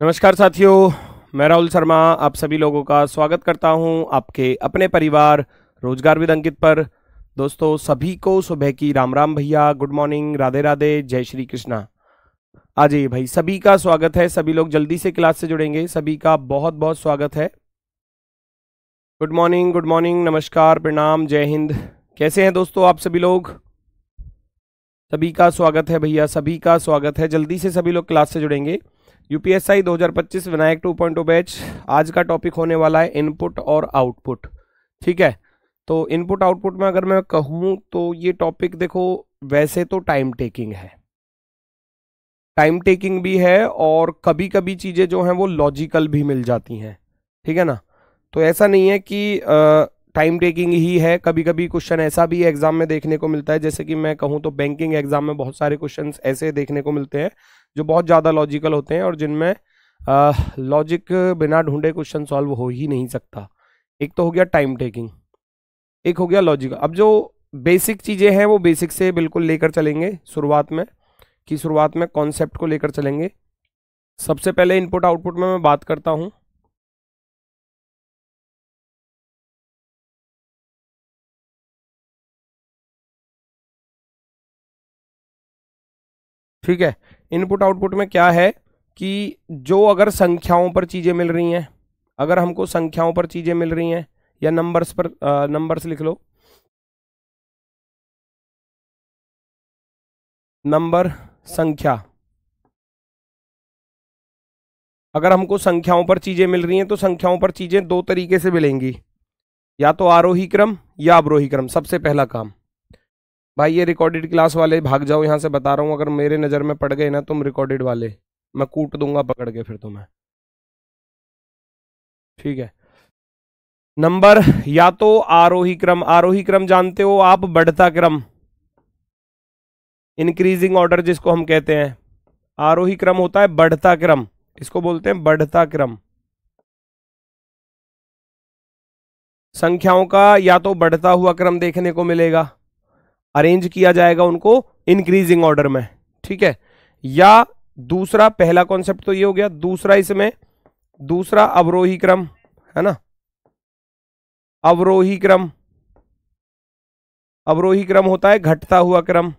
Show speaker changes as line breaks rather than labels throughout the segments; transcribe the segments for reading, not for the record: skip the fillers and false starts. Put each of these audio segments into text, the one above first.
नमस्कार साथियों, मैं राहुल शर्मा आप सभी लोगों का स्वागत करता हूं आपके अपने परिवार रोजगार विद अंकित पर। दोस्तों सभी को सुबह की राम राम भैया, गुड मॉर्निंग, राधे राधे, जय श्री कृष्णा। आ जाइए भाई, सभी का स्वागत है। सभी लोग जल्दी से क्लास से जुड़ेंगे, सभी का बहुत बहुत स्वागत है। गुड मॉर्निंग, नमस्कार, प्रणाम, जय हिंद। कैसे हैं दोस्तों आप सभी लोग? सभी का स्वागत है भैया, सभी का स्वागत है। जल्दी से सभी लोग क्लास से जुड़ेंगे। UPSI 2025 Vinayak 2.0 batch. आज का टॉपिक होने वाला है इनपुट और आउटपुट। ठीक है, तो इनपुट आउटपुट में अगर मैं कहूँ तो ये टॉपिक देखो, वैसे तो टाइम टेकिंग है, टाइम टेकिंग भी है और कभी कभी चीज़ें जो हैं वो लॉजिकल भी मिल जाती हैं। ठीक है ना, तो ऐसा नहीं है कि टाइम टेकिंग ही है। कभी कभी क्वेश्चन ऐसा भी एग्जाम में देखने को मिलता है, जैसे कि मैं कहूँ तो बैंकिंग एग्जाम में बहुत सारे क्वेश्चंस ऐसे देखने को मिलते हैं जो बहुत ज़्यादा लॉजिकल होते हैं और जिनमें लॉजिक बिना ढूंढे क्वेश्चन सॉल्व हो ही नहीं सकता। एक तो हो गया टाइम टेकिंग, एक हो गया लॉजिकल। अब जो बेसिक चीज़ें हैं वो बेसिक से बिल्कुल लेकर चलेंगे शुरुआत में कॉन्सेप्ट को लेकर चलेंगे। सबसे पहले इनपुट आउटपुट में मैं बात करता हूँ। ठीक है, इनपुट आउटपुट में क्या है कि जो अगर संख्याओं पर चीज़ें मिल रही हैं, अगर हमको संख्याओं पर चीज़ें मिल रही हैं या नंबर्स पर, नंबर्स लिख लो, नंबर संख्या, अगर हमको संख्याओं पर चीज़ें मिल रही हैं तो संख्याओं पर चीज़ें दो तरीके से मिलेंगी, या तो आरोही क्रम या अवरोही क्रम। सबसे पहला काम भाई, ये रिकॉर्डेड क्लास वाले भाग जाओ यहाँ से, बता रहा हूँ। अगर मेरे नज़र में पड़ गए ना तुम रिकॉर्डेड वाले, मैं कूट दूंगा पकड़ के फिर तुम्हें। ठीक है, नंबर या तो आरोही क्रम जानते हो आप, बढ़ता क्रम, इंक्रीजिंग ऑर्डर जिसको हम कहते हैं। आरोही क्रम होता है बढ़ता क्रम, इसको बोलते हैं बढ़ता क्रम। संख्याओं का या तो बढ़ता हुआ क्रम देखने को मिलेगा, अरेंज किया जाएगा उनको इंक्रीजिंग ऑर्डर में। ठीक है, या दूसरा, पहला कॉन्सेप्ट तो ये हो गया, दूसरा इसमें दूसरा अवरोही क्रम है ना। अवरोही क्रम होता है घटता हुआ क्रम।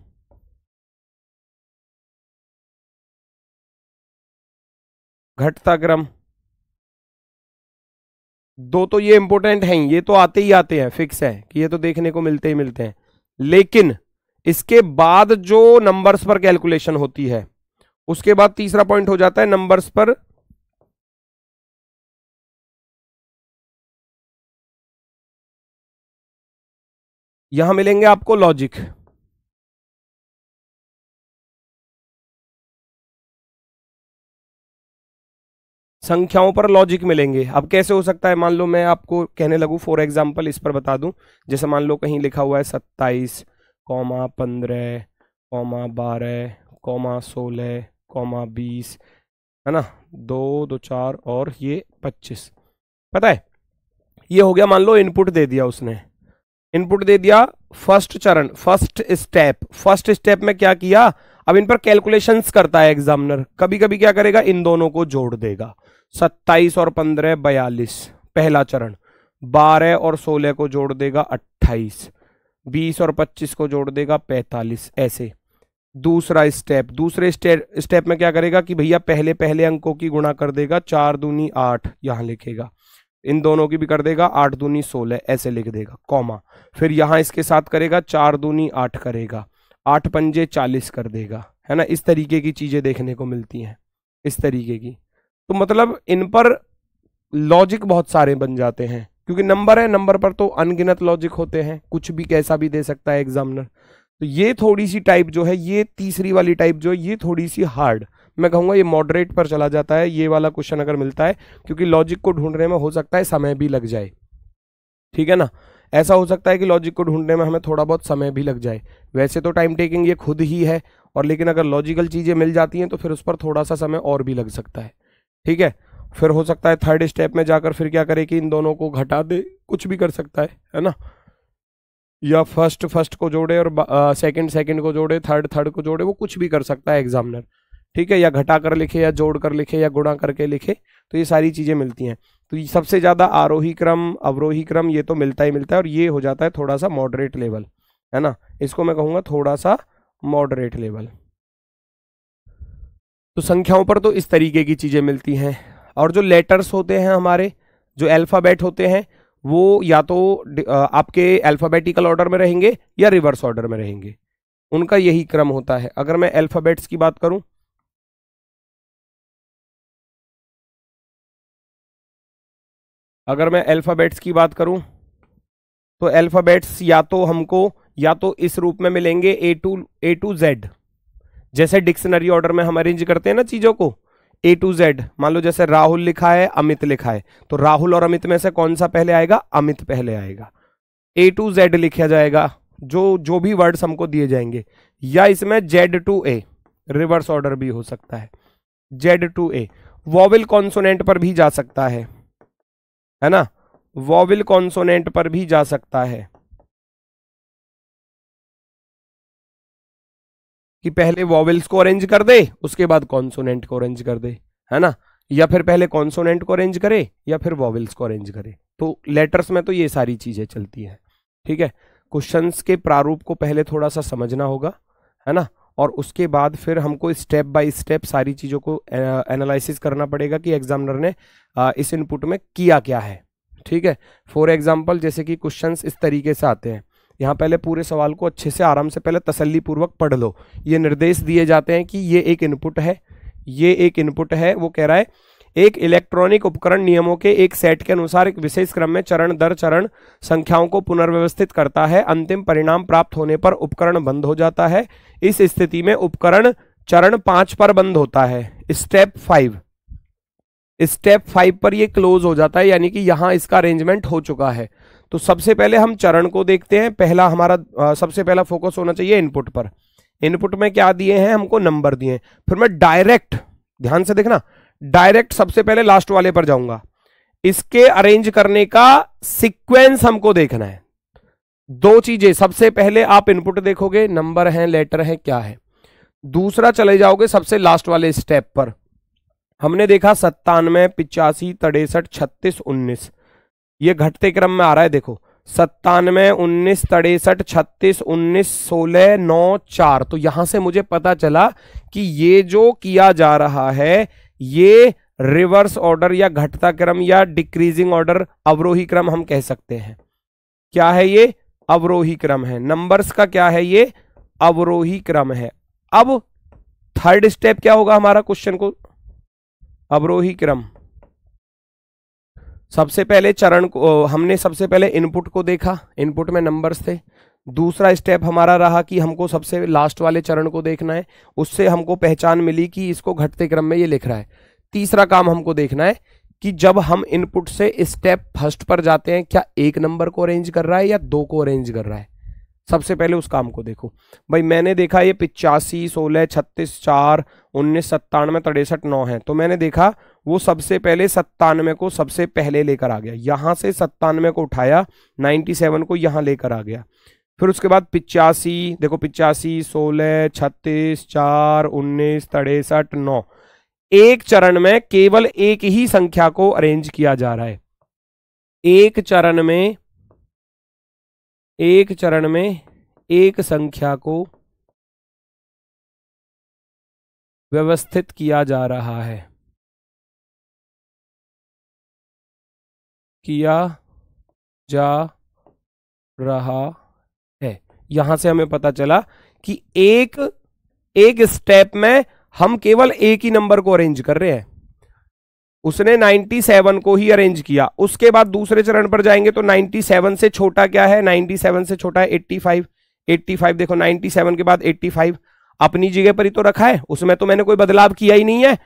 घटता क्रम, दो तो ये इंपॉर्टेंट हैं, ये तो आते ही आते हैं, फिक्स है कि ये तो देखने को मिलते ही मिलते हैं। लेकिन इसके बाद जो नंबर्स पर कैलकुलेशन होती है, उसके बाद तीसरा पॉइंट हो जाता है नंबर्स पर यहां मिलेंगे आपको लॉजिक। संख्याओं पर लॉजिक मिलेंगे। अब कैसे हो सकता है, मान लो मैं आपको कहने लगूं, फॉर एग्जांपल इस पर बता दूं, जैसे मान लो कहीं लिखा हुआ है 27, 15, 12, 16, 20, है ना, 2, 2, 4 और ये 25। पता है, ये हो गया, मान लो इनपुट दे दिया उसने, इनपुट दे दिया। फर्स्ट चरण, फर्स्ट स्टेप में क्या किया, अब इन पर कैलकुलेशंस करता है एग्जामिनर। कभी कभी क्या करेगा, इन दोनों को जोड़ देगा, 27 और 15 42 पहला चरण, 12 और 16 को जोड़ देगा 28, 20 और 25 को जोड़ देगा 45। ऐसे दूसरा स्टेप, दूसरे स्टेप में क्या करेगा कि भैया पहले पहले अंकों की गुणा कर देगा, 4 दूनी 8 यहां लिखेगा, इन दोनों की भी कर देगा, 8 दूनी 16 ऐसे लिख देगा, कॉमा, फिर यहां इसके साथ करेगा, 4 दूनी 8 करेगा, 8 पंजे 40 कर देगा, है ना। इस तरीके की चीजें देखने को मिलती हैं, इस तरीके की। तो मतलब इन पर लॉजिक बहुत सारे बन जाते हैं, क्योंकि नंबर है, नंबर पर तो अनगिनत लॉजिक होते हैं, कुछ भी कैसा भी दे सकता है एग्जामिनर। तो ये थोड़ी सी टाइप जो है, ये तीसरी वाली टाइप जो है, ये थोड़ी सी हार्ड, मैं कहूंगा ये मॉडरेट पर चला जाता है ये वाला क्वेश्चन अगर मिलता है, क्योंकि लॉजिक को ढूंढने में हो सकता है समय भी लग जाए। ठीक है ना, ऐसा हो सकता है कि लॉजिक को ढूंढने में हमें थोड़ा बहुत समय भी लग जाए। वैसे तो टाइम टेकिंग ये खुद ही है, और लेकिन अगर लॉजिकल चीजें मिल जाती हैं तो फिर उस पर थोड़ा सा समय और भी लग सकता है। ठीक है, फिर हो सकता है थर्ड स्टेप में जाकर फिर क्या करे कि इन दोनों को घटा दे, कुछ भी कर सकता है ना, या फर्स्ट को जोड़े और सेकंड को जोड़े, थर्ड को जोड़े, वो कुछ भी कर सकता है एग्जामिनर। ठीक है, या घटा कर लिखे या जोड़ कर लिखे या गुणा करके लिखे, तो ये सारी चीजें मिलती हैं। तो ये सबसे ज्यादा आरोही क्रम, अवरोही क्रम, ये तो मिलता ही मिलता है, और ये हो जाता है थोड़ा सा मॉडरेट लेवल, है ना, इसको मैं कहूंगा थोड़ा सा मॉडरेट लेवल। तो संख्याओं पर तो इस तरीके की चीजें मिलती हैं। और जो लेटर्स होते हैं हमारे, जो अल्फाबेट होते हैं, वो या तो आपके अल्फाबेटिकल ऑर्डर में रहेंगे या रिवर्स ऑर्डर में रहेंगे, उनका यही क्रम होता है। अगर मैं अल्फाबेट्स की बात करूं, तो अल्फाबेट्स या तो हमको या तो इस रूप में मिलेंगे ए टू जेड, जैसे डिक्शनरी ऑर्डर में हम अरेंज करते हैं ना चीजों को, ए टू जेड। मान लो जैसे राहुल लिखा है, अमित लिखा है, तो राहुल और अमित में से कौन सा पहले आएगा? अमित पहले आएगा। ए टू जेड लिखा जाएगा, जो भी वर्ड्स हमको दिए जाएंगे। या इसमें Z to A, reverse order भी हो सकता है, Z to A. Vowel consonant पर भी जा सकता है ना, वॉवेल कॉन्सोनेंट पर भी जा सकता है कि पहले वॉवेल्स को अरेंज कर दे, उसके बाद कॉन्सोनेंट को अरेंज कर दे, है ना, या फिर पहले कॉन्सोनेंट को अरेंज करे या फिर वॉवेल्स को अरेंज करे। तो लेटर्स में तो ये सारी चीजें चलती हैं, ठीक है। क्वेश्चंस के प्रारूप को पहले थोड़ा सा समझना होगा, है ना, और उसके बाद फिर हमको स्टेप बाय स्टेप सारी चीजों को एनालिसिस करना पड़ेगा कि एग्जामिनर ने इस इनपुट में किया क्या है, ठीक है। फॉर एग्जाम्पल, जैसे कि क्वेश्चंस इस तरीके से आते हैं, यहाँ पहले पूरे सवाल को अच्छे से आराम से पहले तसल्ली पूर्वक पढ़ लो। ये निर्देश दिए जाते हैं कि ये एक इनपुट है, ये एक इनपुट है। वो कह रहा है एक इलेक्ट्रॉनिक उपकरण नियमों के एक सेट के अनुसार एक विशेष क्रम में चरण दर चरण संख्याओं को पुनर्व्यवस्थित करता है। अंतिम परिणाम प्राप्त होने पर उपकरण बंद हो जाता है। इस स्थिति में उपकरण चरण 5 पर बंद होता है। स्टेप 5 पर ये क्लोज हो जाता है, यानी कि यहां इसका अरेंजमेंट हो चुका है। तो सबसे पहले हम चरण को देखते हैं। पहला हमारा सबसे पहला फोकस होना चाहिए इनपुट पर। इनपुट में क्या दिए हैं? हमको नंबर दिए हैं। फिर मैं डायरेक्ट, ध्यान से देखना, डायरेक्ट सबसे पहले लास्ट वाले पर जाऊंगा। इसके अरेंज करने का सीक्वेंस हमको देखना है। दो चीजें, सबसे पहले आप इनपुट देखोगे, नंबर है, लेटर है, क्या है। दूसरा चले जाओगे सबसे लास्ट वाले स्टेप पर। हमने देखा 97, 85, 63, 36, 19, ये घटते क्रम में आ रहा है। देखो 97, 19, 63, 36, 19, 16, 9, 4। तो यहां से मुझे पता चला कि ये जो किया जा रहा है ये रिवर्स ऑर्डर या घटता क्रम या डिक्रीजिंग ऑर्डर, अवरोही क्रम हम कह सकते हैं। क्या है ये? अवरोही क्रम है। नंबर्स का क्या है? ये अवरोही क्रम है। अब थर्ड स्टेप क्या होगा हमारा क्वेश्चन को? अवरोही क्रम। सबसे पहले चरण को हमने सबसे पहले इनपुट को देखा, इनपुट में नंबर्स थे। दूसरा स्टेप हमारा रहा कि हमको सबसे लास्ट वाले चरण को देखना है, उससे हमको पहचान मिली कि इसको घटते क्रम में ये लिख रहा है। तीसरा काम हमको देखना है कि जब हम इनपुट से स्टेप फर्स्ट पर जाते हैं, क्या एक नंबर को अरेंज कर रहा है या दो को अरेंज कर रहा है। सबसे पहले उस काम को देखो। भाई मैंने देखा ये 85, 16, 36, 4, 19, 97, 63, 9 है। तो मैंने देखा वो सबसे पहले 97 को सबसे पहले लेकर आ गया, यहां से 97 को उठाया, 97 को यहां लेकर आ गया। फिर उसके बाद 85, देखो 85, 16, 36, 4, 19, 63, 9। एक चरण में केवल एक ही संख्या को अरेंज किया जा रहा है। एक चरण में एक संख्या को व्यवस्थित किया जा रहा है, यहां से हमें पता चला कि एक स्टेप में हम केवल एक ही नंबर को अरेंज कर रहे हैं। उसने 97 को ही अरेंज किया। उसके बाद दूसरे चरण पर जाएंगे तो 97 से छोटा क्या है? 97 से छोटा है 85। 85 देखो, 97 के बाद 85 अपनी जगह पर ही तो रखा है, उसमें तो मैंने कोई बदलाव किया ही नहीं है।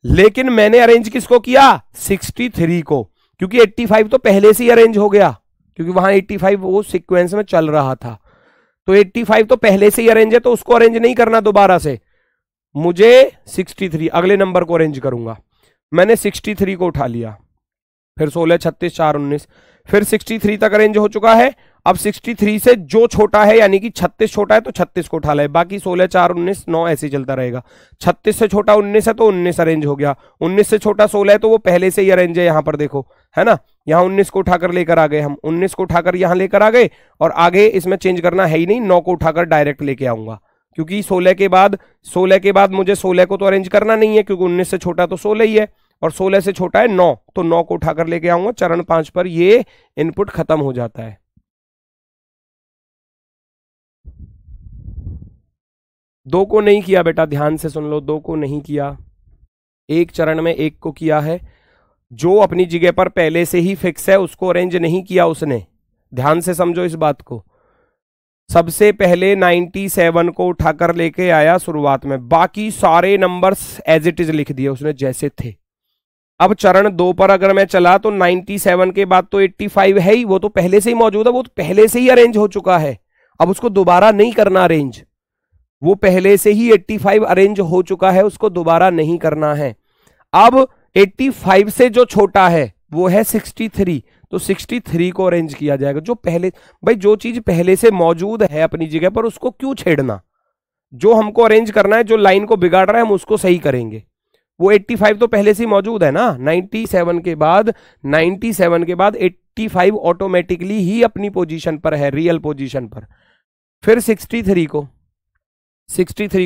लेकिन मैंने अरेंज किसको किया? 63 को, क्योंकि 85 तो पहले से ही अरेंज हो गया, क्योंकि वहां 85 वो सीक्वेंस में चल रहा था। तो 85 तो पहले से ही अरेंज है, तो उसको अरेंज नहीं करना दोबारा से, मुझे 63 अगले नंबर को अरेंज करूंगा। मैंने 63 को उठा लिया, फिर 16, 36, 4, 19, फिर 63 तक अरेंज हो चुका है। अब 63 से जो छोटा है, यानी कि 36 छोटा है तो 36 को उठा ले, बाकी 16, 4, 19, 9 ऐसे ही चलता रहेगा। 36 से छोटा 19 है तो 19 अरेंज हो गया, 19 से छोटा 16 है तो वो पहले से ही अरेंज है, यहां पर देखो, है ना। यहां 19 को उठाकर लेकर आ गए हम, 19 को उठाकर यहां लेकर आ गए, और आगे इसमें चेंज करना है ही नहीं, 9 को उठाकर डायरेक्ट लेके आऊंगा, क्योंकि 16 के बाद मुझे 16 को तो अरेंज करना नहीं है, क्योंकि 19 से छोटा तो 16 ही है, और 16 से छोटा है 9, तो 9 को उठाकर लेके आऊंगा। चरण 5 पर ये इनपुट खत्म हो जाता है। दो को नहीं किया बेटा, ध्यान से सुन लो, दो को नहीं किया, एक चरण में एक को किया है। जो अपनी जगह पर पहले से ही फिक्स है उसको अरेंज नहीं किया उसने, ध्यान से समझो इस बात को। सबसे पहले 97 को उठाकर लेके आया शुरुआत में, बाकी सारे नंबर्स एज इट इज लिख दिए उसने जैसे थे। अब चरण 2 पर अगर मैं चला तो 97 के बाद तो 85 है ही, वो तो पहले से ही मौजूद है, वो तो पहले से ही अरेंज हो चुका है, अब उसको दोबारा नहीं करना अरेंज, वो पहले से ही 85 अरेंज हो चुका है, उसको दोबारा नहीं करना है। अब 85 से जो छोटा है वो है 63, तो 63 को अरेंज किया जाएगा। जो पहले, भाई जो चीज पहले से मौजूद है अपनी जगह पर उसको क्यों छेड़ना, जो हमको अरेंज करना है, जो लाइन को बिगाड़ रहा है हम उसको सही करेंगे। वो 85 तो पहले से ही मौजूद है ना, 97 के बाद 85 ऑटोमेटिकली ही अपनी पोजीशन पर है, रियल पोजीशन पर। फिर 63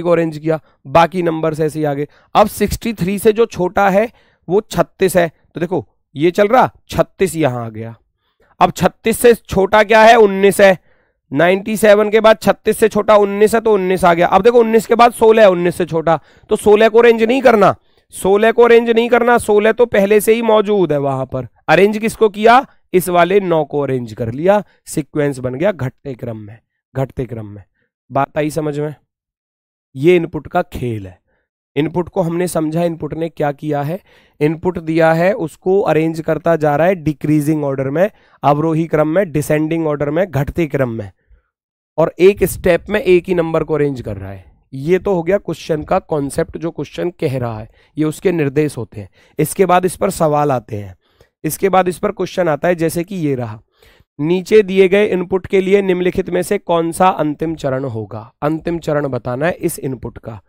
को अरेंज किया, बाकी नंबर्स ऐसे ही आगे। अब 63 से जो छोटा है वो 36 है, तो देखो ये चल रहा, 36 यहां आ गया। अब 36 से छोटा क्या है, 19 है, 97 के बाद 36 से छोटा 19 है तो 19 आ गया। अब देखो 19 के बाद 16 है, 19 से छोटा, तो 16 को अरेंज नहीं करना, 16 को अरेंज नहीं करना, 16 तो पहले से ही मौजूद है वहां पर। अरेंज किसको किया, इस वाले 9 को अरेंज कर लिया, सीक्वेंस बन गया घटते क्रम में, घटते क्रम में। बात आई समझ में? ये इनपुट का खेल है। इनपुट को हमने समझा, इनपुट ने क्या किया है, इनपुट दिया है उसको अरेंज करता जा रहा है डिक्रीजिंग ऑर्डर में, अवरोही क्रम में, डिसेंडिंग ऑर्डर में, घटते क्रम में, और एक स्टेप में एक ही नंबर को अरेंज कर रहा है। ये तो हो गया क्वेश्चन का कॉन्सेप्ट, जो क्वेश्चन कह रहा है, ये उसके निर्देश होते हैं। इसके बाद इस पर सवाल आते हैं, इसके बाद इस पर क्वेश्चन आता है, जैसे कि ये रहा, नीचे दिए गए इनपुट के लिए निम्नलिखित में से कौन सा अंतिम चरण होगा। अंतिम चरण बताना है इस इनपुट का,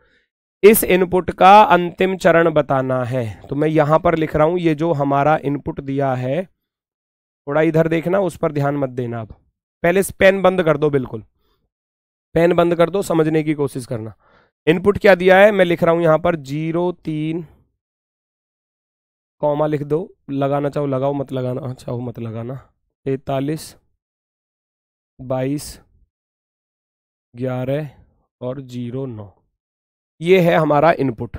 इस इनपुट का अंतिम चरण बताना है। तो मैं यहां पर लिख रहा हूं, ये जो हमारा इनपुट दिया है, थोड़ा इधर देखना, उस पर ध्यान मत देना। अब पहले पेन बंद कर दो, बिल्कुल पेन बंद कर दो, समझने की कोशिश करना। इनपुट क्या दिया है, मैं लिख रहा हूं यहां पर 03, कॉमा लिख दो, लगाना चाहो लगाओ, मत लगाना चाहो मत लगाना, 43, 22, 11 और 09, ये है हमारा इनपुट।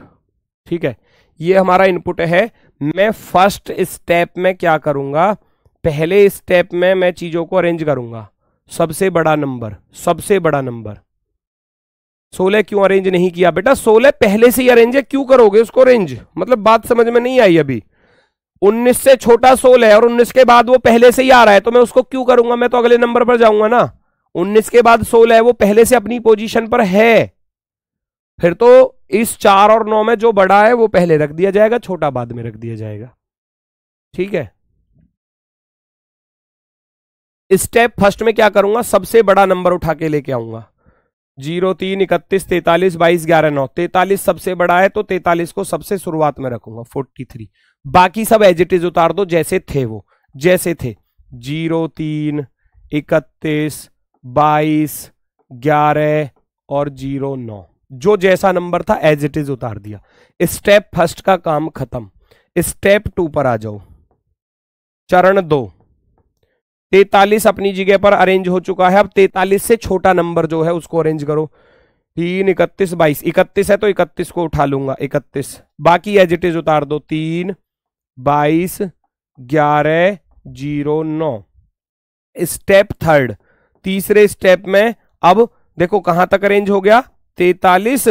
ठीक है, ये हमारा इनपुट है। मैं फर्स्ट स्टेप में क्या करूंगा, पहले स्टेप में मैं चीजों को अरेंज करूंगा। सबसे बड़ा नंबर, सबसे बड़ा नंबर 16 क्यों अरेंज नहीं किया बेटा, 16 पहले से ही अरेंज है, क्यों करोगे उसको अरेंज, मतलब बात समझ में नहीं आई अभी। 19 से छोटा 16 है और 19 के बाद वो पहले से ही आ रहा है, तो मैं उसको क्यों करूंगा, मैं तो अगले नंबर पर जाऊंगा ना। 19 के बाद 16 है, वो पहले से अपनी पोजीशन पर है, फिर तो इस 4 और 9 में जो बड़ा है वो पहले रख दिया जाएगा, छोटा बाद में रख दिया जाएगा। ठीक है, स्टेप फर्स्ट में क्या करूंगा, सबसे बड़ा नंबर उठा के लेके आऊंगा। 0, 3, 31, 43, 22, 11, 9, 43 सबसे बड़ा है, तो 43 को सबसे शुरुआत में रखूंगा, 43। बाकी सब एज इट इज उतार दो, जैसे थे वो, जैसे थे, 0, 3, 31, 22, 11 और 0, 9, जो जैसा नंबर था एज इट इज उतार दिया। स्टेप फर्स्ट का काम खत्म। स्टेप 2 पर आ जाओ, चरण 2। 43 अपनी जगह पर अरेंज हो चुका है, अब 43 से छोटा नंबर जो है उसको अरेंज करो। 3, 31, 22, 31 है तो 31 को उठा लूंगा, 31, बाकी एज इट इज उतार दो, 3, 22, 11, 0, 9। स्टेप थर्ड, तीसरे स्टेप में अब देखो कहां तक अरेंज हो गया, 43,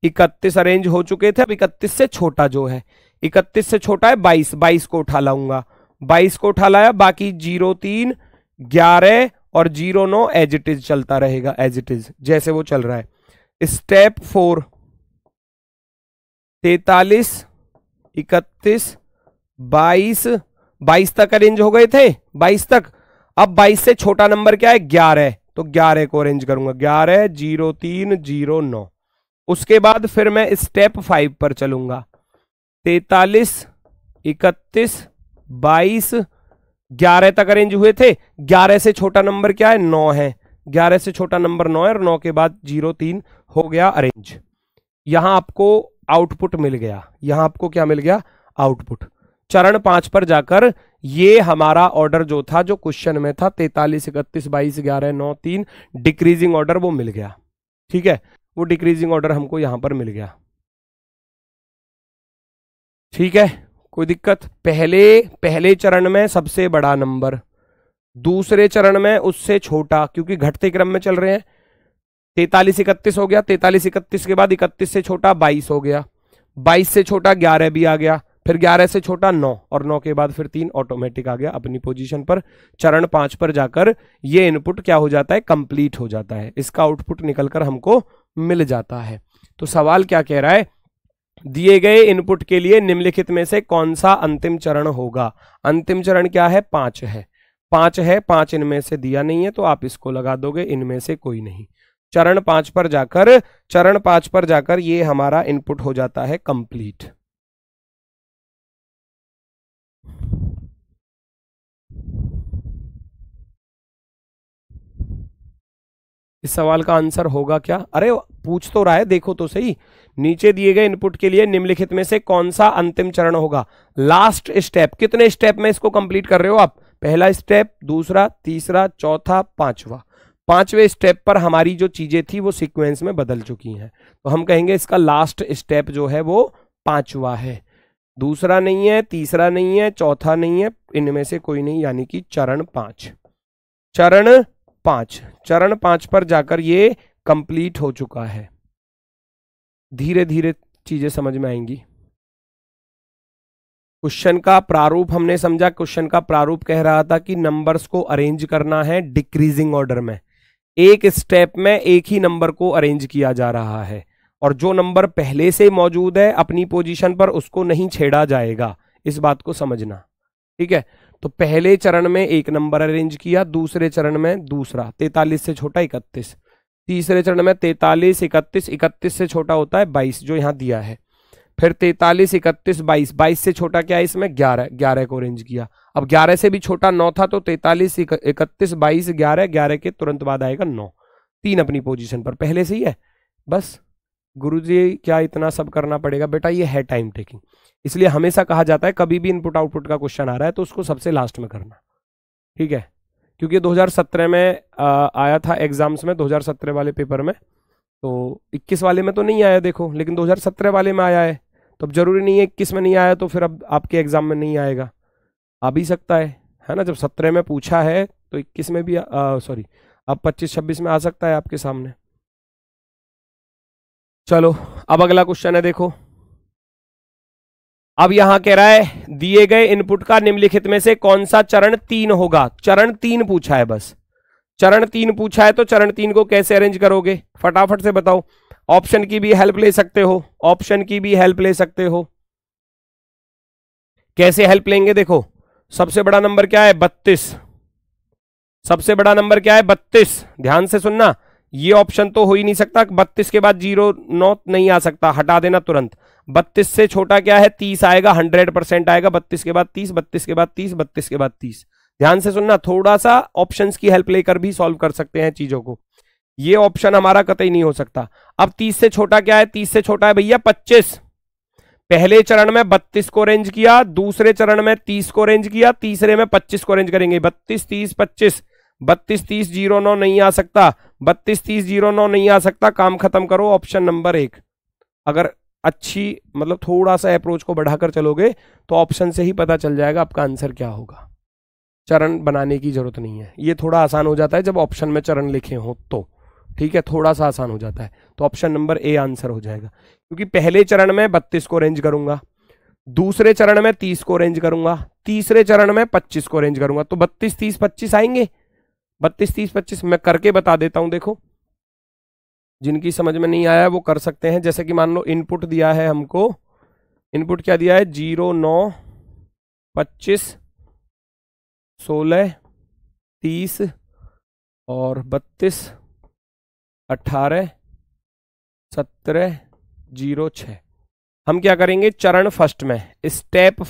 31 अरेंज हो चुके थे, अब 31 से छोटा जो है, 31 से छोटा है 22, 22 को उठा लाऊंगा, 22 को उठा लाया, बाकी 0, 3, 11 और 0, 9 एज इट इज चलता रहेगा, एज इट इज जैसे वो चल रहा है। स्टेप 4, 43, 31, 22 तक अरेंज हो गए थे, 22 तक। अब 22 से छोटा नंबर क्या है 11, तो 11 को अरेंज करूंगा, 11 0 3 0 9। उसके बाद फिर मैं स्टेप 5 पर चलूंगा, 43 31 22 11 तक अरेंज हुए थे। 11 से छोटा नंबर क्या है 9 है, 11 से छोटा नंबर 9 है और 9 के बाद 0 3 हो गया अरेंज। यहां आपको आउटपुट मिल गया, यहां आपको क्या मिल गया आउटपुट। चरण 5 पर जाकर ये हमारा ऑर्डर जो था, जो क्वेश्चन में था 43 31 22 11 9 3 डिक्रीजिंग ऑर्डर, वो मिल गया। ठीक है, वो डिक्रीजिंग ऑर्डर हमको यहां पर मिल गया। ठीक है, कोई दिक्कत? पहले चरण में सबसे बड़ा नंबर, दूसरे चरण में उससे छोटा, क्योंकि घटते क्रम में चल रहे हैं। 43 31 हो गया, 43 31 के बाद 31 से छोटा 22 हो गया, 22 से छोटा 11 भी आ गया, फिर 11 से छोटा 9 और 9 के बाद फिर 3 ऑटोमेटिक आ गया अपनी पोजीशन पर। चरण 5 पर जाकर ये इनपुट क्या हो जाता है कंप्लीट हो जाता है, इसका आउटपुट निकलकर हमको मिल जाता है। तो सवाल क्या कह रहा है, दिए गए इनपुट के लिए निम्नलिखित में से कौन सा अंतिम चरण होगा। अंतिम चरण क्या है 5 है, 5 है, 5 इनमें से दिया नहीं है तो आप इसको लगा दोगे, इनमें से कोई नहीं। चरण 5 पर जाकर ये हमारा इनपुट हो जाता है कंप्लीट। इस सवाल का आंसर होगा क्या? अरे पूछ तो रहा है, देखो तो सही। नीचे दिए गए इनपुट के लिए निम्नलिखित में से कौन सा अंतिम चरण होगा, लास्ट स्टेप। कितने स्टेप में इसको कंप्लीट कर रहे हो आप? पहला स्टेप, दूसरा, तीसरा, चौथा, पांचवा। पांचवें स्टेप पर हमारी जो चीजें थी वो सीक्वेंस में बदल चुकी हैं, तो हम कहेंगे इसका लास्ट स्टेप जो है वो पांचवा है। दूसरा नहीं है, तीसरा नहीं है, चौथा नहीं है, इनमें से कोई नहीं, यानी कि चरण 5। चरण 5 पर जाकर ये कंप्लीट हो चुका है। धीरे धीरे चीजें समझ में आएंगी। क्वेश्चन का प्रारूप हमने समझा। क्वेश्चन का प्रारूप कह रहा था कि नंबर्स को अरेंज करना है डिक्रीजिंग ऑर्डर में, एक स्टेप में एक ही नंबर को अरेंज किया जा रहा है, और जो नंबर पहले से मौजूद है अपनी पोजीशन पर उसको नहीं छेड़ा जाएगा, इस बात को समझना। ठीक है, तो पहले चरण में एक नंबर अरेंज किया, दूसरे चरण में दूसरा, 43 से छोटा 31, तीसरे चरण में 43 31, 31 से छोटा होता है 22 जो यहां दिया है, फिर 43 31 22, 22 से छोटा क्या है इसमें 11, 11 को अरेंज किया। अब 11 से भी छोटा 9 था, तो 43 31 22 11, 11 के तुरंत बाद आएगा 9, 3 अपनी पोजीशन पर पहले से ही है। बस गुरुजी क्या इतना सब करना पड़ेगा? बेटा ये है टाइम टेकिंग, इसलिए हमेशा कहा जाता है कभी भी इनपुट आउटपुट का क्वेश्चन आ रहा है तो उसको सबसे लास्ट में करना। ठीक है, क्योंकि 2017 में आया था एग्जाम्स में, 2017 वाले पेपर में, तो 21 वाले में तो नहीं आया देखो, लेकिन 2017 वाले में आया है, तो अब जरूरी नहीं है 21 में नहीं आया तो फिर अब आपके एग्जाम में नहीं आएगा, आ भी सकता है ना। जब 17 में पूछा है तो 21 में भी सॉरी अब 25-26 में आ सकता है आपके सामने। चलो अब अगला क्वेश्चन है, देखो अब यहां कह रहा है दिए गए इनपुट का निम्नलिखित में से कौन सा चरण 3 होगा। चरण 3 पूछा है, बस चरण 3 पूछा है, तो चरण 3 को कैसे अरेंज करोगे फटाफट से बताओ। ऑप्शन की भी हेल्प ले सकते हो, ऑप्शन की भी हेल्प ले सकते हो। कैसे हेल्प लेंगे? देखो सबसे बड़ा नंबर क्या है 32, सबसे बड़ा नंबर क्या है 32, ध्यान से सुनना, ये ऑप्शन तो हो ही नहीं सकता, 32 के बाद 0 9 नहीं आ सकता, हटा देना तुरंत। 32 से छोटा क्या है 30 आएगा, 100% आएगा, 32 के बाद 30, 32 के बाद 30, 32 के बाद 30। ध्यान से सुनना, थोड़ा सा ऑप्शंस की हेल्प लेकर भी सॉल्व कर सकते हैं चीजों को, ये ऑप्शन हमारा कतई नहीं हो सकता। अब 30 से छोटा क्या है? 30 से छोटा है भैया 25। पहले चरण में 32 को अरेंज किया, दूसरे चरण में 30 को अरेंज किया, तीसरे में 25 को अरेंज करेंगे। 32 30 25, 32 30 0 9 नहीं आ सकता, 32 30 0 9 नहीं आ सकता, काम खत्म करो, ऑप्शन नंबर 1। अगर अच्छी मतलब थोड़ा सा अप्रोच को बढ़ाकर चलोगे तो ऑप्शन से ही पता चल जाएगा आपका आंसर क्या होगा, चरण बनाने की जरूरत नहीं है। ये थोड़ा आसान हो जाता है जब ऑप्शन में चरण लिखे हो तो, ठीक है, थोड़ा सा आसान हो जाता है, तो ऑप्शन नंबर ए आंसर हो जाएगा। क्योंकि पहले चरण में 32 को अरेंज करूंगा, दूसरे चरण में 30 को अरेंज करूंगा, तीसरे चरण में 25 को अरेंज करूंगा, तो 32 30 25 आएंगे। 32 30 25 मैं करके बता देता हूं, देखो जिनकी समझ में नहीं आया वो कर सकते हैं। जैसे कि मान लो इनपुट दिया है हमको, इनपुट क्या दिया है 0 9 25 16 30 और 32, 18, 17, 06। हम क्या करेंगे चरण फर्स्ट में, स्टेप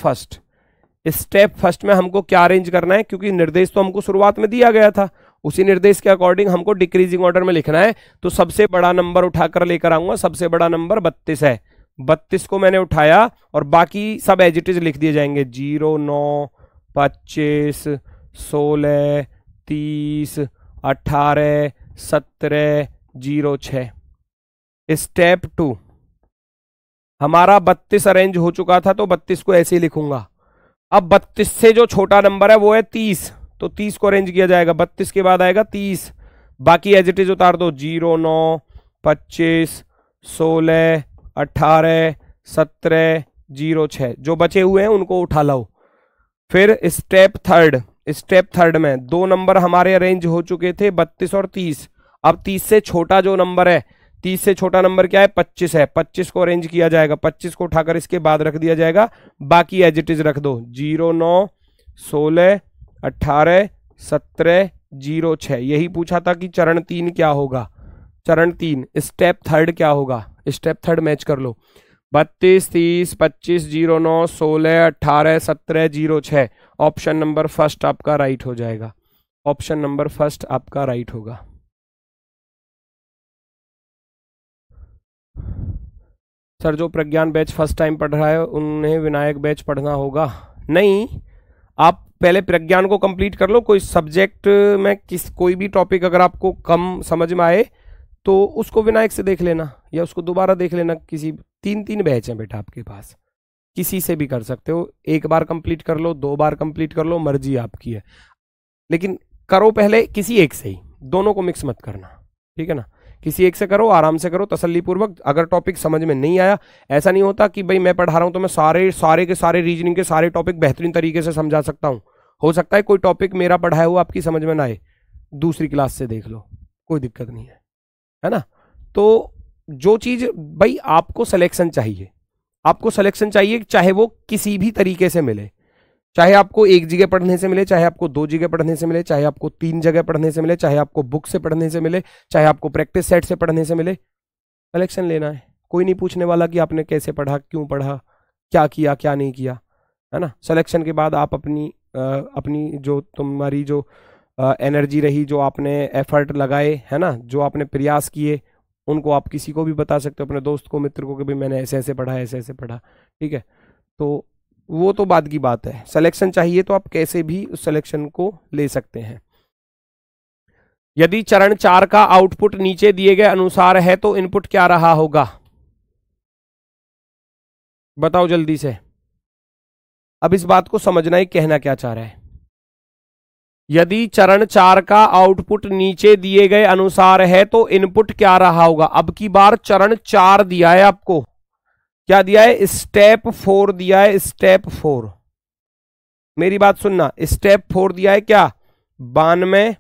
फर्स्ट में हमको क्या अरेंज करना है, क्योंकि निर्देश तो हमको शुरुआत में दिया गया था, उसी निर्देश के अकॉर्डिंग हमको डिक्रीजिंग ऑर्डर में लिखना है। तो सबसे बड़ा नंबर उठाकर लेकर आऊंगा, सबसे बड़ा नंबर 32 है, 32 को मैंने उठाया और बाकी सब एज इट इज लिख दिए जाएंगे, 0, 9, 25, 16, 30, 18, 17, 06। स्टेप 2, हमारा 32 अरेंज हो चुका था तो 32 को ऐसे ही लिखूंगा। अब 32 से जो छोटा नंबर है वो है 30, तो 30 को अरेंज किया जाएगा, 32 के बाद आएगा 30, बाकी एज इट इज उतार दो, 0, 9, 25, 16, 18, 17, 06, जो बचे हुए हैं उनको उठा लो। फिर स्टेप थर्ड में दो नंबर हमारे अरेंज हो चुके थे, 32 और 30। अब 30 से छोटा जो नंबर है, 30 से छोटा नंबर क्या है, 25 है, 25 को अरेंज किया जाएगा, 25 को उठाकर इसके बाद रख दिया जाएगा, बाकी एज इट इज रख दो, 0, 9, 16, 18, 17, 06। यही पूछा था कि चरण 3 क्या होगा, चरण 3 स्टेप थर्ड क्या होगा, स्टेप थर्ड मैच कर लो, 32, 30, 25, 0, 9, 16, 18, 17, 06। ऑप्शन नंबर फर्स्ट आपका राइट हो जाएगा, ऑप्शन नंबर फर्स्ट आपका राइट होगा। सर जो प्रज्ञान बैच फर्स्ट टाइम पढ़ रहा है उन्हें विनायक बैच पढ़ना होगा? नहीं, आप पहले प्रज्ञान को कंप्लीट कर लो। कोई सब्जेक्ट में कोई भी टॉपिक अगर आपको कम समझ में आए तो उसको विनायक से देख लेना या उसको दोबारा देख लेना। किसी 3 बैच हैं बेटा आपके पास, किसी से भी कर सकते हो, एक बार कंप्लीट कर लो, 2 बार कंप्लीट कर लो, मर्जी आपकी है, लेकिन करो पहले किसी एक से ही, दोनों को मिक्स मत करना, ठीक है ना। किसी एक से करो, आराम से करो, तसल्ली पूर्वक। अगर टॉपिक समझ में नहीं आया, ऐसा नहीं होता कि भाई मैं पढ़ा रहा हूं तो मैं सारे के सारे रीजनिंग के सारे टॉपिक बेहतरीन तरीके से समझा सकता हूं। हो सकता है कोई टॉपिक मेरा पढ़ाया हुआ आपकी समझ में ना आए, दूसरी क्लास से देख लो, कोई दिक्कत नहीं है ना। तो जो चीज भाई आपको सिलेक्शन चाहिए, आपको सिलेक्शन चाहिए, चाहे वो किसी भी तरीके से मिले, चाहे आपको एक जगह पढ़ने से मिले, चाहे आपको 2 जगह पढ़ने से मिले, चाहे आपको 3 जगह पढ़ने से मिले, चाहे आपको बुक से पढ़ने से मिले, चाहे आपको प्रैक्टिस सेट से पढ़ने से मिले, सिलेक्शन लेना है। कोई नहीं पूछने वाला कि आपने कैसे पढ़ा, क्यों पढ़ा, क्या किया क्या नहीं किया, है ना। सिलेक्शन के बाद आप अपनी जो तुम्हारी जो एनर्जी रही, जो आपने एफर्ट लगाए, है ना, जो आपने प्रयास किए, उनको आप किसी को भी बता सकते हो, अपने दोस्त को, मित्र को, कि भाई मैंने ऐसे ऐसे पढ़ा, ऐसे ऐसे पढ़ा, ठीक है। तो वो तो बाद की बात है। सिलेक्शन चाहिए तो आप कैसे भी उस सिलेक्शन को ले सकते हैं। यदि चरण 4 का आउटपुट नीचे दिए गए अनुसार है तो इनपुट क्या रहा होगा, बताओ जल्दी से। अब इस बात को समझना ही कहना क्या चाह रहा है। यदि चरण 4 का आउटपुट नीचे दिए गए अनुसार है तो इनपुट क्या रहा होगा। अब की बार चरण 4 दिया है आपको, क्या दिया है, स्टेप 4 दिया है, स्टेप 4। मेरी बात सुनना, स्टेप 4 दिया है क्या, 92,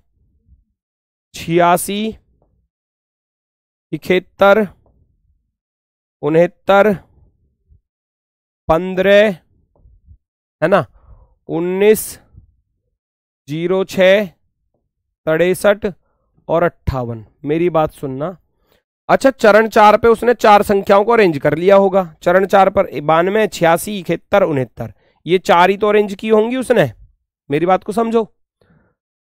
86, 71, 69, 15, है ना, 19, 06, 63 और 58। मेरी बात सुनना, अच्छा चरण 4 पे उसने 4 संख्याओं को अरेंज कर लिया होगा। चरण 4 पर 92, 86, 71, 69, ये 4 ही तो अरेंज की होंगी उसने। मेरी बात को समझो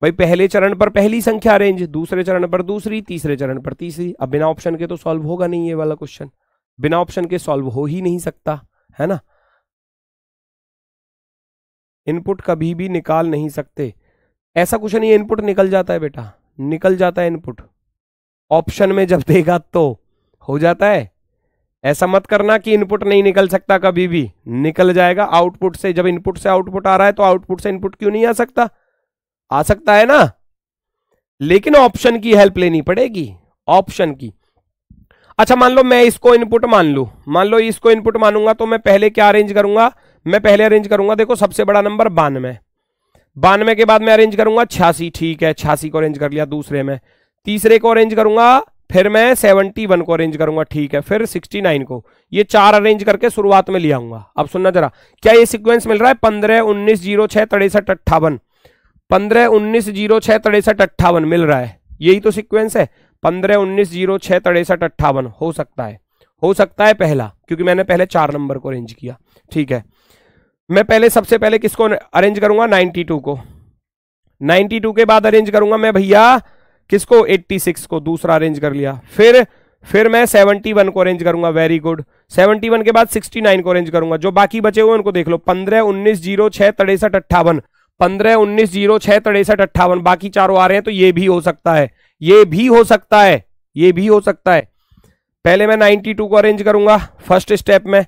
भाई, पहले चरण पर पहली संख्या अरेंज, दूसरे चरण पर दूसरी, तीसरे चरण पर तीसरी। अब बिना ऑप्शन के तो सॉल्व होगा नहीं ये वाला क्वेश्चन, बिना ऑप्शन के सॉल्व हो ही नहीं सकता, है ना। इनपुट कभी भी निकाल नहीं सकते, ऐसा कुछ नहीं है, इनपुट निकल जाता है बेटा, निकल जाता है इनपुट, ऑप्शन में जब देगा तो हो जाता है। ऐसा मत करना कि इनपुट नहीं निकल सकता, कभी भी निकल जाएगा। आउटपुट से, जब इनपुट से आउटपुट आ रहा है तो आउटपुट से इनपुट क्यों नहीं आ सकता, आ सकता है ना, लेकिन ऑप्शन की हेल्प लेनी पड़ेगी, ऑप्शन की। अच्छा मान लो मैं इसको इनपुट मान लूं, मान लो इसको इनपुट मानूंगा तो मैं पहले क्या अरेंज करूंगा, मैं पहले अरेंज करूंगा, देखो सबसे बड़ा नंबर 92, 92 के बाद मैं अरेंज करूंगा 86, ठीक है 86 को अरेंज कर लिया दूसरे में, तीसरे को अरेंज करूंगा, फिर मैं 71 को अरेंज करूंगा, ठीक है, फिर 69 को, ये 4 अरेंज करके शुरुआत में ले आऊंगा। अब सुनना जरा, क्या ये सीक्वेंस मिल रहा है, 15, 19, 06, 63, 58, 15 19 0 6 63 58 मिल रहा है, यही तो सीक्वेंस है। 15 19 0 6 63 58 हो सकता है, हो सकता है पहला, क्योंकि मैंने पहले 4 नंबर को अरेंज किया। ठीक है, मैं पहले सबसे पहले किसको अरेंज करूंगा? 92 को। 92 के बाद अरेंज करूंगा मैं भैया किसको? 86 को, दूसरा अरेंज कर लिया। फिर मैं 71 को अरेंज करूंगा, वेरी गुड। 71 के बाद 69 को अरेंज करूंगा। जो बाकी बचे हुए उनको देख लो, 15 19 0 6 63 58, 15 19 0 6 63 58, बाकी चारों आ रहे हैं, तो ये भी हो सकता है, ये भी हो सकता है, ये भी हो सकता है। पहले मैं 92 को अरेंज करूंगा फर्स्ट स्टेप में।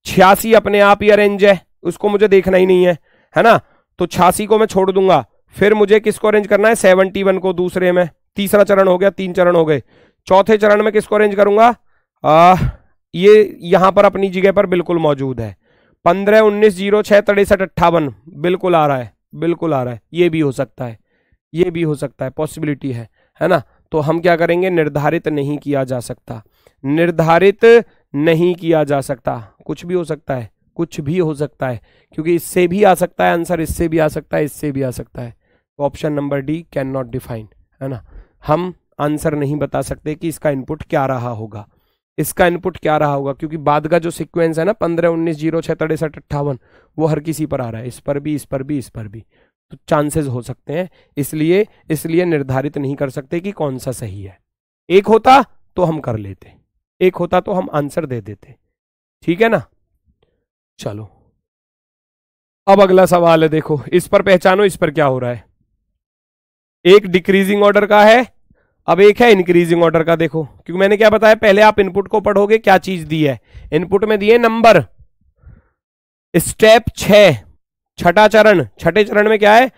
86 अपने आप ही अरेंज है, उसको मुझे देखना ही नहीं है ना, तो 86 को मैं छोड़ दूंगा। फिर मुझे किसको अरेंज करना है? 71 को दूसरे में। तीसरा चरण हो गया, 3 चरण हो गए। चौथे चरण में किसको अरेंज करूंगा? ये यहां पर अपनी जगह पर बिल्कुल मौजूद है, 15 19 0 6 63 58 बिल्कुल आ रहा है, बिल्कुल आ रहा है। ये भी हो सकता है, ये भी हो सकता है, पॉसिबिलिटी है ना। तो हम क्या करेंगे? निर्धारित नहीं किया जा सकता, निर्धारित नहीं किया जा सकता, कुछ भी हो सकता है, कुछ भी हो सकता है, क्योंकि इससे भी आ सकता है आंसर, इससे भी आ सकता है, इससे भी आ सकता है। Option number D can not define, है ना। हम आंसर नहीं बता सकते कि इसका इनपुट क्या रहा होगा, इसका इनपुट क्या रहा होगा, क्योंकि बाद का जो सीक्वेंस है ना 15 19 0 6 63 58 वो हर किसी पर आ रहा है, इस पर भी, इस पर भी, इस पर भी, तो चांसेस हो सकते हैं। इसलिए निर्धारित नहीं कर सकते कि कौन सा सही है। एक होता तो हम कर लेते, एक होता तो हम आंसर दे देते, ठीक है ना। चलो अब अगला सवाल है, देखो इस पर पहचानो, इस पर क्या हो रहा है। एक डिक्रीजिंग ऑर्डर का है, अब एक है इंक्रीजिंग ऑर्डर का। देखो, क्योंकि मैंने क्या बताया, पहले आप इनपुट को पढ़ोगे, क्या चीज दी है इनपुट में, दिए नंबर। स्टेप 6 छठा चरण, छठे चरण में क्या है?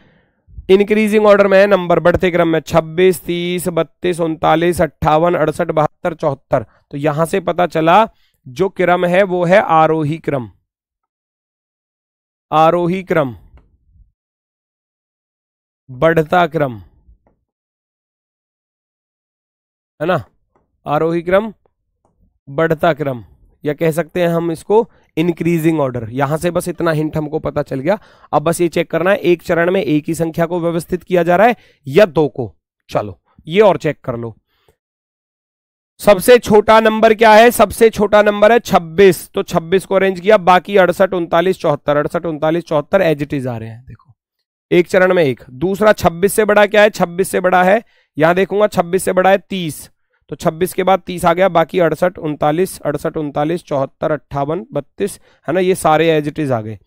इंक्रीजिंग ऑर्डर में है नंबर, बढ़ते क्रम में 26 30 32 39 58 68 72 74। तो यहां से पता चला जो क्रम है वो है आरोही क्रम, आरोही क्रम, बढ़ता क्रम, है ना, आरोही क्रम, बढ़ता क्रम, या कह सकते हैं हम इसको इंक्रीजिंग ऑर्डर। यहां से बस इतना हिंट हमको पता चल गया। अब बस ये चेक करना है एक चरण में एक ही संख्या को व्यवस्थित किया जा रहा है या दो को। चलो ये और चेक कर लो। सबसे छोटा नंबर क्या है? सबसे छोटा नंबर है 26, तो 26 को अरेंज किया, बाकी 68 39 74, 68 39 74 एज इट इज आ रहे हैं। देखो एक चरण में एक। दूसरा 26 से बड़ा क्या है? 26 से बड़ा है, यहां देखूंगा 26 से बड़ा है 30, तो 26 के बाद 30 आ गया, बाकी 68 39 68 39 74 58 32, है ना, ये सारे एज इट इज आ गए।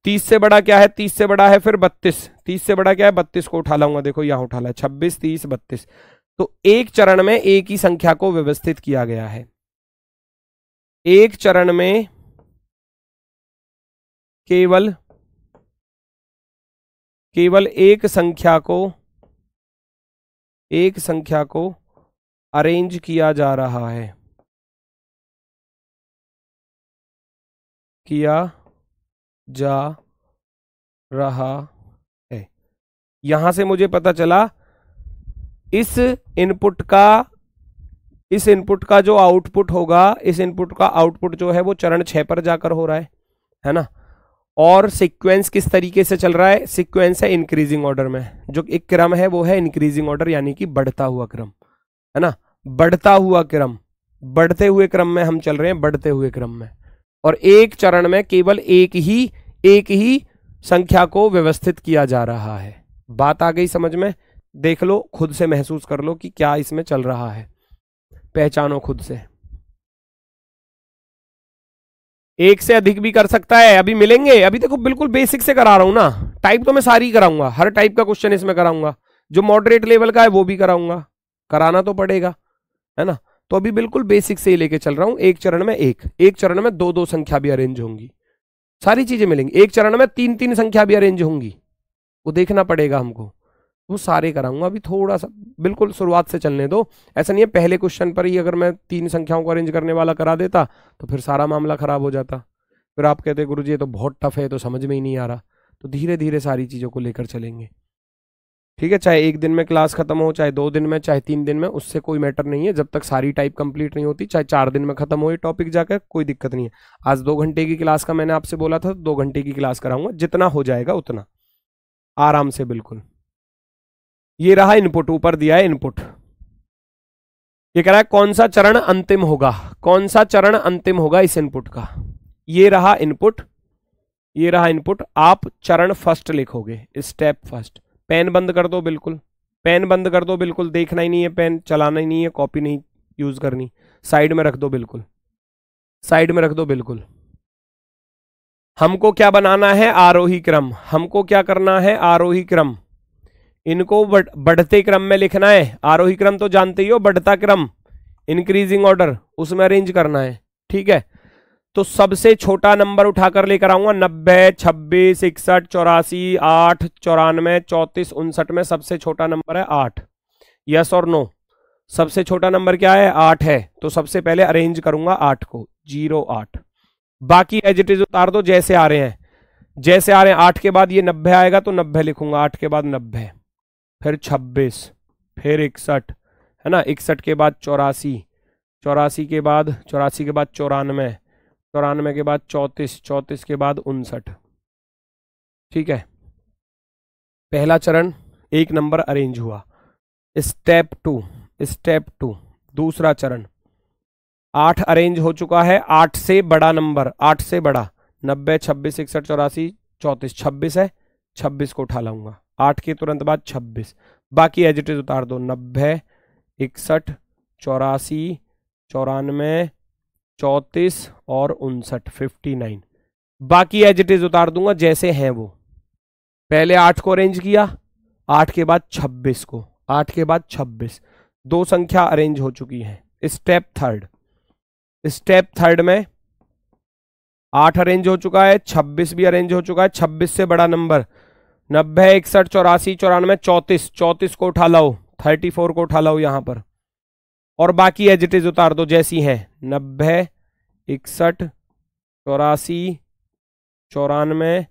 30 से बड़ा क्या है? 30 से बड़ा है फिर 32, 30 से बड़ा क्या है? 32 को उठा लाऊंगा, देखो यहां उठा ला, 26 30 32। तो एक चरण में एक ही संख्या को व्यवस्थित किया गया है, एक चरण में केवल एक संख्या को अरेंज किया जा रहा है, किया जा रहा है। यहां से मुझे पता चला इस इनपुट का जो आउटपुट होगा, इस इनपुट का आउटपुट जो है वो चरण 6 पर जाकर हो रहा है ना। और सीक्वेंस किस तरीके से चल रहा है? सीक्वेंस है इंक्रीजिंग ऑर्डर में, जो एक क्रम है वो है इंक्रीजिंग ऑर्डर, यानी कि बढ़ता हुआ क्रम, है ना, बढ़ता हुआ क्रम, बढ़ते हुए क्रम में हम चल रहे हैं, बढ़ते हुए क्रम में। और एक चरण में केवल एक ही संख्या को व्यवस्थित किया जा रहा है। बात आ गई समझ में? देख लो, खुद से महसूस कर लो कि क्या इसमें चल रहा है, पहचानो खुद से। एक से अधिक भी कर सकता है, अभी मिलेंगे, अभी देखो बिल्कुल बेसिक से करा रहा हूं ना, टाइप तो मैं सारी कराऊंगा, हर टाइप का क्वेश्चन इसमें कराऊंगा, जो मॉडरेट लेवल का है वो भी कराऊंगा, कराना तो पड़ेगा, है ना। तो अभी बिल्कुल बेसिक से ही लेके चल रहा हूं। एक चरण में एक चरण में दो संख्या भी अरेंज होंगी, सारी चीजें मिलेंगी। एक चरण में 3 संख्या भी अरेंज होंगी, वो देखना पड़ेगा हमको, वो सारे कराऊंगा। अभी थोड़ा सा बिल्कुल शुरुआत से चलने दो। ऐसा नहीं है पहले क्वेश्चन पर ही अगर मैं 3 संख्याओं को अरेंज करने वाला करा देता तो फिर सारा मामला खराब हो जाता, फिर आप कहते गुरुजी ये तो बहुत टफ है, तो समझ में ही नहीं आ रहा। तो धीरे धीरे सारी चीज़ों को लेकर चलेंगे, ठीक है। चाहे एक दिन में क्लास खत्म हो, चाहे 2 दिन में, चाहे 3 दिन में, उससे कोई मैटर नहीं है, जब तक सारी टाइप कंप्लीट नहीं होती। चाहे 4 दिन में खत्म हो ये टॉपिक जाकर, कोई दिक्कत नहीं है। आज 2 घंटे की क्लास का मैंने आपसे बोला था, 2 घंटे की क्लास कराऊंगा, जितना हो जाएगा उतना आराम से, बिल्कुल। ये रहा इनपुट, ऊपर दिया है इनपुट। ये कह रहा है कौन सा चरण अंतिम होगा, कौन सा चरण अंतिम होगा इस इनपुट का। ये रहा इनपुट, ये रहा इनपुट। आप चरण फर्स्ट लिखोगे, स्टेप फर्स्ट। पेन बंद कर दो बिल्कुल, पेन बंद कर दो बिल्कुल, देखना ही नहीं है, पेन चलाना ही नहीं है, कॉपी नहीं यूज करनी, साइड में रख दो बिल्कुल, साइड में रख दो बिल्कुल। हमको क्या बनाना है, आरोही क्रम। हमको क्या करना है, आरोही क्रम। इनको बढ़ते क्रम में लिखना है। आरोही क्रम तो जानते ही हो, बढ़ता क्रम, इंक्रीजिंग ऑर्डर, उसमें अरेंज करना है। ठीक है, तो सबसे छोटा नंबर उठाकर लेकर आऊंगा 90, 26, 61, 84, 8, 94, 34, 59 में सबसे छोटा नंबर है 8। यस और नो? सबसे छोटा नंबर क्या है, 8 है। तो सबसे पहले अरेंज करूंगा 8 को, 0, 8। बाकी एज इट इज उतार दो जैसे आ रहे हैं, जैसे आ रहे हैं। 8 के बाद ये 90 आएगा तो 90 लिखूंगा, 8 के बाद 90, फिर 26, फिर 61, है ना, 61 के बाद 84, 84 के बाद 94, 94 के बाद 34, 34 के बाद 59। ठीक है, पहला चरण एक नंबर अरेंज हुआ। स्टेप 2, स्टेप 2 दूसरा चरण। 8 अरेंज हो चुका है, 8 से बड़ा नंबर, 8 से बड़ा 90, 26, 61, 84, 34, 26 है, 26 को उठा लाऊंगा। 8 के तुरंत बाद 26, बाकी एज इट इज उतार दो, 90, 61, 84, 94, 34 और 59, 59। बाकी एज इट इज उतार दूंगा जैसे हैं वो। पहले 8 को अरेंज किया, 8 के बाद 26 को, 8 के बाद 26, 2 संख्या अरेंज हो चुकी है। स्टेप थर्ड, स्टेप थर्ड में 8 अरेंज हो चुका है, 26 भी अरेंज हो चुका है। 26 से बड़ा नंबर 90, 61, 84, 94, 34, 34 को उठा लाओ, 34 को उठा लाओ यहां पर, और बाकी एज इट इज उतार दो जैसी है। 90, 61, 84, 94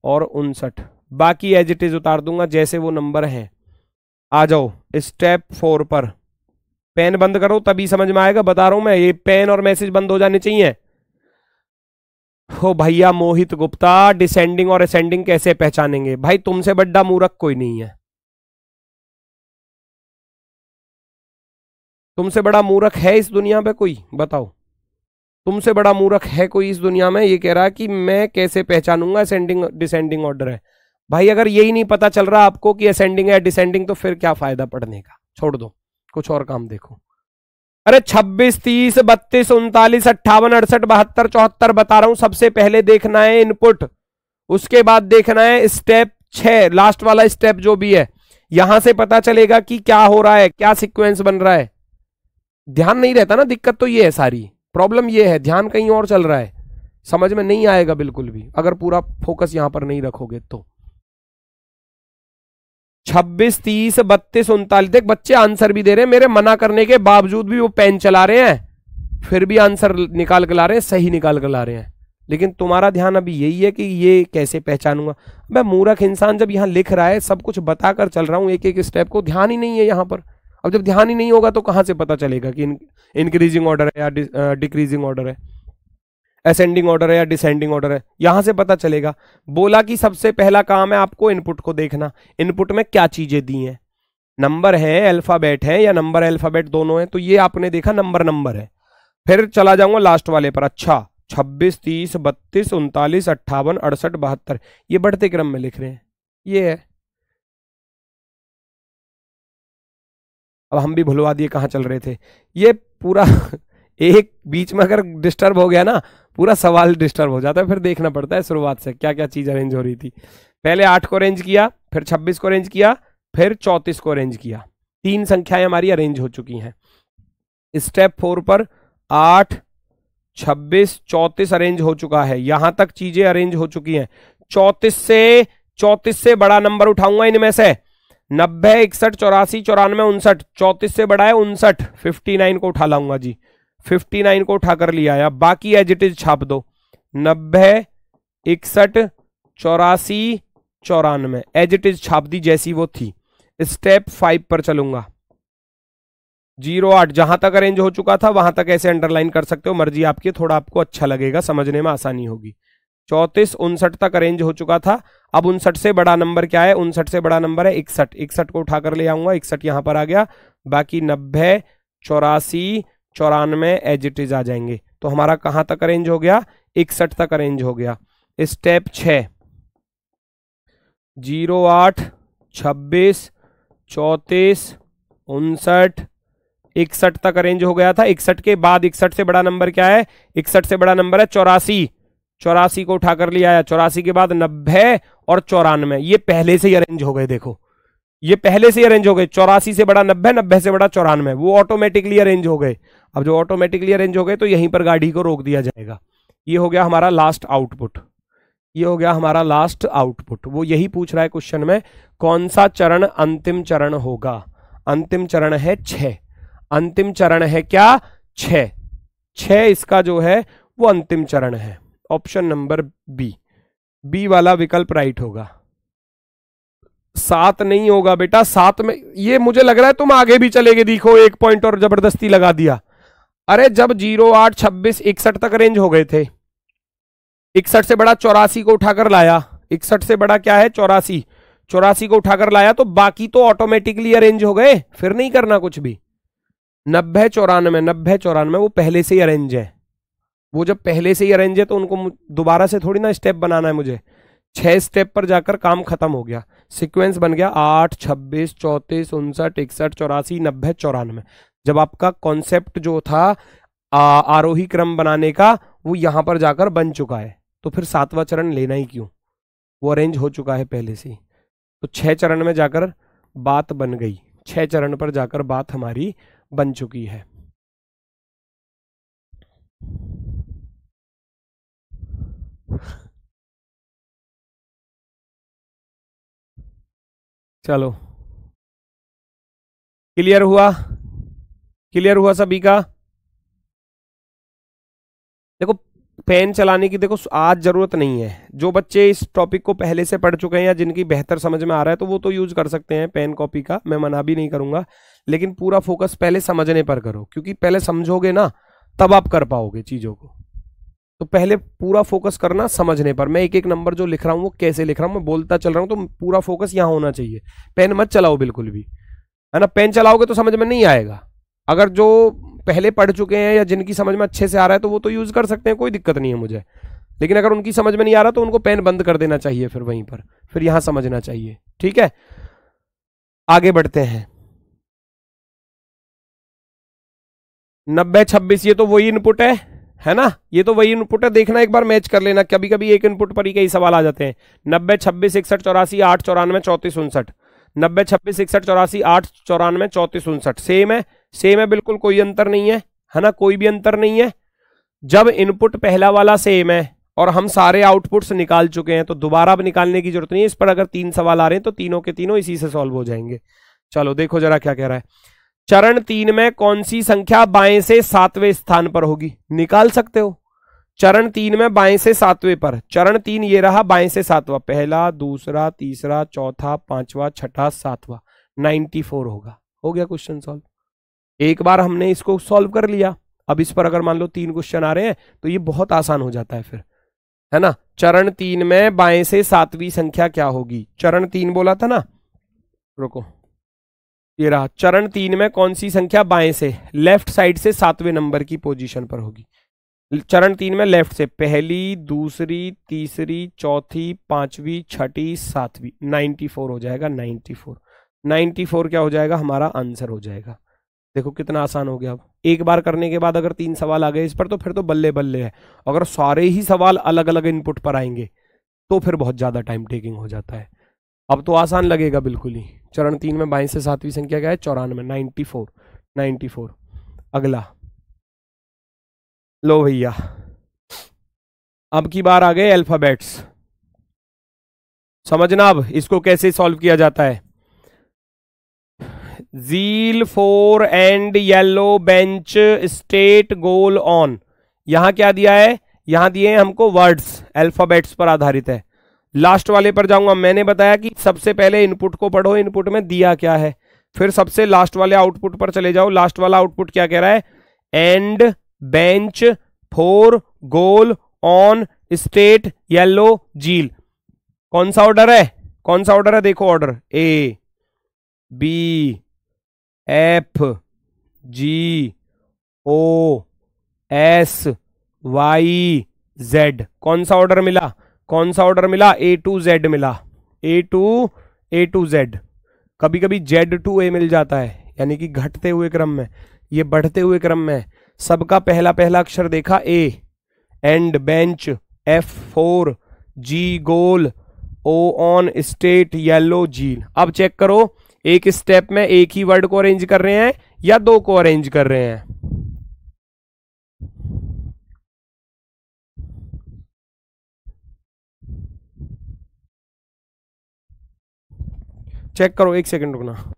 और 59, बाकी एज इट इज उतार दूंगा जैसे वो नंबर हैं। आ जाओ स्टेप 4 पर। पेन बंद करो तभी समझ में आएगा, बता रहा हूं मैं, ये पेन और मैसेज बंद हो जाने चाहिए। हो भैया मोहित गुप्ता, डिसेंडिंग और असेंडिंग कैसे पहचानेंगे? भाई तुमसे बड़ा मूर्ख कोई नहीं है, तुमसे बड़ा मूर्ख है इस दुनिया पे कोई? बताओ, तुमसे बड़ा मूर्ख है कोई इस दुनिया में? ये कह रहा है कि मैं कैसे पहचानूंगा असेंडिंग डिसेंडिंग ऑर्डर है। भाई अगर यही नहीं पता चल रहा आपको कि असेंडिंग है डिसेंडिंग, तो फिर क्या फायदा पढ़ने का, छोड़ दो, कुछ और काम देखो। अरे 26, 30, 32, 39, 58, 68, 72, 74 बता रहा हूं। सबसे पहले देखना है इनपुट, उसके बाद देखना है स्टेप 6, लास्ट वाला स्टेप जो भी है। यहां से पता चलेगा कि क्या हो रहा है, क्या सीक्वेंस बन रहा है। ध्यान नहीं रहता ना, दिक्कत तो ये है, सारी प्रॉब्लम ये है, ध्यान कहीं और चल रहा है, समझ में नहीं आएगा बिल्कुल भी अगर पूरा फोकस यहां पर नहीं रखोगे तो। 26, 30, 32, 39, देख बच्चे आंसर भी दे रहे हैं, मेरे मना करने के बावजूद भी वो पेन चला रहे हैं, फिर भी आंसर निकाल कर ला रहे हैं, सही निकाल कर ला रहे हैं। लेकिन तुम्हारा ध्यान अभी यही है कि ये कैसे पहचानूंगा। मैं मूर्ख इंसान जब यहाँ लिख रहा है, सब कुछ बताकर चल रहा हूं एक एक स्टेप को, ध्यान ही नहीं है यहाँ पर। अब जब ध्यान ही नहीं होगा तो कहां से पता चलेगा कि इंक्रीजिंग ऑर्डर है या डिक्रीजिंग ऑर्डर है, असेंडिंग ऑर्डर है या डिसेंडिंग ऑर्डर है, यहां से पता चलेगा। बोला कि सबसे पहला काम है आपको इनपुट को देखना, इनपुट में क्या चीजें दी हैं, नंबर है, अल्फाबेट है, या नंबर अल्फाबेट दोनों है। तो ये आपने देखा नंबर नंबर है। फिर चला जाऊंगा लास्ट वाले पर। अच्छा 26, 30, 32, 39, 58, 68, 72, ये बढ़ते क्रम में लिख रहे हैं, ये है। अब हम भी भुलवा दिए कहाँ चल रहे थे, ये पूरा एक बीच में अगर डिस्टर्ब हो गया ना, पूरा सवाल डिस्टर्ब हो जाता है। फिर देखना पड़ता है शुरुआत से क्या क्या चीज अरेंज हो रही थी। पहले 8 को अरेंज किया, फिर 26 को अरेंज किया, फिर 34 को अरेंज किया। 3 संख्याएं हमारी अरेंज हो चुकी हैं। स्टेप 4 पर 8, 26, 34 अरेंज हो चुका है, यहां तक चीजें अरेंज हो चुकी हैं। 34 से बड़ा नंबर उठाऊंगा इनमें से, 90, 61, 84, 94, 59, 34 से बड़ा है 59, 59 को उठा लाऊंगा जी, 59 को उठा कर लिया आया। बाकी एज इट इज छाप दो, 90, 61, 84, 94 एज इट इज छाप दी जैसी वो थी। स्टेप 5 पर चलूंगा, 08 जहां तक अरेंज हो चुका था वहां तक ऐसे अंडरलाइन कर सकते हो, मर्जी आपकी, थोड़ा आपको अच्छा लगेगा, समझने में आसानी होगी। 34 59 तक अरेंज हो चुका था। अब 59 से बड़ा नंबर क्या है? 59 से बड़ा नंबर है 61। 61 को उठाकर ले आऊंगा, 61 यहां पर आ गया। बाकी 90 84 94 एज इट इज आ जाएंगे। तो हमारा कहां तक अरेंज हो गया? 61 तक अरेंज हो गया। स्टेप 6 08 26 34 59 61 तक अरेंज हो गया था। 61 के बाद 61 से बड़ा नंबर क्या है? 61 से बड़ा नंबर है 84। 84 को उठाकर ले आया। 84 के बाद 90 और 94 ये पहले से ही अरेंज हो गए। देखो ये पहले से ही अरेंज हो गए। 84 से बड़ा 90, 90 से बड़ा 94 वो ऑटोमेटिकली अरेंज हो गए। अब जो ऑटोमेटिकली अरेंज हो गए तो यहीं पर गाड़ी को रोक दिया जाएगा। ये हो गया हमारा लास्ट आउटपुट। ये हो गया हमारा लास्ट आउटपुट। वो यही पूछ रहा है क्वेश्चन में, कौन सा चरण अंतिम चरण होगा? अंतिम चरण है 6। अंतिम चरण है क्या? 6। 6 इसका जो है वो अंतिम चरण है। ऑप्शन नंबर बी, बी वाला विकल्प राइट होगा। 7 नहीं होगा बेटा। 7 में ये मुझे लग रहा है तुम आगे भी चलेगे। देखो एक पॉइंट और जबरदस्ती लगा दिया। अरे जब 08 26 61 तक रेंज हो गए थे, 61 से बड़ा 84 को उठाकर लाया। 61 से बड़ा क्या है? 84। 84 को उठाकर लाया तो बाकी तो ऑटोमेटिकली अरेंज हो गए, फिर नहीं करना कुछ भी। 90 94 90 94 वो पहले से ही अरेंज है। वो जब पहले से ही अरेंज है तो उनको दोबारा से थोड़ी ना स्टेप बनाना है मुझे। 6 स्टेप पर जाकर काम खत्म हो गया। सीक्वेंस बन गया 8 26 34 59 61 84 90 94। जब आपका कॉन्सेप्ट जो था आरोही क्रम बनाने का वो यहां पर जाकर बन चुका है, तो फिर 7वां चरण लेना ही क्यों? वो अरेंज हो चुका है पहले से ही। तो 6 चरण में जाकर बात बन गई। 6 चरण पर जाकर बात हमारी बन चुकी है। चलो क्लियर हुआ? क्लियर हुआ सभी का? देखो पेन चलाने की देखो आज जरूरत नहीं है। जो बच्चे इस टॉपिक को पहले से पढ़ चुके हैं या जिनकी बेहतर समझ में आ रहा है तो वो तो यूज कर सकते हैं पेन कॉपी का, मैं मना भी नहीं करूंगा। लेकिन पूरा फोकस पहले समझने पर करो, क्योंकि पहले समझोगे ना तब आप कर पाओगे चीजों को। तो पहले पूरा फोकस करना समझने पर। मैं एक एक नंबर जो लिख रहा हूं वो कैसे लिख रहा हूं मैं बोलता चल रहा हूं, तो पूरा फोकस यहां होना चाहिए। पेन मत चलाओ बिल्कुल भी, है ना। पेन चलाओगे तो समझ में नहीं आएगा। अगर जो पहले पढ़ चुके हैं या जिनकी समझ में अच्छे से आ रहा है तो वो तो यूज कर सकते हैं, कोई दिक्कत नहीं है मुझे। लेकिन अगर उनकी समझ में नहीं आ रहा तो उनको पेन बंद कर देना चाहिए फिर वहीं पर, फिर यहां समझना चाहिए। ठीक है, आगे बढ़ते हैं। 90 26 ये तो वही इनपुट है ना, ये तो वही इनपुट है। देखना एक बार मैच कर लेना, कभी कभी एक इनपुट पर ही कई सवाल आ जाते हैं। 90 26 61 84 8 94 34 59। 90 26 61 84 8 94 34 59 सेम है। सेम है बिल्कुल, कोई अंतर नहीं है ना, कोई भी अंतर नहीं है। जब इनपुट पहला वाला सेम है और हम सारे आउटपुट्स निकाल चुके हैं तो दोबारा अब निकालने की जरूरत नहीं है। इस पर अगर 3 सवाल आ रहे हैं तो तीनों के तीनों इसी से सॉल्व हो जाएंगे। चलो देखो जरा क्या कह रहा है। चरण 3 में कौन सी संख्या बाएं से 7वें स्थान पर होगी? निकाल सकते हो। चरण 3 में बाएं से 7वें पर, चरण 3 ये रहा बाएं से 7वां, पहला दूसरा तीसरा चौथा 5वां 6ठा 7वां, 94 होगा। हो गया क्वेश्चन सॉल्व। एक बार हमने इसको सॉल्व कर लिया। अब इस पर अगर मान लो 3 क्वेश्चन आ रहे हैं तो ये बहुत आसान हो जाता है फिर, है ना। चरण 3 में बाएं से 7वीं संख्या क्या होगी? चरण 3 बोला था ना, रुको ये रहा। चरण 3 में कौन सी संख्या बाएं से लेफ्ट साइड से 7वें नंबर की पोजीशन पर होगी? चरण 3 में लेफ्ट से पहली दूसरी तीसरी चौथी 5वीं 6ठी 7वीं, 94 हो जाएगा। 94 क्या हो जाएगा? हमारा आंसर हो जाएगा। देखो कितना आसान हो गया। अब एक बार करने के बाद अगर 3 सवाल आ गए इस पर तो फिर तो बल्ले बल्ले है। अगर सारे ही सवाल अलग अलग इनपुट पर आएंगे तो फिर बहुत ज्यादा टाइम टेकिंग हो जाता है। अब तो आसान लगेगा बिल्कुल ही। चरण 3 में बाएं से 7वीं संख्या क्या है? 94 94। अगला लो भैया, अब की बार आ गए अल्फाबेट्स। समझना अब इसको कैसे सॉल्व किया जाता है। Zeal 4 and yellow bench state goal on. यहां क्या दिया है? यहां दिए हैं हमको वर्ड्स, अल्फाबेट्स पर आधारित है। लास्ट वाले पर जाऊंगा। मैंने बताया कि सबसे पहले इनपुट को पढ़ो, इनपुट में दिया क्या है, फिर सबसे लास्ट वाले आउटपुट पर चले जाओ। लास्ट वाला आउटपुट क्या कह रहा है? And bench 4 goal on state yellow झील। कौन सा ऑर्डर है, कौन सा ऑर्डर है, देखो order A B F G O S Y Z. कौन सा ऑर्डर मिला, कौन सा ऑर्डर मिला, ए टू जेड मिला, ए टू जेड। कभी कभी जेड टू ए मिल जाता है, यानी कि घटते हुए क्रम में, ये बढ़ते हुए क्रम में। सबका पहला पहला अक्षर देखा, A and bench, F four, G goal, O on state yellow झील। अब चेक करो एक स्टेप में एक ही वर्ड को अरेंज कर रहे हैं या दो को अरेंज कर रहे हैं। चेक करो, एक सेकंड रुकना।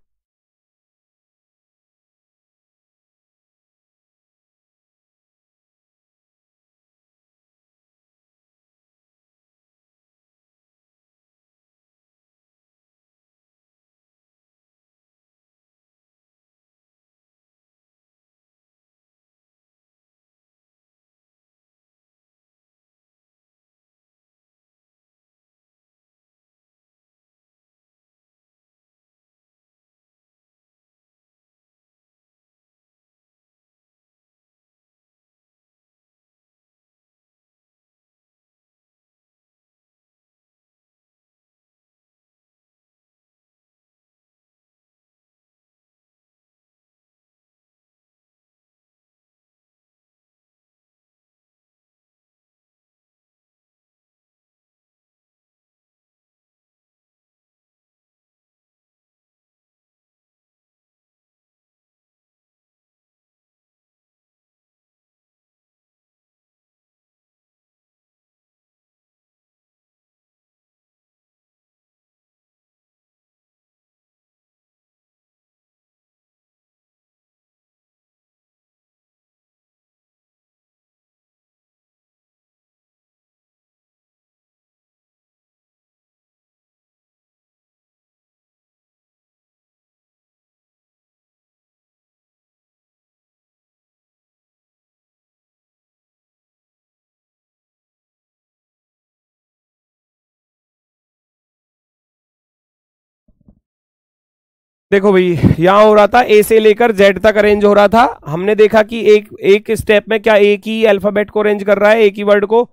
देखो भाई, यहां हो रहा था ए से लेकर जेड तक अरेंज हो रहा था। हमने देखा कि एक स्टेप में क्या एक ही अल्फाबेट को अरेंज कर रहा है, एक ही वर्ड को,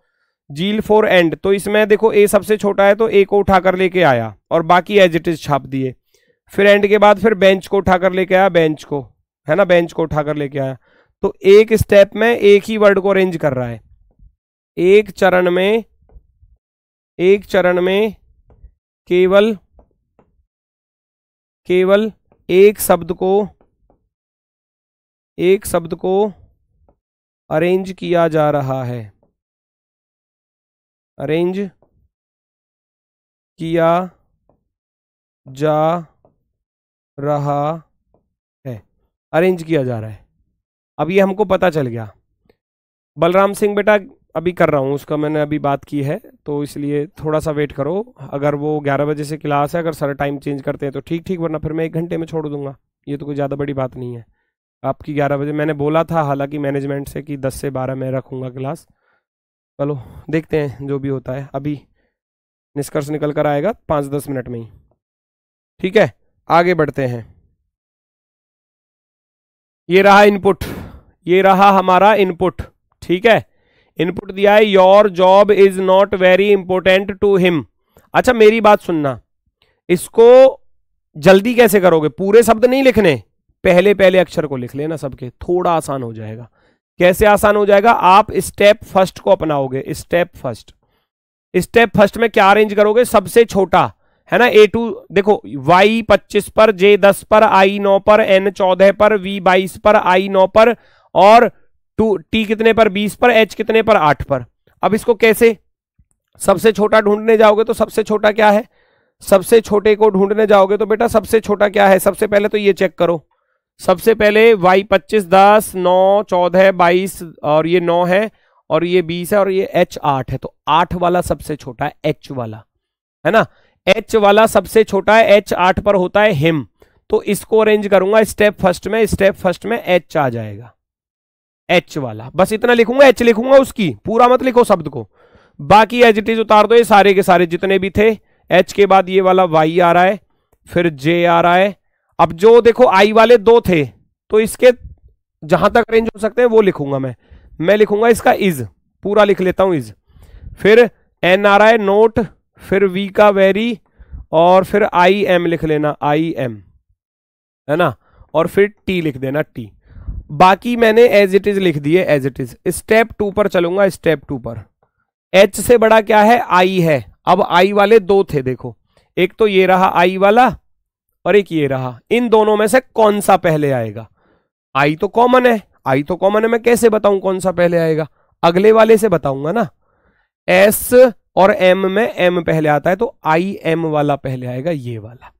जील फोर एंड। तो इसमें देखो ए सबसे छोटा है तो ए को उठाकर लेके आया और बाकी एज इट इज छाप दिए। फिर एंड के बाद फिर बेंच को उठाकर लेके आया, बेंच को, है ना, बेंच को उठाकर लेके आया। तो एक स्टेप में एक ही वर्ड को अरेंज कर रहा है। एक चरण में केवल एक शब्द को अरेंज किया जा रहा है, अरेंज किया जा रहा है, अरेंज किया जा रहा है। अब ये हमको पता चल गया। बलराम सिंह बेटा अभी कर रहा हूँ, उसका मैंने अभी बात की है, तो इसलिए थोड़ा सा वेट करो। अगर वो 11 बजे से क्लास है, अगर सर टाइम चेंज करते हैं तो ठीक ठीक, वरना फिर मैं 1 घंटे में छोड़ दूंगा। ये तो कोई ज़्यादा बड़ी बात नहीं है। आपकी 11 बजे मैंने बोला था हालांकि मैनेजमेंट से कि 10 से 12 में रखूँगा क्लास। चलो देखते हैं जो भी होता है, अभी निष्कर्ष निकल कर आएगा 5-10 मिनट में ही। ठीक है, आगे बढ़ते हैं। ये रहा इनपुट, ये रहा हमारा इनपुट। ठीक है, इनपुट दिया है your job is not very important to him. अच्छा मेरी बात सुनना, इसको जल्दी कैसे करोगे, पूरे शब्द नहीं लिखने, पहले पहले अक्षर को लिख लेना सबके, थोड़ा आसान हो जाएगा। कैसे आसान हो जाएगा, आप स्टेप फर्स्ट को अपनाओगे। स्टेप फर्स्ट में क्या अरेंज करोगे, सबसे छोटा है ना, A2 देखो, Y 25 पर, J 10 पर, I 9 पर, N 14 पर, V 22 पर, I 9 पर, और T कितने पर, 20 पर, H कितने पर, 8 पर। अब इसको कैसे, सबसे छोटा ढूंढने जाओगे तो सबसे छोटा क्या है, सबसे छोटे को ढूंढने जाओगे तो बेटा सबसे छोटा क्या है, सबसे पहले तो ये चेक करो। सबसे पहले Y 25 10 9 14 22 और ये 9 है और ये 20 है और ये H 8 है, तो 8 वाला सबसे छोटा है, H वाला, है ना, H वाला सबसे छोटा है, H 8 पर होता है हिम। तो इसको अरेंज करूंगा स्टेप फर्स्ट में, स्टेप फर्स्ट में H आ जाएगा, H वाला, बस इतना लिखूंगा, H लिखूंगा उसकी, पूरा मत लिखो शब्द को। बाकी एज इट इज उतार दो ये सारे के सारे जितने भी थे। एच के बाद ये वाला वाई आ रहा है, फिर जे आ रहा है। अब जो देखो आई वाले दो थे तो इसके जहां तक रेंज हो सकते हैं वो लिखूंगा मैं लिखूंगा इसका इज, पूरा लिख लेता हूं इज। फिर एन आ रहा है नोट, फिर वी का वेरी, और फिर आई एम लिख लेना, आई एम, है ना, और फिर टी लिख देना, टी। बाकी मैंने एज इट इज लिख दिए एज इट इज। स्टेप 2 पर चलूंगा, स्टेप 2 पर एच से बड़ा क्या है, आई है। अब आई वाले दो थे देखो, एक तो ये रहा आई वाला और एक ये रहा, इन दोनों में से कौन सा पहले आएगा। आई तो कॉमन है, आई तो कॉमन है, मैं कैसे बताऊं कौन सा पहले आएगा, अगले वाले से बताऊंगा ना। एस और एम में एम पहले आता है तो आई एम वाला पहले आएगा, ये वाला।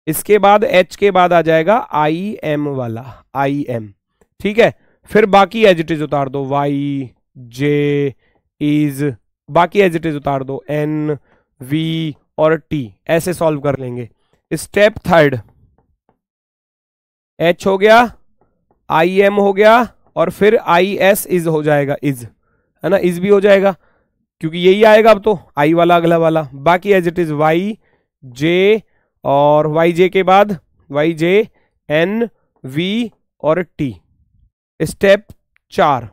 इसके बाद एच के बाद आ जाएगा आई एम वाला, आई एम, ठीक है। फिर बाकी एज इट इज उतार दो, वाई जे इज, बाकी एज इट इज उतार दो, एन वी और टी, ऐसे सॉल्व कर लेंगे। स्टेप 3, एच हो गया, आई एम हो गया, और फिर आई एस इज हो जाएगा, इज, है ना, इज भी हो जाएगा क्योंकि यही आएगा अब तो, आई वाला अगला वाला। बाकी एज इट इज वाई जे, और वाई जे के बाद वाई जे, एन वी और टी। स्टेप 4,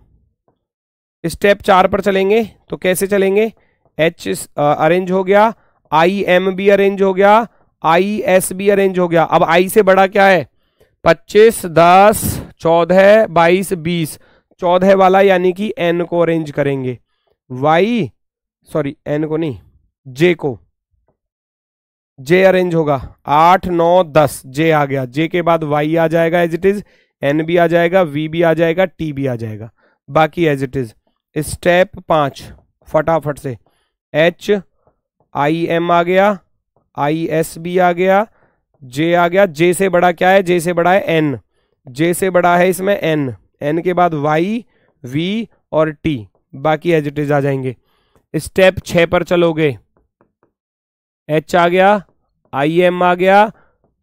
स्टेप 4 पर चलेंगे तो कैसे चलेंगे, एच अरेंज हो गया, आई एम भी अरेंज हो गया, आई एस भी अरेंज हो गया। अब आई से बड़ा क्या है, 25, 10, 14, 22, 20, 14 वाला यानी कि एन को अरेंज करेंगे, वाई सॉरी एन को नहीं, जे को, जे अरेंज होगा, 8, 9, 10, जे आ गया। जे के बाद वाई आ जाएगा एज इट इज, एन भी आ जाएगा, वी भी आ जाएगा, टी भी आ जाएगा, बाकी एज इट इज। स्टेप 5 फटाफट से, एच आई एम आ गया, आई एस भी आ गया, जे आ गया। जे से बड़ा क्या है, जे से बड़ा है एन, जे से बड़ा है इसमें एन, एन के बाद वाई वी और टी, बाकी एज इट इज आ जाएंगे। स्टेप 6 पर चलोगे, एच आ गया, आई एम आ गया,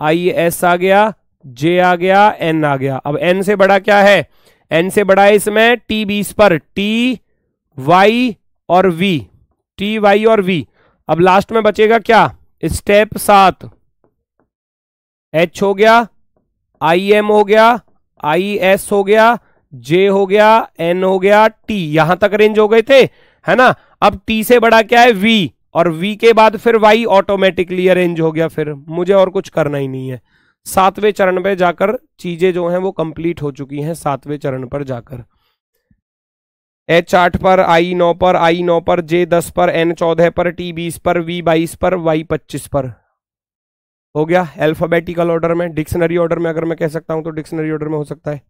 आई एस आ गया, जे आ गया, एन आ गया। अब एन से बड़ा क्या है, एन से बड़ा है इसमें टी 20 पर, टी वाई और वी, टी वाई और वी। अब लास्ट में बचेगा क्या, स्टेप 7, एच हो गया, आई एम हो गया, आई एस हो गया, जे हो गया, एन हो गया, टी, यहां तक रेंज हो गए थे, है ना। अब टी से बड़ा क्या है, वी, और वी के बाद फिर वाई ऑटोमेटिकली अरेंज हो गया, फिर मुझे और कुछ करना ही नहीं है। 7वें चरण पे जाकर चीजें जो हैं वो कंप्लीट हो चुकी हैं, 7वें चरण पर जाकर। एच 8 पर, आई 9 पर, आई 9 पर, जे 10 पर, एन 14 पर, टी 20 पर, वी 22 पर, वाई 25 पर। हो गया अल्फाबेटिकल ऑर्डर में। डिक्शनरी ऑर्डर में अगर मैं कह सकता हूं तो डिक्शनरी ऑर्डर में हो सकता है।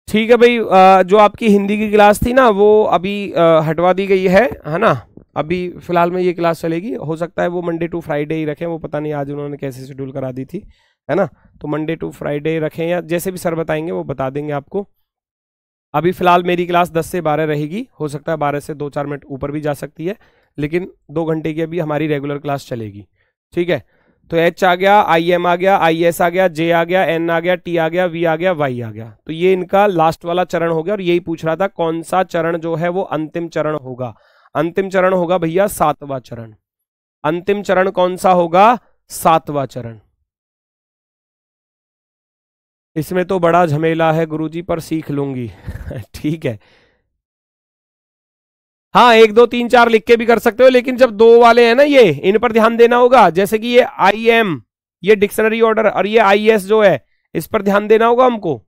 ठीक है भाई, जो आपकी हिंदी की क्लास थी ना वो अभी हटवा दी गई है ना। अभी फिलहाल में ये क्लास चलेगी, हो सकता है वो मंडे टू फ्राइडे ही रखें, वो पता नहीं आज उन्होंने कैसे शेड्यूल करा दी थी, है ना। तो मंडे टू फ्राइडे रखें या जैसे भी सर बताएंगे वो बता देंगे आपको। अभी फिलहाल मेरी क्लास 10 से 12 रहेगी, हो सकता है 12 से 2-4 मिनट ऊपर भी जा सकती है, लेकिन 2 घंटे की अभी हमारी रेगुलर क्लास चलेगी, ठीक है। तो एच आ गया, आई एम आ गया, आई एस आ गया, जे आ गया, एन आ गया, टी आ गया, वी आ गया, वाई आ गया। तो ये इनका लास्ट वाला चरण हो गया, और यही पूछ रहा था कौन सा चरण जो है वो अंतिम चरण होगा। अंतिम चरण होगा भैया 7वां चरण। अंतिम चरण कौन सा होगा, 7वां चरण। इसमें तो बड़ा झमेला है गुरुजी, पर सीख लूंगी ठीक है। हाँ 1 2 3 4 लिख के भी कर सकते हो, लेकिन जब 2 वाले हैं ना ये, इन पर ध्यान देना होगा। जैसे कि ये आई एम, ये डिक्शनरी ऑर्डर, और ये आई एस जो है, इस पर ध्यान देना होगा हमको।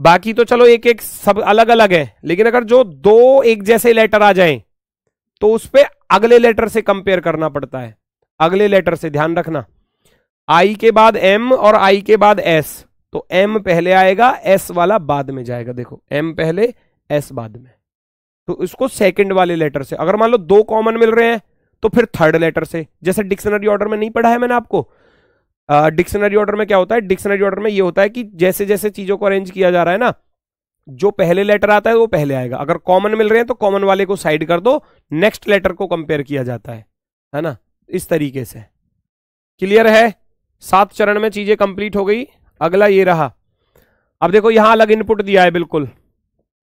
बाकी तो चलो एक एक सब अलग अलग है, लेकिन अगर जो 2 एक जैसे लेटर आ जाएं तो उस पे अगले लेटर से कंपेयर करना पड़ता है, अगले लेटर से ध्यान रखना। आई के बाद एम और आई के बाद एस, तो एम पहले आएगा, एस वाला बाद में जाएगा। देखो एम पहले, एस बाद में, तो इसको सेकंड वाले लेटर से। अगर मान लो 2 कॉमन मिल रहे हैं तो फिर थर्ड लेटर से। जैसे डिक्शनरी ऑर्डर में नहीं पढ़ा है मैंने आपको, डिक्शनरी ऑर्डर में क्या होता है, डिक्शनरी ऑर्डर में ये होता है कि जैसे जैसे चीजों को अरेंज किया जा रहा है ना, जो पहले लेटर आता है वो पहले आएगा, अगर कॉमन मिल रहे हैं तो कॉमन वाले को साइड कर दो, नेक्स्ट लेटर को कंपेयर किया जाता है ना, इस तरीके से। क्लियर है? 7 चरण में चीजें कंप्लीट हो गई। अगला ये रहा, अब देखो यहां अलग इनपुट दिया है बिल्कुल,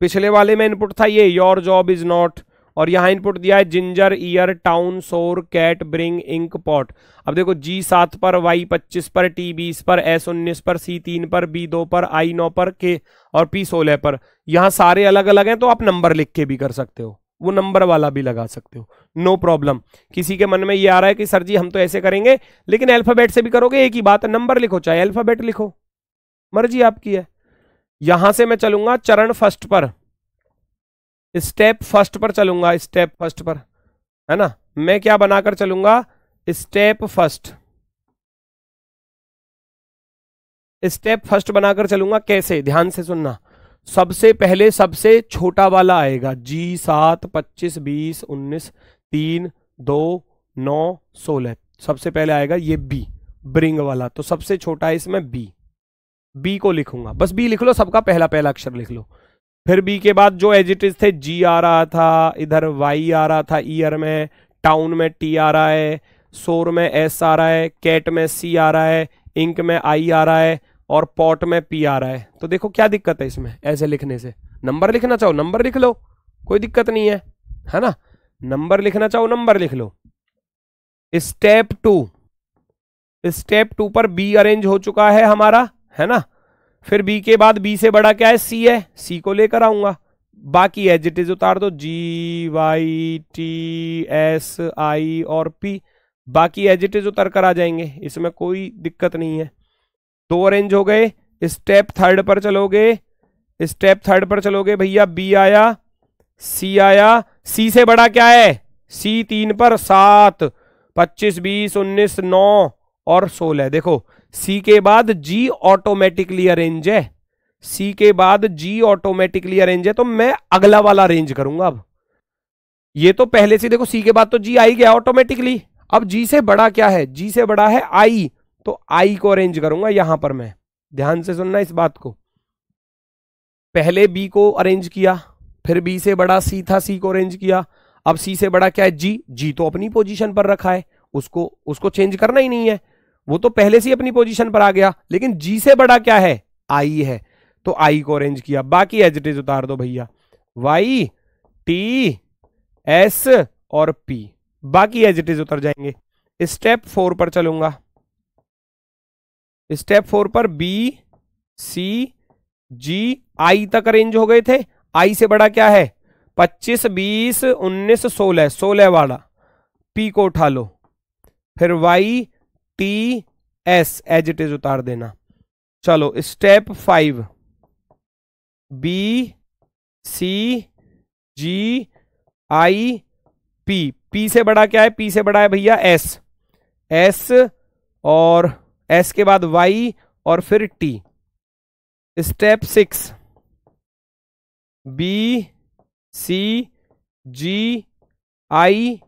पिछले वाले में इनपुट था ये योर जॉब इज नॉट, और यहां इनपुट दिया है जिंजर, ईयर, टाउन, सोर, कैट, ब्रिंग, इंक, पॉट। अब देखो जी 7 पर, वाई 25 पर, टी 20 पर, एस 19 पर, सी 3 पर, बी 2 पर, आई 9 पर, के और पी 16 पर। यहां सारे अलग अलग हैं तो आप नंबर लिख के भी कर सकते हो, वो नंबर वाला भी लगा सकते हो, नो प्रॉब्लम। किसी के मन में ये आ रहा है कि सर जी हम तो ऐसे करेंगे, लेकिन अल्फाबेट से भी करोगे एक ही बात है, नंबर लिखो चाहे अल्फाबेट लिखो, मर्जी आपकी है। यहां से मैं चलूंगा चरण फर्स्ट पर, स्टेप फर्स्ट पर चलूंगा, स्टेप फर्स्ट पर, है ना। मैं क्या बनाकर चलूंगा, स्टेप फर्स्ट, स्टेप फर्स्ट बनाकर चलूंगा। कैसे, ध्यान से सुनना। सबसे पहले सबसे छोटा वाला आएगा, जी 7, 25, 20, 19, 3, 2, 9, 16। सबसे पहले आएगा ये बी, ब्रिंग वाला, तो सबसे छोटा है इसमें बी। बी को लिखूंगा, बस बी लिख लो, सबका पहला पहला अक्षर लिख लो। फिर बी के बाद जो एजिटिव थे, जी आ रहा था, इधर वाई आ रहा था ईयर में, टाउन में टी आ रहा है, सोर में एस आ रहा है, कैट में सी आ रहा है, इंक में आई आ रहा है, और पॉट में पी आ रहा है। तो देखो क्या दिक्कत है इसमें ऐसे लिखने से। नंबर लिखना चाहो नंबर लिख लो, कोई दिक्कत नहीं है ना। नंबर लिखना चाहो नंबर लिख लो। स्टेप 2, स्टेप 2 पर बी अरेंज हो चुका है हमारा, है ना। फिर बी के बाद बी से बड़ा क्या है, सी है, सी को लेकर आऊंगा। बाकी एडजेक्टिव्स उतार दो, जी, वाई, टी, एस, आई और पी, बाकी एडजेक्टिव्स उतर कर आ जाएंगे, इसमें कोई दिक्कत नहीं है। 2 अरेंज हो गए। स्टेप थर्ड पर चलोगे, स्टेप थर्ड पर चलोगे भैया, बी आया, सी आया, सी से बड़ा क्या है, सी 3 पर 7, 25, 20, 19, 9 और 16। देखो सी के बाद जी ऑटोमेटिकली अरेंज है, सी के बाद जी ऑटोमेटिकली अरेंज है, तो मैं अगला वाला अरेंज करूंगा। अब ये तो पहले से देखो सी के बाद तो जी आई गया ऑटोमेटिकली, अब जी से बड़ा क्या है, जी से बड़ा है आई, तो आई को अरेंज करूंगा यहां पर मैं। ध्यान से सुनना इस बात को, पहले बी को अरेंज किया, फिर बी से बड़ा सी था, सी को अरेंज किया, अब सी से बड़ा क्या है, जी, जी तो अपनी पोजीशन पर रखा है, उसको चेंज करना ही नहीं है, वो तो पहले से ही अपनी पोजीशन पर आ गया। लेकिन जी से बड़ा क्या है, आई है, तो आई को अरेंज किया। बाकी एडजेक्टिव्स उतार दो भैया, वाई, टी, एस और पी, बाकी एडजेक्टिव्स उतर जाएंगे। स्टेप 4 पर चलूंगा, स्टेप 4 पर बी, सी, जी, आई तक अरेंज हो गए थे। आई से बड़ा क्या है, 25, 20, 19, 16, 16 वाला, पी को उठा लो। फिर वाई, टी, एस एडजेक्टिव्स उतार देना। चलो स्टेप 5, बी, सी, जी, आई, पी, पी से बड़ा क्या है, पी से बड़ा है भैया एस, एस और एस के बाद वाई और फिर टी। स्टेप 6, बी, सी, जी, आई,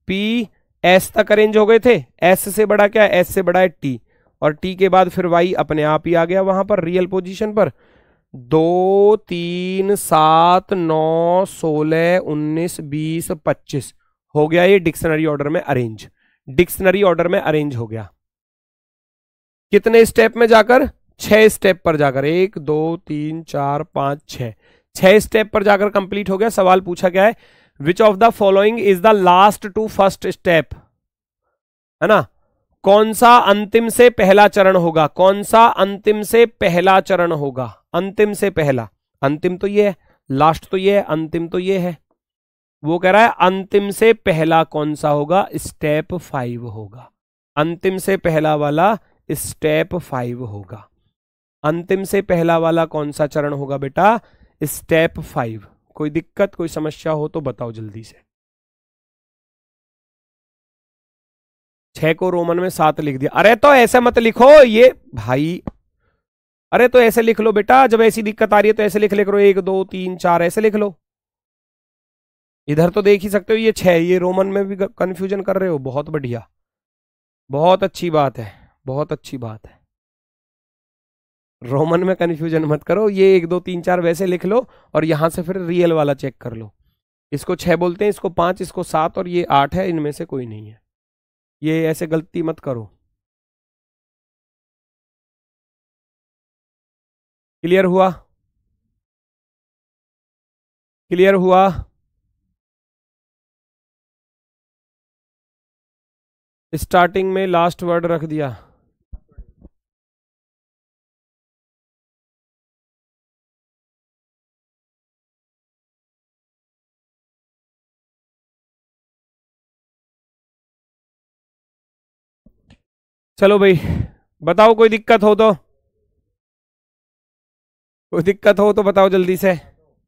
पी, एस तक अरेंज हो गए थे। एस से बड़ा क्या है, एस से बड़ा है टी, और टी के बाद फिर वाई अपने आप ही आ गया वहां पर रियल पोजीशन पर। 2, 3, 7, 9, 16, 19, 20, 25 हो गया ये डिक्शनरी ऑर्डर में अरेंज, डिक्शनरी ऑर्डर में अरेंज हो गया। कितने स्टेप में जाकर, 6 स्टेप पर जाकर, 1, 2, 3, 4, 5, 6, 6 स्टेप पर जाकर कंप्लीट हो गया। सवाल पूछा गया है, which of the following is the last to first step, है ना। कौन सा अंतिम से पहला चरण होगा, कौन सा अंतिम से पहला चरण होगा, अंतिम से पहला, अंतिम तो ये है, लास्ट तो ये है, अंतिम तो ये है। वो कह रहा है अंतिम से पहला कौन सा होगा, स्टेप 5 होगा, अंतिम से पहला वाला स्टेप 5 होगा। अंतिम से पहला वाला कौन सा चरण होगा बेटा, स्टेप 5। कोई दिक्कत कोई समस्या हो तो बताओ जल्दी से। 6 को रोमन में 7 लिख दिया, अरे तो ऐसे मत लिखो ये भाई, अरे तो ऐसे लिख लो बेटा, जब ऐसी दिक्कत आ रही है तो ऐसे लिख लो, 1, 2, 3, 4 ऐसे लिख लो। इधर तो देख ही सकते हो ये 6, ये रोमन में भी कंफ्यूजन कर रहे हो, बहुत बढ़िया, बहुत अच्छी बात है, बहुत अच्छी बात है। रोमन में कंफ्यूजन मत करो, ये 1 2 3 4 वैसे लिख लो और यहां से फिर रियल वाला चेक कर लो। इसको 6 बोलते हैं, इसको 5, इसको 7 और ये 8 है, इनमें से कोई नहीं है। ये ऐसे गलती मत करो। क्लियर हुआ? क्लियर हुआ? स्टार्टिंग में लास्ट वर्ड रख दिया। चलो भाई, बताओ कोई दिक्कत हो तो, कोई दिक्कत हो तो बताओ जल्दी से,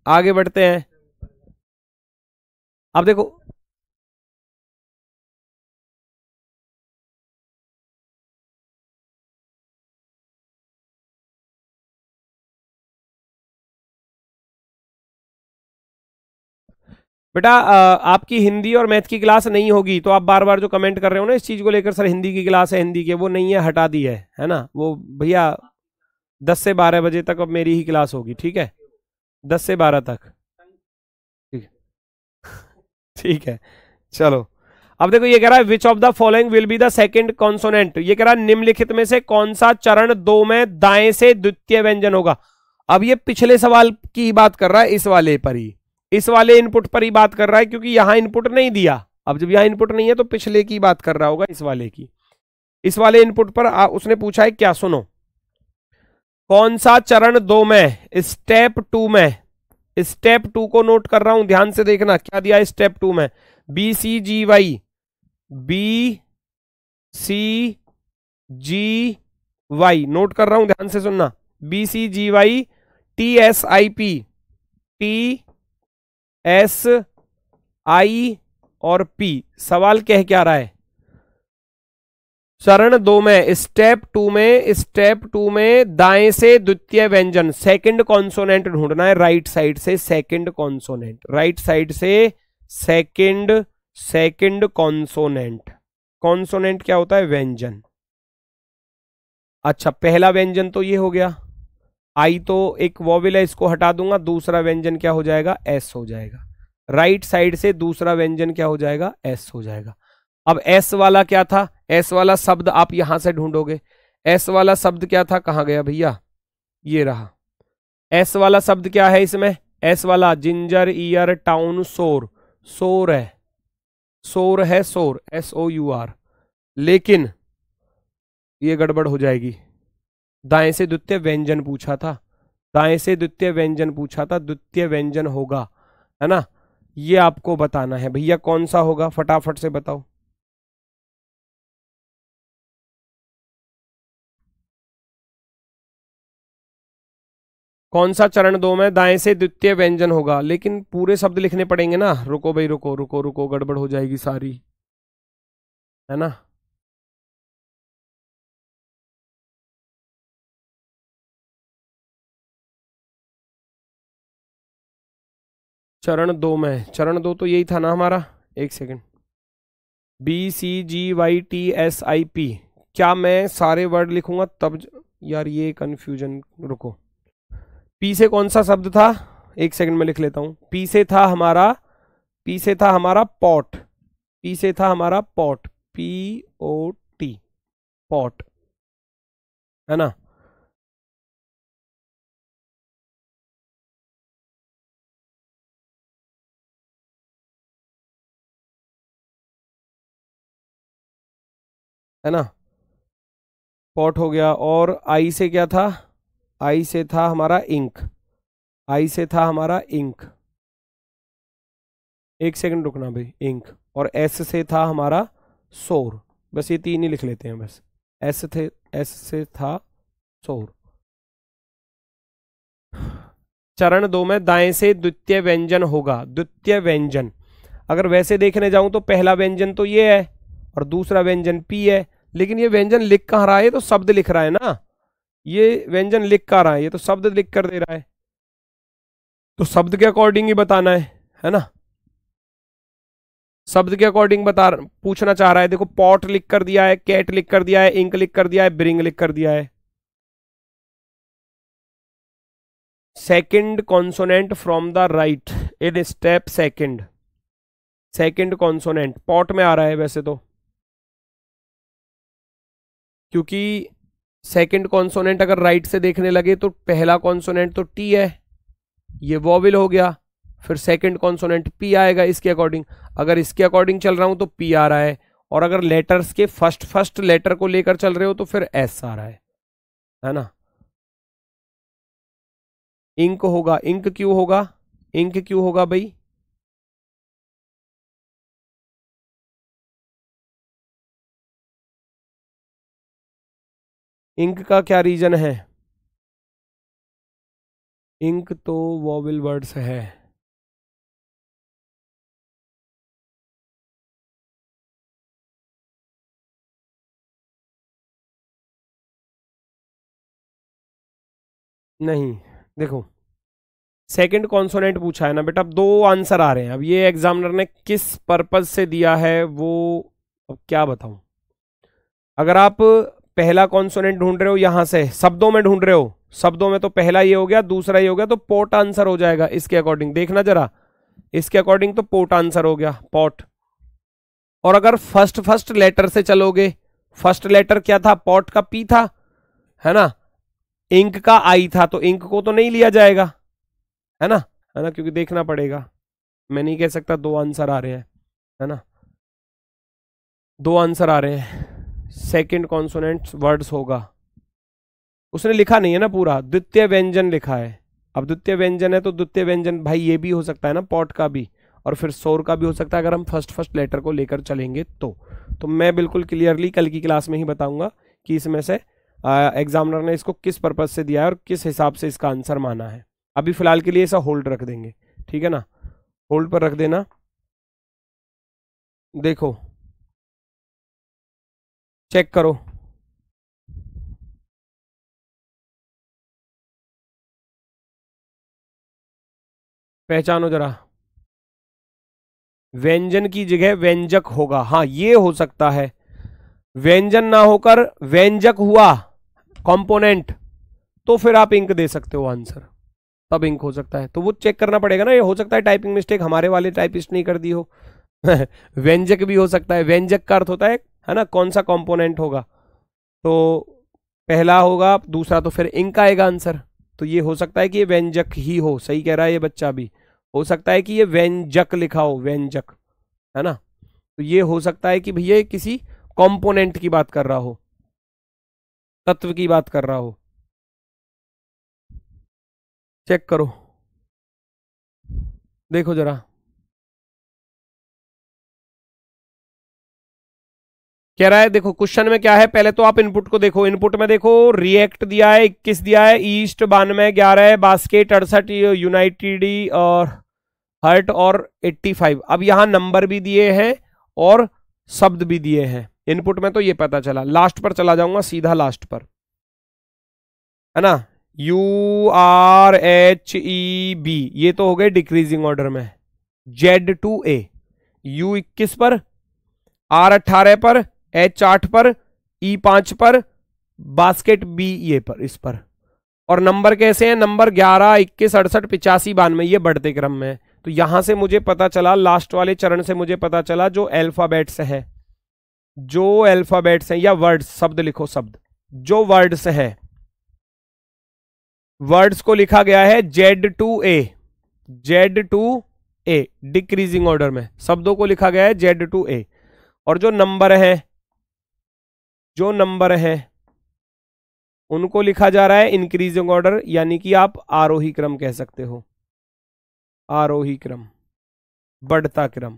आगे बढ़ते हैं। अब देखो, बेटा आपकी हिंदी और मैथ की क्लास नहीं होगी, तो आप बार बार जो कमेंट कर रहे हो ना इस चीज को लेकर, सर हिंदी की क्लास है, हिंदी की, वो नहीं है, हटा दी है ना वो भैया। 10 से 12 बजे तक अब मेरी ही क्लास होगी, ठीक है? 10 से 12 तक, ठीक ठीक है। चलो, अब देखो ये कह रहा है which of the following will be the second consonant. ये कह रहा है निम्नलिखित में से कौन सा चरण 2 में दाएं से द्वितीय व्यंजन होगा। अब ये पिछले सवाल की बात कर रहा है, इस वाले पर ही, इस वाले इनपुट पर ही बात कर रहा है, क्योंकि यहां इनपुट नहीं दिया। अब जब यहां इनपुट नहीं है तो पिछले की बात कर रहा होगा, इस वाले की। इस वाले इनपुट पर उसने पूछा है क्या, सुनो, कौन सा चरण 2 में, स्टेप 2 में, स्टेप 2 को नोट कर रहा हूं, ध्यान से देखना क्या दिया है स्टेप 2 में। B C G Y, B C G Y note कर रहा हूं, ध्यान से सुनना। B C G Y T S I P, T S I और पी। सवाल क्या रहा है, चरण 2 में, स्टेप 2 में, स्टेप 2 में दाएं से द्वितीय व्यंजन, सेकंड कॉन्सोनेंट ढूंढना है, राइट साइड से सेकंड कॉन्सोनेंट, राइट साइड से सेकंड कॉन्सोनेंट। कॉन्सोनेंट क्या होता है, व्यंजन। अच्छा, पहला व्यंजन तो ये हो गया, आई तो एक वॉवेल है, इसको हटा दूंगा, दूसरा व्यंजन क्या हो जाएगा, एस हो जाएगा। राइट साइड से दूसरा व्यंजन क्या हो जाएगा, एस हो जाएगा। अब एस वाला क्या था, एस वाला शब्द आप यहां से ढूंढोगे। एस वाला शब्द क्या था, कहां गया भैया, ये रहा। एस वाला शब्द क्या है इसमें, एस वाला जिंजर ईयर टाउन शोर, शोर है, शोर है, शोर, SOUR। लेकिन ये गड़बड़ हो जाएगी, दाएं से द्वितीय व्यंजन पूछा था, दाएं से द्वितीय व्यंजन पूछा था, द्वितीय व्यंजन होगा, है ना? ये आपको बताना है भैया, कौन सा होगा, फटाफट से बताओ। कौन सा चरण 2 में दाएं से द्वितीय व्यंजन होगा, लेकिन पूरे शब्द लिखने पड़ेंगे ना। रुको भाई, रुको रुको रुको, गड़बड़ हो जाएगी सारी, है ना? चरण 2 में, चरण 2 तो यही था ना हमारा, एक सेकंड, BCGYTSIP। क्या मैं सारे वर्ड लिखूंगा तब यार ये कंफ्यूजन, रुको। पी से कौन सा शब्द था, एक सेकंड में लिख लेता हूं। पी से था हमारा, पी से था हमारा पॉट, पी से था हमारा पॉट, POT, पॉट, है ना? है ना, पॉट हो गया। और आई से क्या था, आई से था हमारा इंक, आई से था हमारा इंक, एक सेकंड रुकना भाई, इंक। और एस से था हमारा सोर, बस ये 3 ही लिख लेते हैं बस। एस से था सोर। चरण 2 में दाएं से द्वितीय व्यंजन होगा, द्वितीय व्यंजन। अगर वैसे देखने जाऊं तो पहला व्यंजन तो ये है और दूसरा व्यंजन पी है, लेकिन ये व्यंजन लिख कहाँ रहा है, तो शब्द लिख रहा है ना, ये व्यंजन लिख कहाँ रहा है, ये तो शब्द लिख कर दे रहा है, तो शब्द के अकॉर्डिंग ही बताना है ना? शब्द के अकॉर्डिंग बता, पूछना चाह रहा है। देखो, पॉट लिख कर दिया है, कैट लिख कर दिया है, इंक लिख कर दिया है, ब्रिंग लिख कर दिया है। Second consonant from the right in step second. Second consonant pot में आ रहा है वैसे तो, क्योंकि सेकंड कॉन्सोनेंट अगर राइट से देखने लगे तो पहला कॉन्सोनेंट तो टी है, ये वॉवेल हो गया, फिर सेकंड कॉन्सोनेंट पी आएगा इसके अकॉर्डिंग। अगर इसके अकॉर्डिंग चल रहा हूं तो पी आ रहा है, और अगर लेटर्स के फर्स्ट लेटर को लेकर चल रहे हो तो फिर एस आ रहा है ना। इंक होगा, इंक क्यों होगा, इंक क्यों होगा भाई? इंक का क्या रीजन है? इंक तो वॉवेल वर्ड्स है। नहीं, देखो सेकंड कॉन्सोनेंट पूछा है ना बेटा, अब दो आंसर आ रहे हैं। अब ये एग्जामिनर ने किस पर्पज से दिया है वो अब क्या बताऊं। अगर आप पहला कॉन्सोनेंट ढूंढ रहे हो यहां से, शब्दों में ढूंढ रहे हो, शब्दों में तो पहला ये हो गया, दूसरा ये हो गया, तो पोट आंसर हो जाएगा इसके अकॉर्डिंग। देखना जरा, इसके अकॉर्डिंग तो पोट आंसर हो गया, पॉट। और अगर फर्स्ट लेटर से चलोगे, फर्स्ट लेटर क्या था? पॉट का पी था, है ना। इंक का आई था, तो इंक को तो नहीं लिया जाएगा, है ना, है ना, क्योंकि देखना पड़ेगा। मैं नहीं कह सकता दो आंसर आ रहे हैं, है ना, दो आंसर आ रहे हैं। सेकंड कॉन्सोनेंट वर्ड्स होगा, उसने लिखा नहीं है ना पूरा, द्वितीय व्यंजन लिखा है। अब द्वितीय व्यंजन है तो द्वितीय व्यंजन भाई ये भी हो सकता है ना, पॉट का भी, और फिर शोर का भी हो सकता है, अगर हम फर्स्ट लेटर को लेकर चलेंगे तो मैं बिल्कुल क्लियरली कल की क्लास में ही बताऊंगा कि इसमें से एग्जामिनर ने इसको किस पर्पज से दिया है और किस हिसाब से इसका आंसर माना है। अभी फिलहाल के लिए ऐसा होल्ड रख देंगे, ठीक है ना, होल्ड पर रख देना। देखो चेक करो, पहचानो जरा। व्यंजन की जगह व्यंजक होगा, हाँ ये हो सकता है। व्यंजन ना होकर व्यंजक हुआ कंपोनेंट, तो फिर आप इंक दे सकते हो आंसर, तब इंक हो सकता है। तो वो चेक करना पड़ेगा ना, ये हो सकता है टाइपिंग मिस्टेक हमारे वाले टाइपिस्ट नहीं कर दी हो। व्यंजक भी हो सकता है, व्यंजक का अर्थ होता है ना, कौन सा कंपोनेंट होगा, तो पहला होगा, दूसरा तो फिर इंक आएगा आंसर। तो ये हो सकता है कि ये व्यंजक ही हो, सही कह रहा है ये बच्चा भी, हो सकता है कि ये व्यंजक लिखा हो, व्यंजक, है ना। तो ये हो सकता है कि भैया किसी कंपोनेंट की बात कर रहा हो, तत्व की बात कर रहा हो। चेक करो, देखो जरा, कह रहा है देखो क्वेश्चन में क्या है, पहले तो आप इनपुट को देखो। इनपुट में देखो रिएक्ट दिया है 21 दिया है, ईस्ट 92 11 बास्केट 68 यूनाइटेड और हर्ट और 85। अब यहां नंबर भी दिए हैं और शब्द भी दिए हैं इनपुट में, तो ये पता चला। लास्ट पर चला जाऊंगा, सीधा लास्ट पर, है ना, URHEB, ये तो हो गए डिक्रीजिंग ऑर्डर में। Z2A, U21 पर, R18 पर, H8 पर, E5 पर, बास्केट B ये पर, इस पर। और नंबर कैसे हैं? नंबर 11 21 68 85 92, ये बढ़ते क्रम में है। तो यहां से मुझे पता चला, लास्ट वाले चरण से मुझे पता चला, जो अल्फाबेट्स हैं, जो अल्फाबेट्स हैं या वर्ड्स, शब्द लिखो, शब्द, जो वर्ड्स हैं, वर्ड्स को लिखा गया है Z2A, Z2A डिक्रीजिंग ऑर्डर में, शब्दों को लिखा गया है Z2A। और जो नंबर है, जो नंबर है उनको लिखा जा रहा है इंक्रीजिंग ऑर्डर, यानी कि आप आरोही क्रम कह सकते हो, आरोही क्रम, बढ़ता क्रम,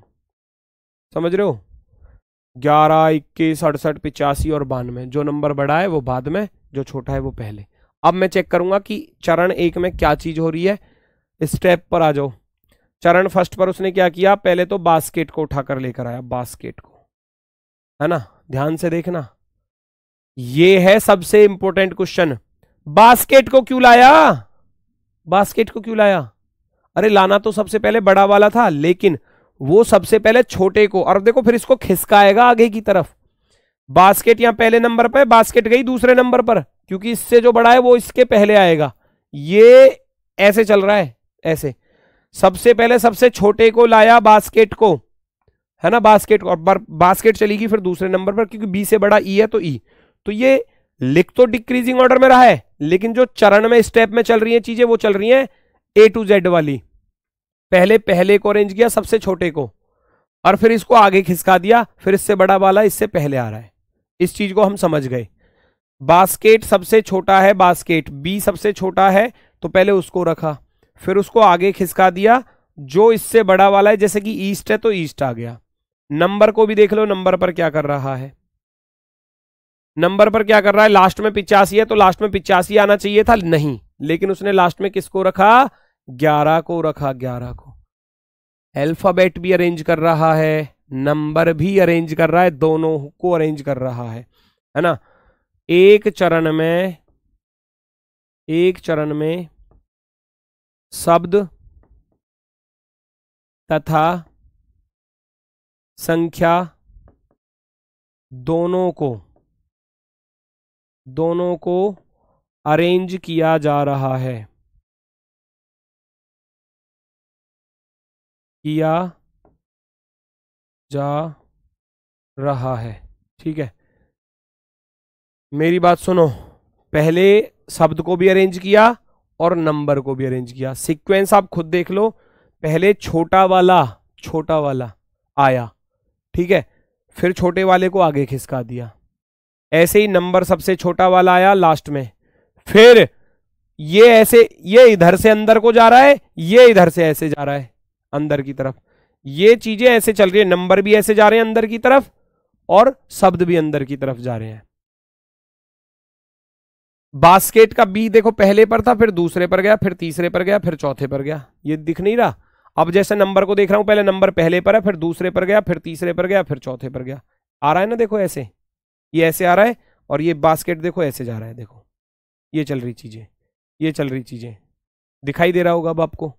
समझ रहे हो। 11 21 68 85 और 92, जो नंबर बड़ा है वो बाद में, जो छोटा है वो पहले। अब मैं चेक करूंगा कि चरण 1 में क्या चीज हो रही है। स्टेप पर आ जाओ। चरण फर्स्ट पर उसने क्या किया, पहले तो बास्केट को उठाकर लेकर आया, बास्केट को, है ना, ध्यान से देखना, ये है सबसे इंपॉर्टेंट क्वेश्चन। बास्केट को क्यों लाया, बास्केट को क्यों लाया? अरे लाना तो सबसे पहले बड़ा वाला था, लेकिन वो सबसे पहले छोटे को, और देखो फिर इसको खिसकाएगा आगे की तरफ। बास्केट यहां पहले नंबर पर, बास्केट गई दूसरे नंबर पर, क्योंकि इससे जो बड़ा है वो इसके पहले आएगा। ये ऐसे चल रहा है, ऐसे सबसे पहले सबसे छोटे को लाया बास्केट को, है ना, बास्केट को, और बास्केट चलेगी फिर दूसरे नंबर पर, क्योंकि बी से बड़ा ई है तो ई। तो ये लिख तो डिक्रीजिंग ऑर्डर में रहा है, लेकिन जो चरण में स्टेप में चल रही है चीजें वो चल रही हैं ए टू जेड वाली। पहले को अरेंज किया सबसे छोटे को, और फिर इसको आगे खिसका दिया, फिर इससे बड़ा वाला इससे पहले आ रहा है। इस चीज को हम समझ गए। बास्केट सबसे छोटा है, बास्केट बी सबसे छोटा है, तो पहले उसको रखा, फिर उसको आगे खिसका दिया, जो इससे बड़ा वाला है, जैसे कि ईस्ट है तो ईस्ट आ गया। नंबर को भी देख लो, नंबर पर क्या कर रहा है, नंबर पर क्या कर रहा है, लास्ट में 85 है तो लास्ट में 85 आना चाहिए था, नहीं, लेकिन उसने लास्ट में किसको रखा, 11 को रखा, 11 को। अल्फाबेट भी अरेंज कर रहा है, नंबर भी अरेंज कर रहा है, दोनों को अरेंज कर रहा है ना। एक चरण में शब्द तथा संख्या दोनों को अरेंज किया जा रहा है, ठीक है। मेरी बात सुनो, पहले शब्द को भी अरेंज किया और नंबर को भी अरेंज किया। सीक्वेंस आप खुद देख लो, पहले छोटा वाला आया, ठीक है, फिर छोटे वाले को आगे खिसका दिया, ऐसे ही नंबर सबसे छोटा वाला आया लास्ट में, फिर ये ऐसे, ये इधर से अंदर को जा रहा है, ये इधर से ऐसे जा रहा है अंदर की तरफ, ये चीजें ऐसे चल रही है, नंबर भी ऐसे जा रहे हैं अंदर की तरफ और शब्द भी अंदर की तरफ जा रहे हैं। बास्केट का बी देखो पहले पर था, फिर दूसरे पर गया, फिर तीसरे पर गया, फिर चौथे पर गया, ये दिख नहीं रहा। अब जैसे नंबर को देख रहा हूं, पहले नंबर पहले पर है, फिर दूसरे पर गया, फिर तीसरे पर गया, फिर चौथे पर गया, आ रहा है ना, देखो ऐसे, ये ऐसे आ रहा है, और ये बास्केट देखो ऐसे जा रहा है, देखो ये चल रही चीजें, दिखाई दे रहा होगा अब आपको।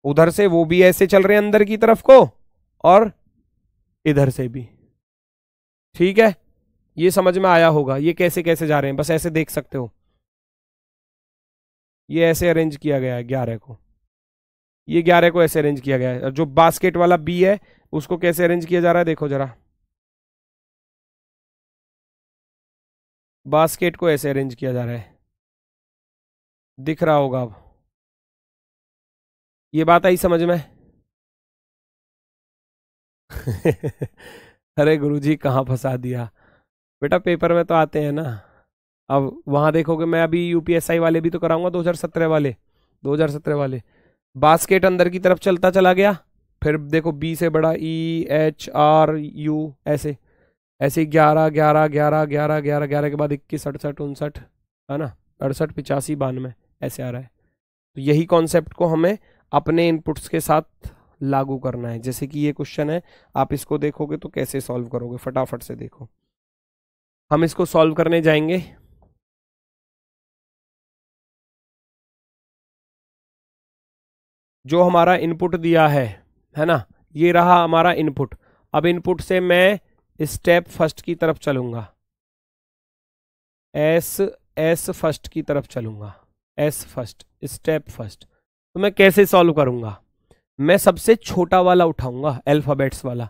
उधर से वो भी ऐसे चल रहे हैं अंदर की तरफ को, और इधर से भी, ठीक है, ये समझ में आया होगा, ये कैसे कैसे जा रहे हैं, बस ऐसे देख सकते हो। ये ऐसे अरेंज किया गया है 11 को, ये 11 को ऐसे अरेंज किया गया है। जो बास्केट वाला बी है उसको कैसे अरेंज किया जा रहा है, देखो जरा, बास्केट को ऐसे अरेंज किया जा रहा है, दिख रहा होगा अब, ये बात आई समझ में? अरे गुरुजी कहाँ फंसा दिया बेटा, पेपर में तो आते हैं ना। अब वहां देखोगे, मैं अभी यूपीएसआई वाले भी तो कराऊंगा, 2017 वाले। बास्केट अंदर की तरफ चलता चला गया, फिर देखो बी से बड़ा ई एच आर यू, ऐसे ऐसे 11 11 11 11 11 11 के बाद 21 68 59, है ना, 68 85 92, ऐसे आ रहा है। तो यही कॉन्सेप्ट को हमें अपने इनपुट्स के साथ लागू करना है। जैसे कि ये क्वेश्चन है, आप इसको देखोगे तो कैसे सॉल्व करोगे, फटाफट से देखो। हम इसको सॉल्व करने जाएंगे। जो हमारा इनपुट दिया है ना, ये रहा हमारा इनपुट। अब इनपुट से मैं स्टेप फर्स्ट की तरफ चलूंगा, एस फर्स्ट की तरफ चलूंगा, एस फर्स्ट, स्टेप फर्स्ट। तो मैं कैसे सॉल्व करूंगा, मैं सबसे छोटा वाला उठाऊंगा, अल्फाबेट्स वाला,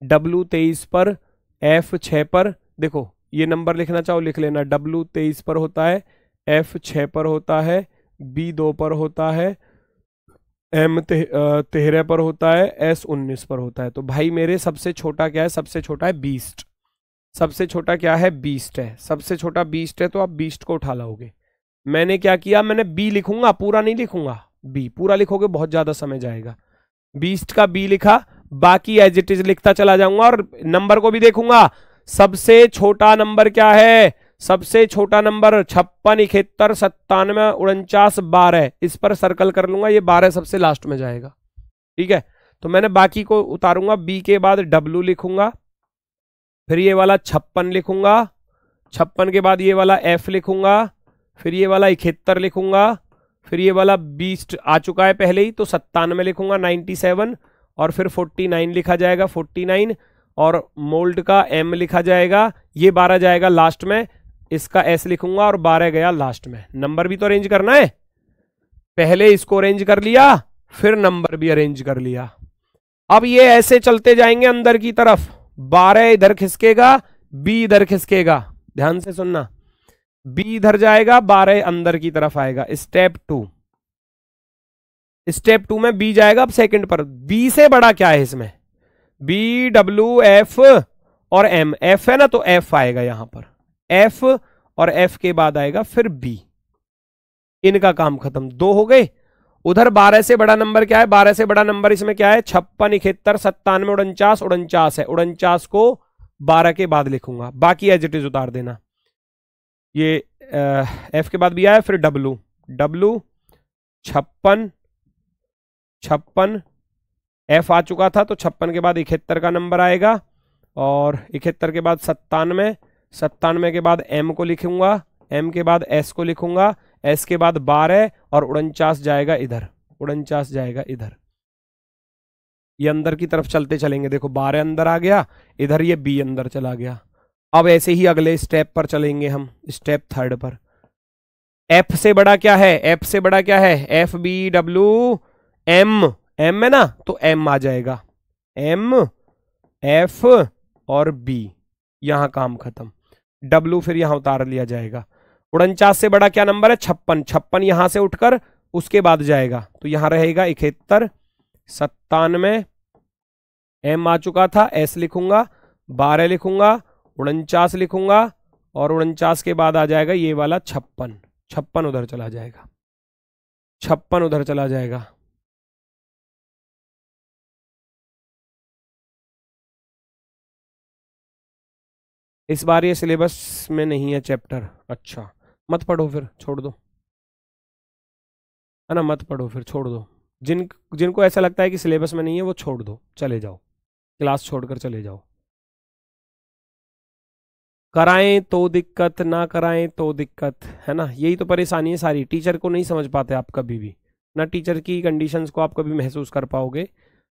W23 पर, F6 पर, देखो ये नंबर लिखना चाहो लिख लेना, W23 पर होता है, F6 पर होता है, B2 पर होता है, M13 पर होता है, S19 पर होता है। तो भाई मेरे सबसे छोटा क्या है, सबसे छोटा है बीस्ट। सबसे छोटा क्या है, बीस्ट है, सबसे छोटा बीस्ट है, तो आप बीस्ट को उठा लाओगे। मैंने क्या किया, मैंने बी लिखूंगा, पूरा नहीं लिखूंगा, बी पूरा लिखोगे बहुत ज्यादा समय जाएगा। बीस्ट का बी लिखा, बाकी एज इट इज लिखता चला जाऊंगा, और नंबर को भी देखूंगा। सबसे छोटा नंबर क्या है, सबसे छोटा नंबर 56 71 97 49 12, इस पर सर्कल कर लूंगा, ये 12 सबसे लास्ट में जाएगा, ठीक है। तो मैंने बाकी को उतारूंगा, बी के बाद डब्ल्यू लिखूंगा, फिर ये वाला 56 लिखूंगा, 56 के बाद ये वाला एफ लिखूंगा, फिर ये वाला 71 लिखूंगा, फिर ये वाला 20 आ चुका है पहले ही, तो 97 लिखूंगा, 97, और फिर 49 लिखा जाएगा, 49, और मोल्ड का एम लिखा जाएगा, ये 12 जाएगा लास्ट में, इसका एस लिखूंगा, और 12 गया लास्ट में। नंबर भी तो अरेंज करना है, पहले इसको अरेंज कर लिया, फिर नंबर भी अरेंज कर लिया। अब ये ऐसे चलते जाएंगे अंदर की तरफ, 12 इधर खिसकेगा, बी इधर खिसकेगा, ध्यान से सुनना, बी इधर जाएगा, 12 अंदर की तरफ आएगा। स्टेप 2, स्टेप 2 में बी जाएगा अब सेकंड पर। बी से बड़ा क्या है इसमें, बी डब्ल्यू एफ और एम, एफ है ना तो एफ आएगा यहां पर, एफ और एफ के बाद आएगा फिर बी। इनका काम खत्म, 2 हो गए। उधर 12 से बड़ा नंबर क्या है, 12 से बड़ा नंबर इसमें क्या है, 56, 71, 97, 49, 49 है। 49 को 12 के बाद लिखूंगा, बाकी एज इट इज उतार देना। ये एफ के बाद भी आया, फिर डब्लू, डब्लू 56, 56 एफ आ चुका था तो 56 के बाद 71 का नंबर आएगा, और 71 के बाद 97, 97 के बाद एम को लिखूंगा, एम के बाद एस को लिखूंगा, एस के बाद 12 और 49 जाएगा इधर, 49 जाएगा इधर। ये अंदर की तरफ चलते चलेंगे, देखो 12 अंदर आ गया, इधर ये बी अंदर चला गया। अब ऐसे ही अगले स्टेप पर चलेंगे हम, स्टेप 3 पर। एफ से बड़ा क्या है, एफ से बड़ा क्या है, F B W M, M है ना तो एम आ जाएगा, एम एफ और बी, यहां काम खत्म। डब्ल्यू फिर यहां उतार लिया जाएगा। 49 से बड़ा क्या नंबर है, 56, 56 यहां से उठकर उसके बाद जाएगा तो यहां रहेगा 71, 97 एम आ चुका था, एस लिखूंगा, 12 लिखूंगा, 49 लिखूंगा, और 49 के बाद आ जाएगा ये वाला 56, 56 उधर चला जाएगा, 56 उधर चला जाएगा। इस बार ये सिलेबस में नहीं है चैप्टर, अच्छा मत पढ़ो फिर, छोड़ दो, है ना, मत पढ़ो फिर, छोड़ दो। जिनको ऐसा लगता है कि सिलेबस में नहीं है वो छोड़ दो, चले जाओ, क्लास छोड़कर चले जाओ। कराएं तो दिक्कत, ना कराएं तो दिक्कत, है ना, यही तो परेशानी है सारी। टीचर को नहीं समझ पाते आप कभी भी, ना टीचर की कंडीशंस को आप कभी महसूस कर पाओगे।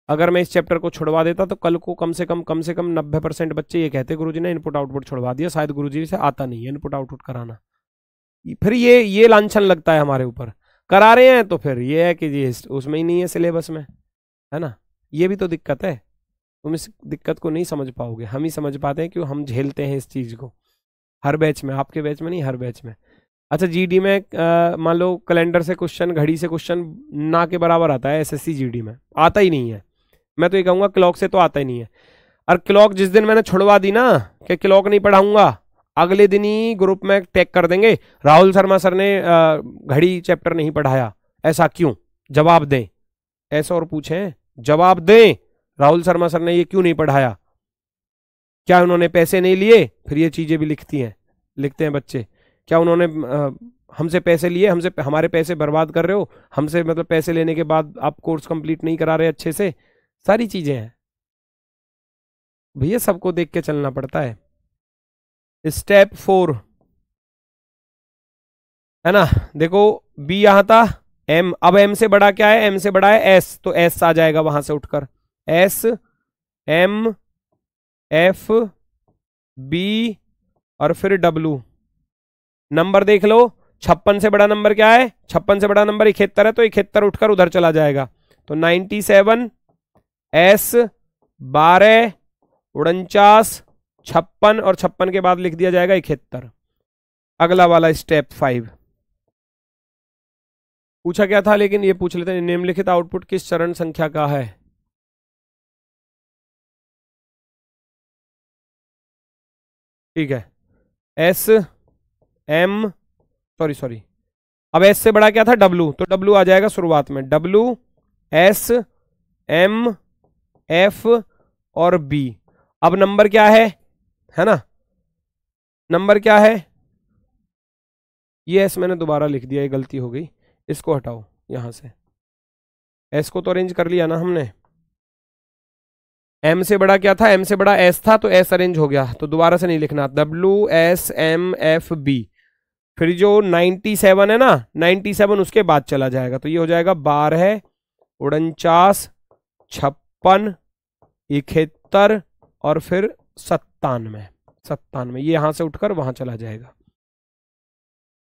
अगर मैं इस चैप्टर को छुड़वा देता तो कल को कम से कम 90% बच्चे ये कहते गुरुजी ने इनपुट आउटपुट छुड़वा दिया, शायद गुरुजी से आता नहीं है इनपुट आउटपुट कराना। फिर ये लांछन लगता है हमारे ऊपर, करा रहे हैं तो फिर ये है कि ये उसमें ही नहीं है सिलेबस में, है ना, ये भी तो दिक्कत है। तुम इस दिक्कत को नहीं समझ पाओगे, हम ही समझ पाते हैं क्यों हम झेलते हैं इस चीज़ को, हर बैच में, आपके बैच में नहीं, हर बैच में। अच्छा जीडी में मान लो कैलेंडर से क्वेश्चन, घड़ी से क्वेश्चन ना के बराबर आता है, एसएससी जीडी में आता ही नहीं है। मैं तो ये कहूँगा क्लॉक से तो आता ही नहीं है। और क्लॉक जिस दिन मैंने छुड़वा दी ना कि क्लॉक नहीं पढ़ाऊंगा, अगले दिन ही ग्रुप में टैग कर देंगे राहुल शर्मा सर ने घड़ी चैप्टर नहीं पढ़ाया, ऐसा क्यों, जवाब दें, ऐसा और पूछें, जवाब दें, राहुल शर्मा सर ने ये क्यों नहीं पढ़ाया, क्या उन्होंने पैसे नहीं लिए, फिर ये चीजें भी लिखते हैं बच्चे, क्या उन्होंने हमसे पैसे लिए, हमसे हमारे पैसे बर्बाद कर रहे हो, हमसे मतलब पैसे लेने के बाद आप कोर्स कंप्लीट नहीं करा रहे अच्छे से, सारी चीजें हैं भैया, सबको देख के चलना पड़ता है। स्टेप 4 है ना, देखो बी यहां था, एम, अब एम से बड़ा क्या है, एम से बड़ा है एस, तो एस आ जाएगा वहां से उठकर, एस एम एफ बी और फिर डब्लू। नंबर देख लो, 56 से बड़ा नंबर क्या है, 56 से बड़ा नंबर 71 है तो 71 उठकर उधर चला जाएगा, तो 97 एस 12 49 56 और 56 के बाद लिख दिया जाएगा 71। अगला वाला स्टेप 5 पूछा क्या था, लेकिन ये पूछ लेते हैं, निम्नलिखित आउटपुट किस चरण संख्या का है। ठीक है, एस एम सॉरी अब एस से बड़ा क्या था, डब्लू, तो डब्लू आ जाएगा शुरुआत में, डब्लू एस एम एफ और बी। अब नंबर क्या है ना, नंबर क्या है, ये एस मैंने दोबारा लिख दिया, ये गलती हो गई, इसको हटाओ यहां से, एस को तो अरेंज कर लिया ना हमने, एम से बड़ा क्या था, एम से बड़ा एस था तो एस अरेंज हो गया, तो दोबारा से नहीं लिखना, W S M F B, फिर जो 97 है ना, 97 उसके बाद चला जाएगा, तो ये हो जाएगा 12 49 56 71 और फिर 97, ये यहां से उठकर वहां चला जाएगा।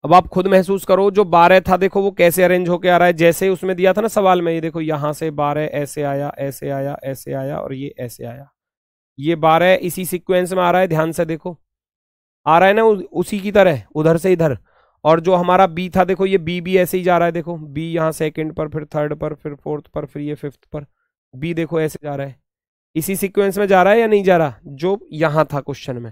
अब आप खुद महसूस करो, जो 12 था देखो वो कैसे अरेंज होके आ रहा है, जैसे उसमें दिया था ना सवाल में, ये देखो यहां से 12 ऐसे आया, ऐसे आया, ऐसे आया और ये ऐसे आया। ये 12 इसी सीक्वेंस में आ रहा है, ध्यान से देखो आ रहा है ना, उसी की तरह उधर से इधर। और जो हमारा बी था देखो, ये बी भी ऐसे ही जा रहा है, देखो बी यहाँ सेकंड पर, फिर थर्ड पर, फिर फोर्थ पर, फिर ये फिफ्थ पर। बी देखो ऐसे जा रहा है, इसी सीक्वेंस में जा रहा है या नहीं जा रहा, जो यहाँ था क्वेश्चन में।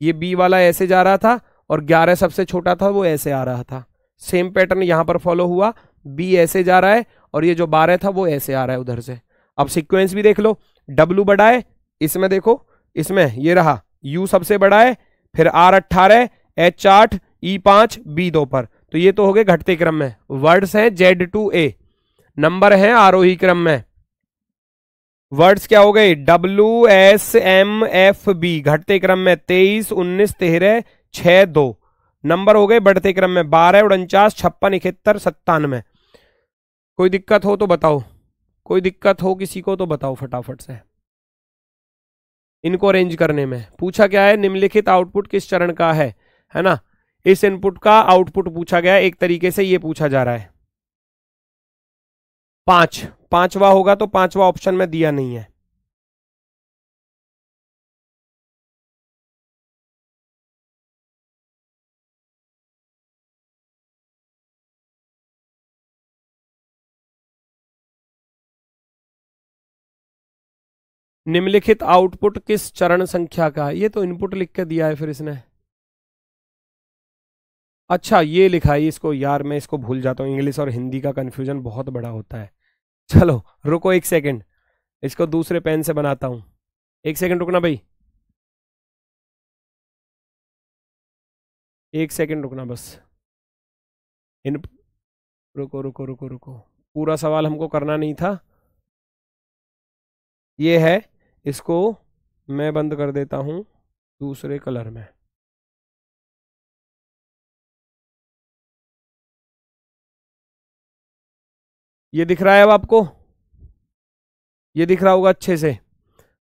ये बी वाला ऐसे जा रहा था और 11 सबसे छोटा था वो ऐसे आ रहा था। सेम पैटर्न यहाँ पर फॉलो हुआ, बी ऐसे जा रहा है और ये जो 12 था वो ऐसे आ रहा है उधर से। अब सीक्वेंस भी देख लो, डब्लू बड़ा है इसमें, देखो इसमें ये रहा, यू सबसे बड़ा है, फिर आर 18, एच 8, ई 5, बी 2 पर। तो ये तो हो गए घटते क्रम में। वर्ड्स हैं जेड टू ए, नंबर हैं आरोही क्रम में। वर्ड्स क्या हो गए, W S M F B घटते क्रम में, 23, 19, 13, 6, 2। नंबर हो गए बढ़ते क्रम में, 12, 49, 56, 71, 97। कोई दिक्कत हो तो बताओ, कोई दिक्कत हो किसी को तो बताओ फटाफट से। इनको अरेंज करने में पूछा क्या है, निम्नलिखित आउटपुट किस चरण का है ना। इस इनपुट का आउटपुट पूछा गया, एक तरीके से ये पूछा जा रहा है। 5, पांचवा होगा तो पांचवा ऑप्शन में दिया नहीं है। निम्नलिखित आउटपुट किस चरण संख्या का, ये तो इनपुट लिख के दिया है फिर इसने। अच्छा ये लिखा है इसको, यार मैं इसको भूल जाता हूँ, इंग्लिश और हिंदी का कंफ्यूजन बहुत बड़ा होता है। चलो रुको एक सेकंड, इसको दूसरे पेन से बनाता हूँ, एक सेकंड रुकना भाई, एक सेकंड रुकना बस। इन रुको रुको रुको रुको, पूरा सवाल हमको करना नहीं था। ये है, इसको मैं बंद कर देता हूं दूसरे कलर में। ये दिख रहा है अब आपको, ये दिख रहा होगा अच्छे से।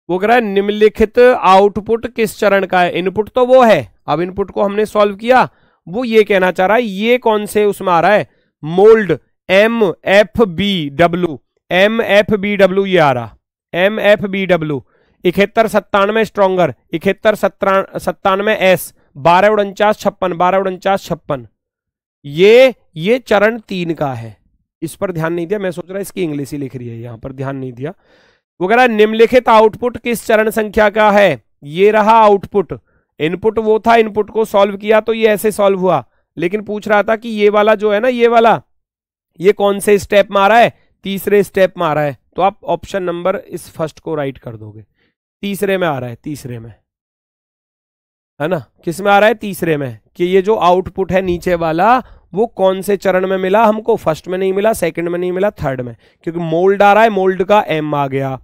वो कह रहा है निम्नलिखित आउटपुट किस चरण का है। इनपुट तो वो है, अब इनपुट को हमने सॉल्व किया, वो ये कहना चाह रहा है ये कौन से उसमें आ रहा है, mould M F B W, M F B W ये आ रहा, M F B W. 71, 97 stronger, 71, 97 S, 12, 49, 56, 12, 49, 56। ये चरण 3 का है, इस पर ध्यान नहीं दिया, मैं सोच रहा इसकी इंग्लिश ही लिख रही है, यहां पर ध्यान नहीं दिया। वो कह रहा है निम्नलिखित आउटपुट किस चरण संख्या का है। ये रहा आउटपुट, इनपुट वो था, इनपुट को सॉल्व किया तो ये ऐसे सॉल्व हुआ, लेकिन पूछ रहा था कि ये वाला जो है ना, ये वाला ये कौन से स्टेप में आ रहा है, तीसरे स्टेप में आ रहा है। तो आप ऑप्शन नंबर इस फर्स्ट को राइट कर दोगे, तीसरे में आ रहा है, तीसरे में है ना। किस में आ रहा है, तीसरे में, कि ये जो आउटपुट है नीचे वाला वो कौन से चरण में मिला हमको, फर्स्ट में नहीं मिला, सेकंड में नहीं मिला, थर्ड में। क्योंकि मोल्ड आ रहा है, मोल्ड का एम आ गया,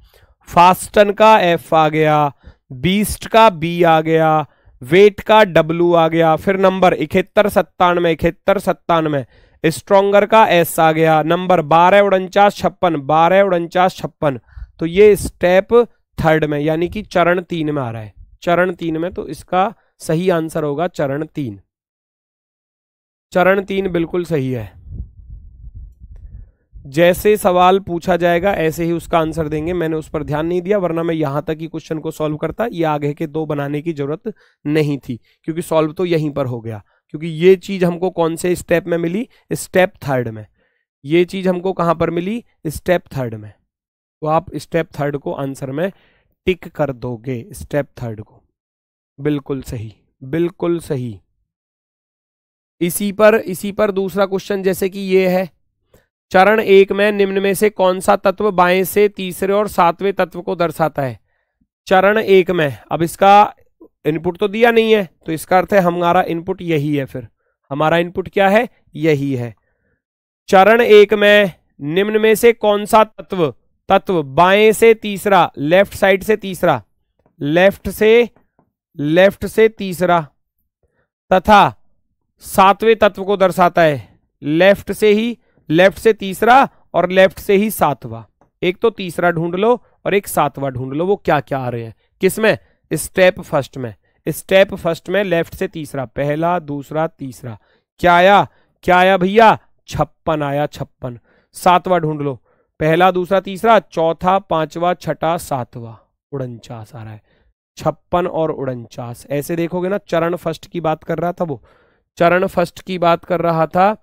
फास्टन का एफ आ गया, बीस्ट का बी आ गया, वेट का डब्ल्यू आ गया, फिर नंबर 71, 97, 71, 97, स्ट्रॉन्गर का एस आ गया, नंबर 12, 49, 56, 12, 49, 56। तो ये स्टेप थर्ड में यानी कि चरण 3 में आ रहा है, चरण 3 में। तो इसका सही आंसर होगा चरण 3। चरण 3 बिल्कुल सही है। जैसे सवाल पूछा जाएगा ऐसे ही उसका आंसर देंगे, मैंने उस पर ध्यान नहीं दिया, वरना मैं यहां तक ही क्वेश्चन को सॉल्व करता, ये आगे के 2 बनाने की जरूरत नहीं थी, क्योंकि सॉल्व तो यहीं पर हो गया। क्योंकि ये चीज हमको कौन से स्टेप में मिली, स्टेप थर्ड में। ये चीज हमको कहां पर मिली, स्टेप थर्ड में। तो आप स्टेप थर्ड को आंसर में टिक कर दोगे, स्टेप थर्ड को। बिल्कुल सही, बिल्कुल सही। इसी पर दूसरा क्वेश्चन जैसे कि ये है, चरण 1 में निम्न में से कौन सा तत्व बाएं से तीसरे और 7वें तत्व को दर्शाता है। चरण 1 में, अब इसका इनपुट तो दिया नहीं है, तो इसका अर्थ है हमारा इनपुट यही है, फिर हमारा इनपुट क्या है, यही है। चरण 1 में निम्न में से कौन सा तत्व बाएं से तीसरा, लेफ्ट साइड से तीसरा, लेफ्ट से तीसरा तथा 7वें तत्व को दर्शाता है। लेफ्ट से तीसरा और लेफ्ट से ही 7वां। एक तो तीसरा ढूंढ लो और एक 7वां ढूंढ लो, वो क्या क्या आ रहे हैं किसमें, स्टेप फर्स्ट में। स्टेप फर्स्ट में लेफ्ट से तीसरा, पहला, दूसरा, तीसरा, क्या आया? क्या आया भैया? 56 आया, 56। सातवां ढूंढ लो, पहला, दूसरा, तीसरा, चौथा, पांचवा, छठा, सातवां, 49 आ रहा है। 56 और 49 ऐसे देखोगे ना, चरण फर्स्ट की बात कर रहा था वो, चरण फर्स्ट की बात कर रहा था,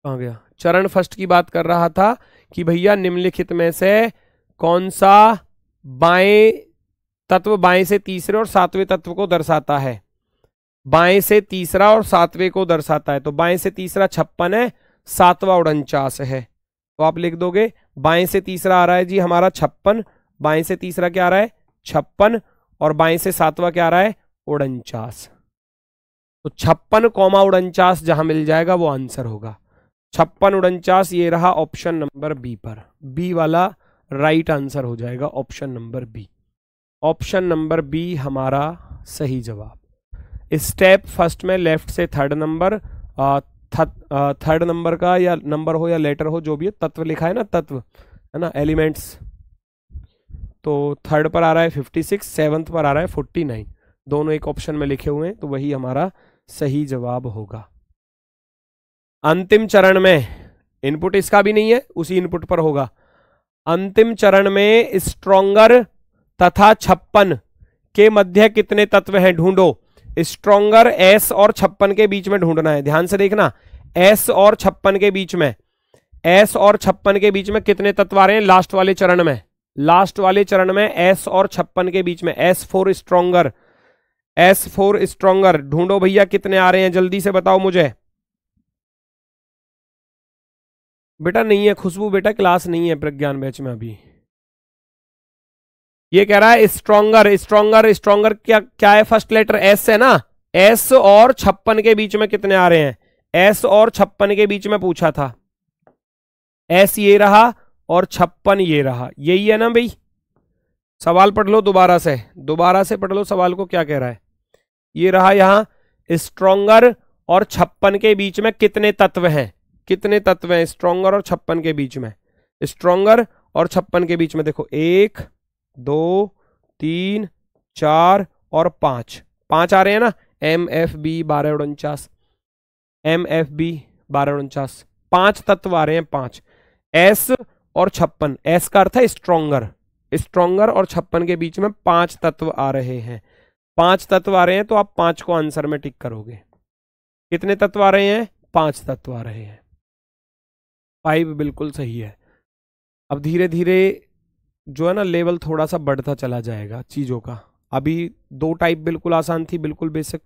कहां गया? चरण फर्स्ट की बात कर रहा था कि भैया निम्नलिखित में से कौन सा बाएं तत्व बाएं से तीसरे और सातवें तत्व को दर्शाता है? बाएं से तीसरा और सातवें को दर्शाता है। तो बाएं से तीसरा 56 है, सातवां 49 है। तो आप लिख दोगे बाएं से तीसरा आ रहा है जी हमारा 56, बाएं से तीसरा क्या आ रहा है? 56, और बाएं से सातवां क्या आ रहा है? 49। तो 56, 49 जहां मिल जाएगा वो आंसर होगा। 56, 49 ये रहा ऑप्शन नंबर बी पर। बी वाला राइट आंसर हो जाएगा, option number B. Option number B हमारा सही जवाब। स्टेप फर्स्ट में लेफ्ट से थर्ड नंबर, थर्ड नंबर का या नंबर हो या लेटर हो जो भी है, तत्व लिखा है ना, तत्व है ना, एलिमेंट्स। तो थर्ड पर आ रहा है 56, सेवंथ पर आ रहा है 49, दोनों एक ऑप्शन में लिखे हुए हैं, तो वही हमारा सही जवाब होगा। अंतिम चरण में इनपुट इसका भी नहीं है, उसी इनपुट पर होगा। अंतिम चरण में स्ट्रोंगर तथा 56 के मध्य कितने तत्व हैं? ढूंढो। स्ट्रोंगर एस और 56 के बीच में ढूंढना है, ध्यान से देखना। एस और 56 के बीच में, एस और 56 के बीच में कितने तत्व आ रहे हैं लास्ट वाले चरण में? लास्ट वाले चरण में एस और 56 के बीच में S4 स्ट्रोंगर, S4 स्ट्रोंगर ढूंढो भैया, कितने आ रहे हैं जल्दी से बताओ मुझे। बेटा नहीं है खुशबू, बेटा क्लास नहीं है प्रज्ञान बैच में अभी। ये कह रहा है स्ट्रोंगर, स्ट्रोंगर, स्ट्रोंगर क्या क्या है? फर्स्ट लेटर एस है ना, एस और 56 के बीच में कितने आ रहे हैं? एस और 56 के बीच में पूछा था, एस ये रहा और 56 ये रहा, यही है ना भाई? सवाल पढ़ लो दोबारा से, दोबारा से पढ़ लो सवाल को, क्या कह रहा है। ये रहा यहां स्ट्रोंगर और 56 के बीच में कितने तत्व हैं? कितने तत्व हैं स्ट्रोंगर और 56 के बीच में? स्ट्रोंगर और 56 के बीच में देखो 1 2 3 4 और 5, 5 आ रहे हैं ना। MFB 1249, MFB 1249, 5 तत्व आ रहे हैं, 5। एस और 56, एस का अर्थ है स्ट्रोंगर, स्ट्रोंगर और 56 के बीच में 5 तत्व आ रहे हैं। 5 तत्व आ रहे हैं तो आप 5 को आंसर में टिक करोगे। कितने तत्व आ रहे हैं? 5 तत्व आ रहे हैं। 5 बिल्कुल सही है। अब धीरे धीरे जो है ना लेवल थोड़ा सा बढ़ता चला जाएगा चीज़ों का। अभी 2 टाइप बिल्कुल आसान थी, बिल्कुल बेसिक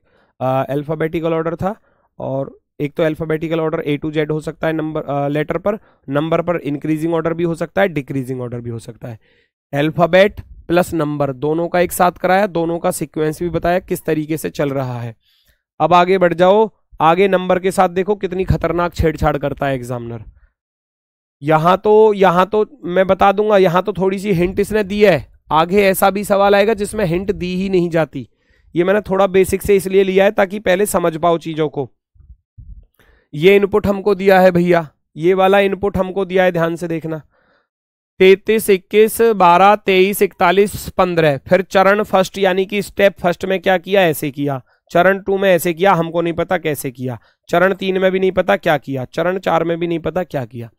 अल्फ़ाबेटिकल ऑर्डर था, और एक तो alphabetical order A to Z हो सकता है नंबर लेटर पर, नंबर पर इंक्रीजिंग ऑर्डर भी हो सकता है, डिक्रीजिंग ऑर्डर भी हो सकता है। अल्फ़ाबेट प्लस नंबर दोनों का एक साथ कराया, दोनों का सीक्वेंस भी बताया किस तरीके से चल रहा है। अब आगे बढ़ जाओ, आगे नंबर के साथ देखो कितनी खतरनाक छेड़छाड़ करता है एग्जामिनर। यहां तो मैं बता दूंगा, यहां तो थोड़ी सी हिंट इसने दी है, आगे ऐसा भी सवाल आएगा जिसमें हिंट दी ही नहीं जाती। ये मैंने थोड़ा बेसिक से इसलिए लिया है ताकि पहले समझ पाओ चीजों को। ये इनपुट हमको दिया है भैया, ये वाला इनपुट हमको दिया है, ध्यान से देखना। 33, 21, 12, 23, 41, 15। फिर चरण फर्स्ट यानी कि स्टेप फर्स्ट में क्या किया? ऐसे किया। चरण 2 में ऐसे किया, हमको नहीं पता कैसे किया। चरण 3 में भी नहीं पता क्या किया। चरण 4 में भी नहीं पता क्या किया।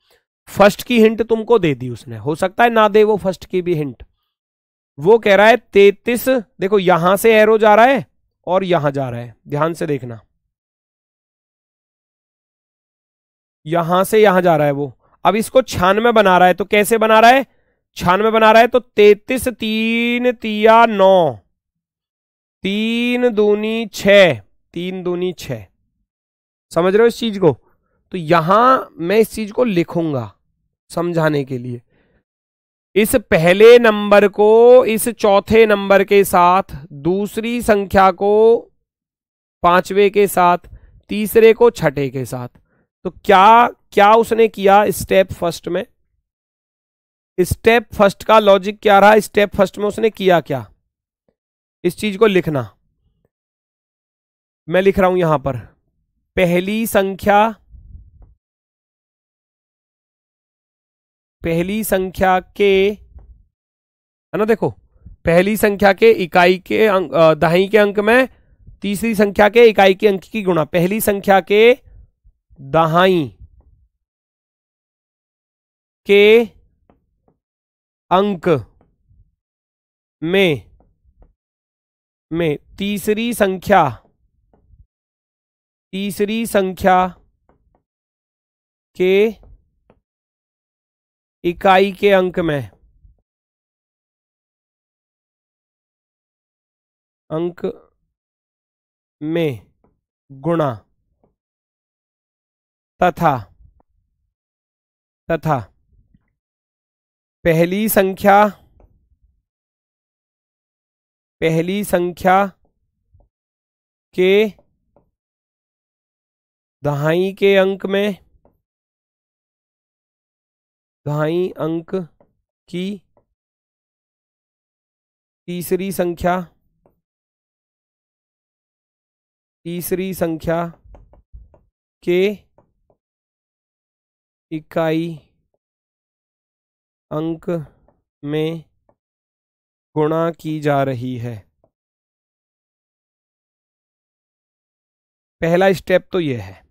फर्स्ट की हिंट तुमको दे दी उसने, हो सकता है ना दे वो फर्स्ट की भी हिंट। वो कह रहा है 33, देखो यहां से एरो जा रहा है और यहां जा रहा है, ध्यान से देखना, यहां से यहां जा रहा है वो। अब इसको 96 बना रहा है, तो कैसे बना रहा है? 96 बना रहा है तो 33, 3 तिया 9, 3 दूनी 6, 3 दूनी 6। समझ रहे हो इस चीज को? तो यहां मैं इस चीज को लिखूंगा समझाने के लिए। इस पहले नंबर को इस चौथे नंबर के साथ, दूसरी संख्या को पांचवे के साथ, तीसरे को छठे के साथ। तो क्या क्या उसने किया स्टेप फर्स्ट में? स्टेप फर्स्ट का लॉजिक क्या रहा? स्टेप फर्स्ट में उसने किया क्या? इस चीज को लिखना, मैं लिख रहा हूं यहां पर। पहली संख्या के, है ना, देखो पहली संख्या के इकाई के अंक, दहाई के अंक में तीसरी संख्या के इकाई के अंक की गुणा, पहली संख्या के दहाई के अंक में तीसरी संख्या के इकाई के अंक में गुणा तथा पहली संख्या के दहाई के अंक में दहाई अंक की तीसरी संख्या के इकाई अंक में गुणा की जा रही है। पहला स्टेप तो ये है,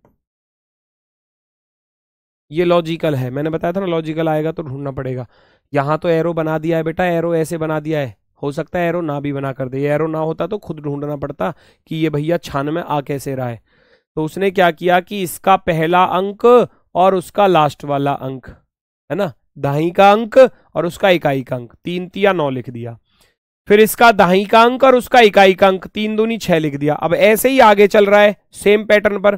ये लॉजिकल है। मैंने बताया था ना लॉजिकल आएगा तो ढूंढना पड़ेगा। यहां तो एरो बना दिया है बेटा, एरो ऐसे बना दिया है, हो सकता है एरो ना भी बना कर दे। एरो ना होता तो खुद ढूंढना पड़ता कि ये भैया 96 आ कैसे रहा है। तो उसने क्या किया कि इसका पहला अंक और उसका लास्ट वाला अंक है ना, दहाई का अंक और उसका इकाई का अंक, 3 तिया 9 लिख दिया। फिर इसका दहाई का अंक और उसका इकाई का अंक 3 दूनी 6 लिख दिया। अब ऐसे ही आगे चल रहा है सेम पैटर्न पर।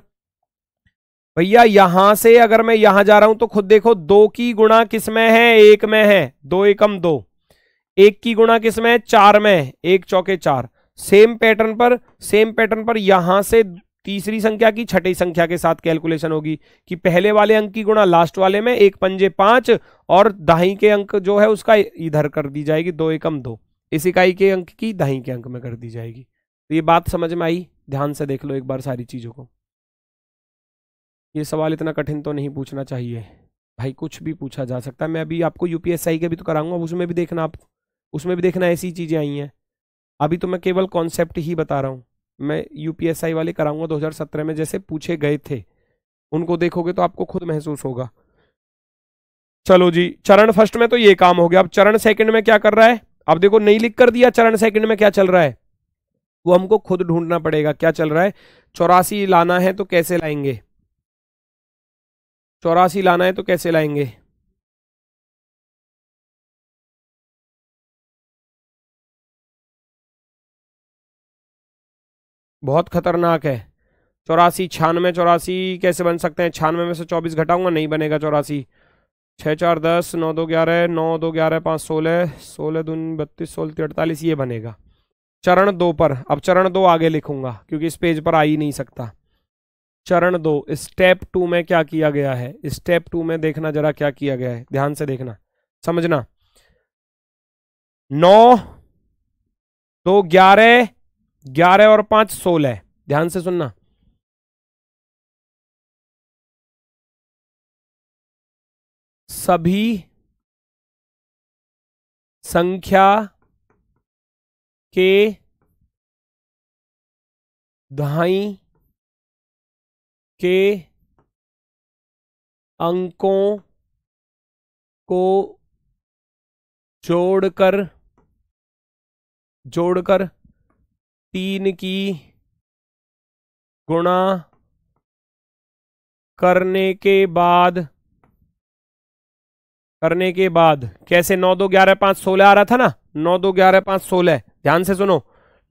भैया यहां से अगर मैं यहां जा रहा हूं तो खुद देखो, 2 की गुणा किस में है, 1 में है, 2 एकम 2। 1 की गुणा किस में है, 4 में, 1 चौके 4। सेम पैटर्न पर यहां से तीसरी संख्या की छठी संख्या के साथ कैलकुलेशन होगी कि पहले वाले अंक की गुणा लास्ट वाले में, 1 पंजे 5 और दहाई के अंक जो है उसका इधर कर दी जाएगी, 2 एकम 2। इस इकाई के अंक की दहाई के अंक में कर दी जाएगी। तो ये बात समझ में आई? ध्यान से देख लो एक बार सारी चीजों को। ये सवाल इतना कठिन तो नहीं पूछना चाहिए भाई, कुछ भी पूछा जा सकता है। मैं अभी आपको यूपीएससी के भी तो कराऊंगा, उसमें भी देखना, आप उसमें भी देखना ऐसी चीजें आई हैं। अभी तो मैं केवल कॉन्सेप्ट ही बता रहा हूँ। मैं यूपीएससी वाले कराऊंगा 2017 में जैसे पूछे गए थे, उनको देखोगे तो आपको खुद महसूस होगा। चलो जी, चरण फर्स्ट में तो ये काम हो गया। अब चरण सेकंड में क्या कर रहा है, अब देखो नहीं लिख कर दिया चरण सेकंड में क्या चल रहा है, वो हमको खुद ढूंढना पड़ेगा क्या चल रहा है। 84 लाना है तो कैसे लाएंगे, 84 लाना है तो कैसे लाएंगे। बहुत खतरनाक है 84, 96, 84 कैसे बन सकते हैं। 96 में से 24 घटाऊंगा, नहीं बनेगा 84। 6 4 10, 9 2 11, 9 2 11 5 16, 16 दूनी 32, 16 48, ये बनेगा चरण 2 पर। अब चरण 2 आगे लिखूंगा क्योंकि इस पेज पर आ ही नहीं सकता। चरण 2 स्टेप 2 में क्या किया गया है, स्टेप 2 में देखना जरा क्या किया गया है, ध्यान से देखना समझना। 9 2 11, 11 और 5 16, ध्यान से सुनना। सभी संख्या के दहाई के अंकों को जोड़कर 3 की गुणा करने के बाद कैसे, 9 2 11 5 16 आ रहा था ना, 9 2 11 5 16, ध्यान से सुनो।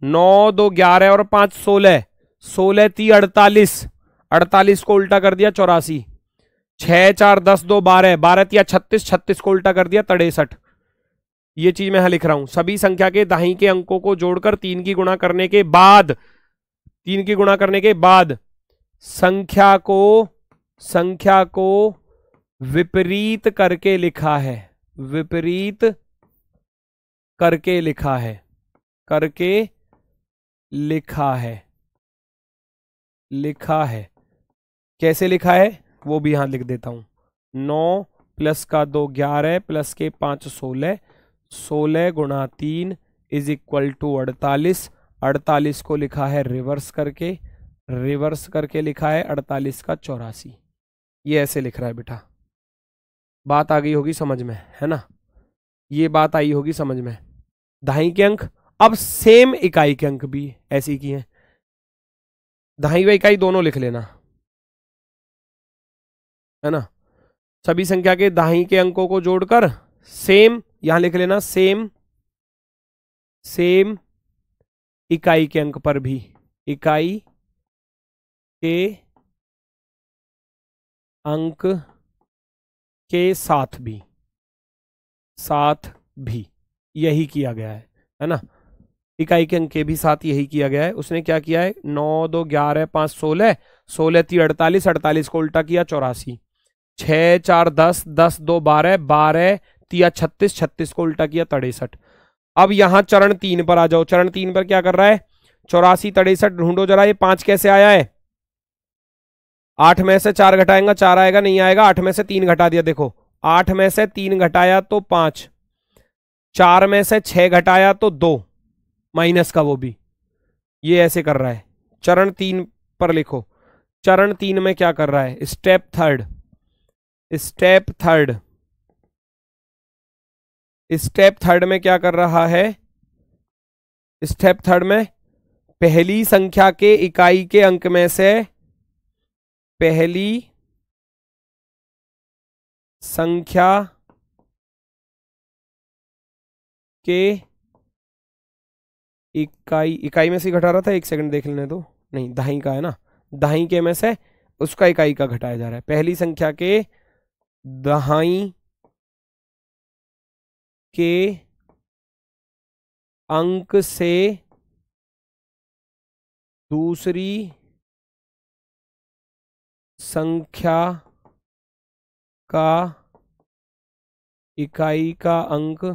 9 2 11 और 5 16, 16 3 48, 48 को उल्टा कर दिया 84। 6 4 10 2 12, 12 3 36, 36 को उल्टा कर दिया 63। ये चीज मैं यहां लिख रहा हूं। सभी संख्या के दाहिने के अंकों को जोड़कर 3 की गुणा करने के बाद संख्या को विपरीत करके लिखा है, कैसे लिखा है वो भी यहां लिख देता हूं। 9 प्लस का 2 11 प्लस के 5 16, 16 गुणा 3 इज इक्वल टू 48। 48 को लिखा है रिवर्स करके लिखा है 48 का 84। ये ऐसे लिख रहा है बेटा। बात आ गई होगी समझ में, है ना? ये बात आई होगी समझ में। दहाई के अंक, अब सेम इकाई के अंक भी ऐसे ही किए हैं। दहाई व इकाई दोनों लिख लेना, है ना? सभी संख्या के दहाई के अंकों को जोड़कर सेम, यहां लिख लेना सेम इकाई के अंक पर भी, इकाई के अंक के साथ भी यही किया गया है ना? इकाई के अंक के भी साथ यही किया गया है। उसने क्या किया है, 9 2 11 5 16, 16 3 48, 48 को उल्टा किया 84, 6 4 10, 10 2 12, 12 3 36, 36 को उल्टा किया 63। अब यहां चरण 3 पर आ जाओ। चरण 3 पर क्या कर रहा है, 84 63 ढूंढो जरा। ये 5 कैसे आया है? 8 में से 4 घटाएंगा 4 आएगा, नहीं आएगा। 8 में से 3 घटा दिया, देखो 8 में से 3 घटाया तो 5, 4 में से 6 घटाया तो 2, माइनस का वो भी। ये ऐसे कर रहा है। चरण 3 पर लिखो। चरण 3 में क्या कर रहा है, स्टेप थर्ड में क्या कर रहा है, स्टेप थर्ड में पहली संख्या के इकाई के अंक में से पहली संख्या के इकाई में से घटा रहा था, एक सेकंड देख लेने दो। नहीं, दहाई का है ना, दहाई के में से उसका इकाई का घटाया जा रहा है। पहली संख्या के दहाई के अंक से दूसरी संख्या का इकाई का अंक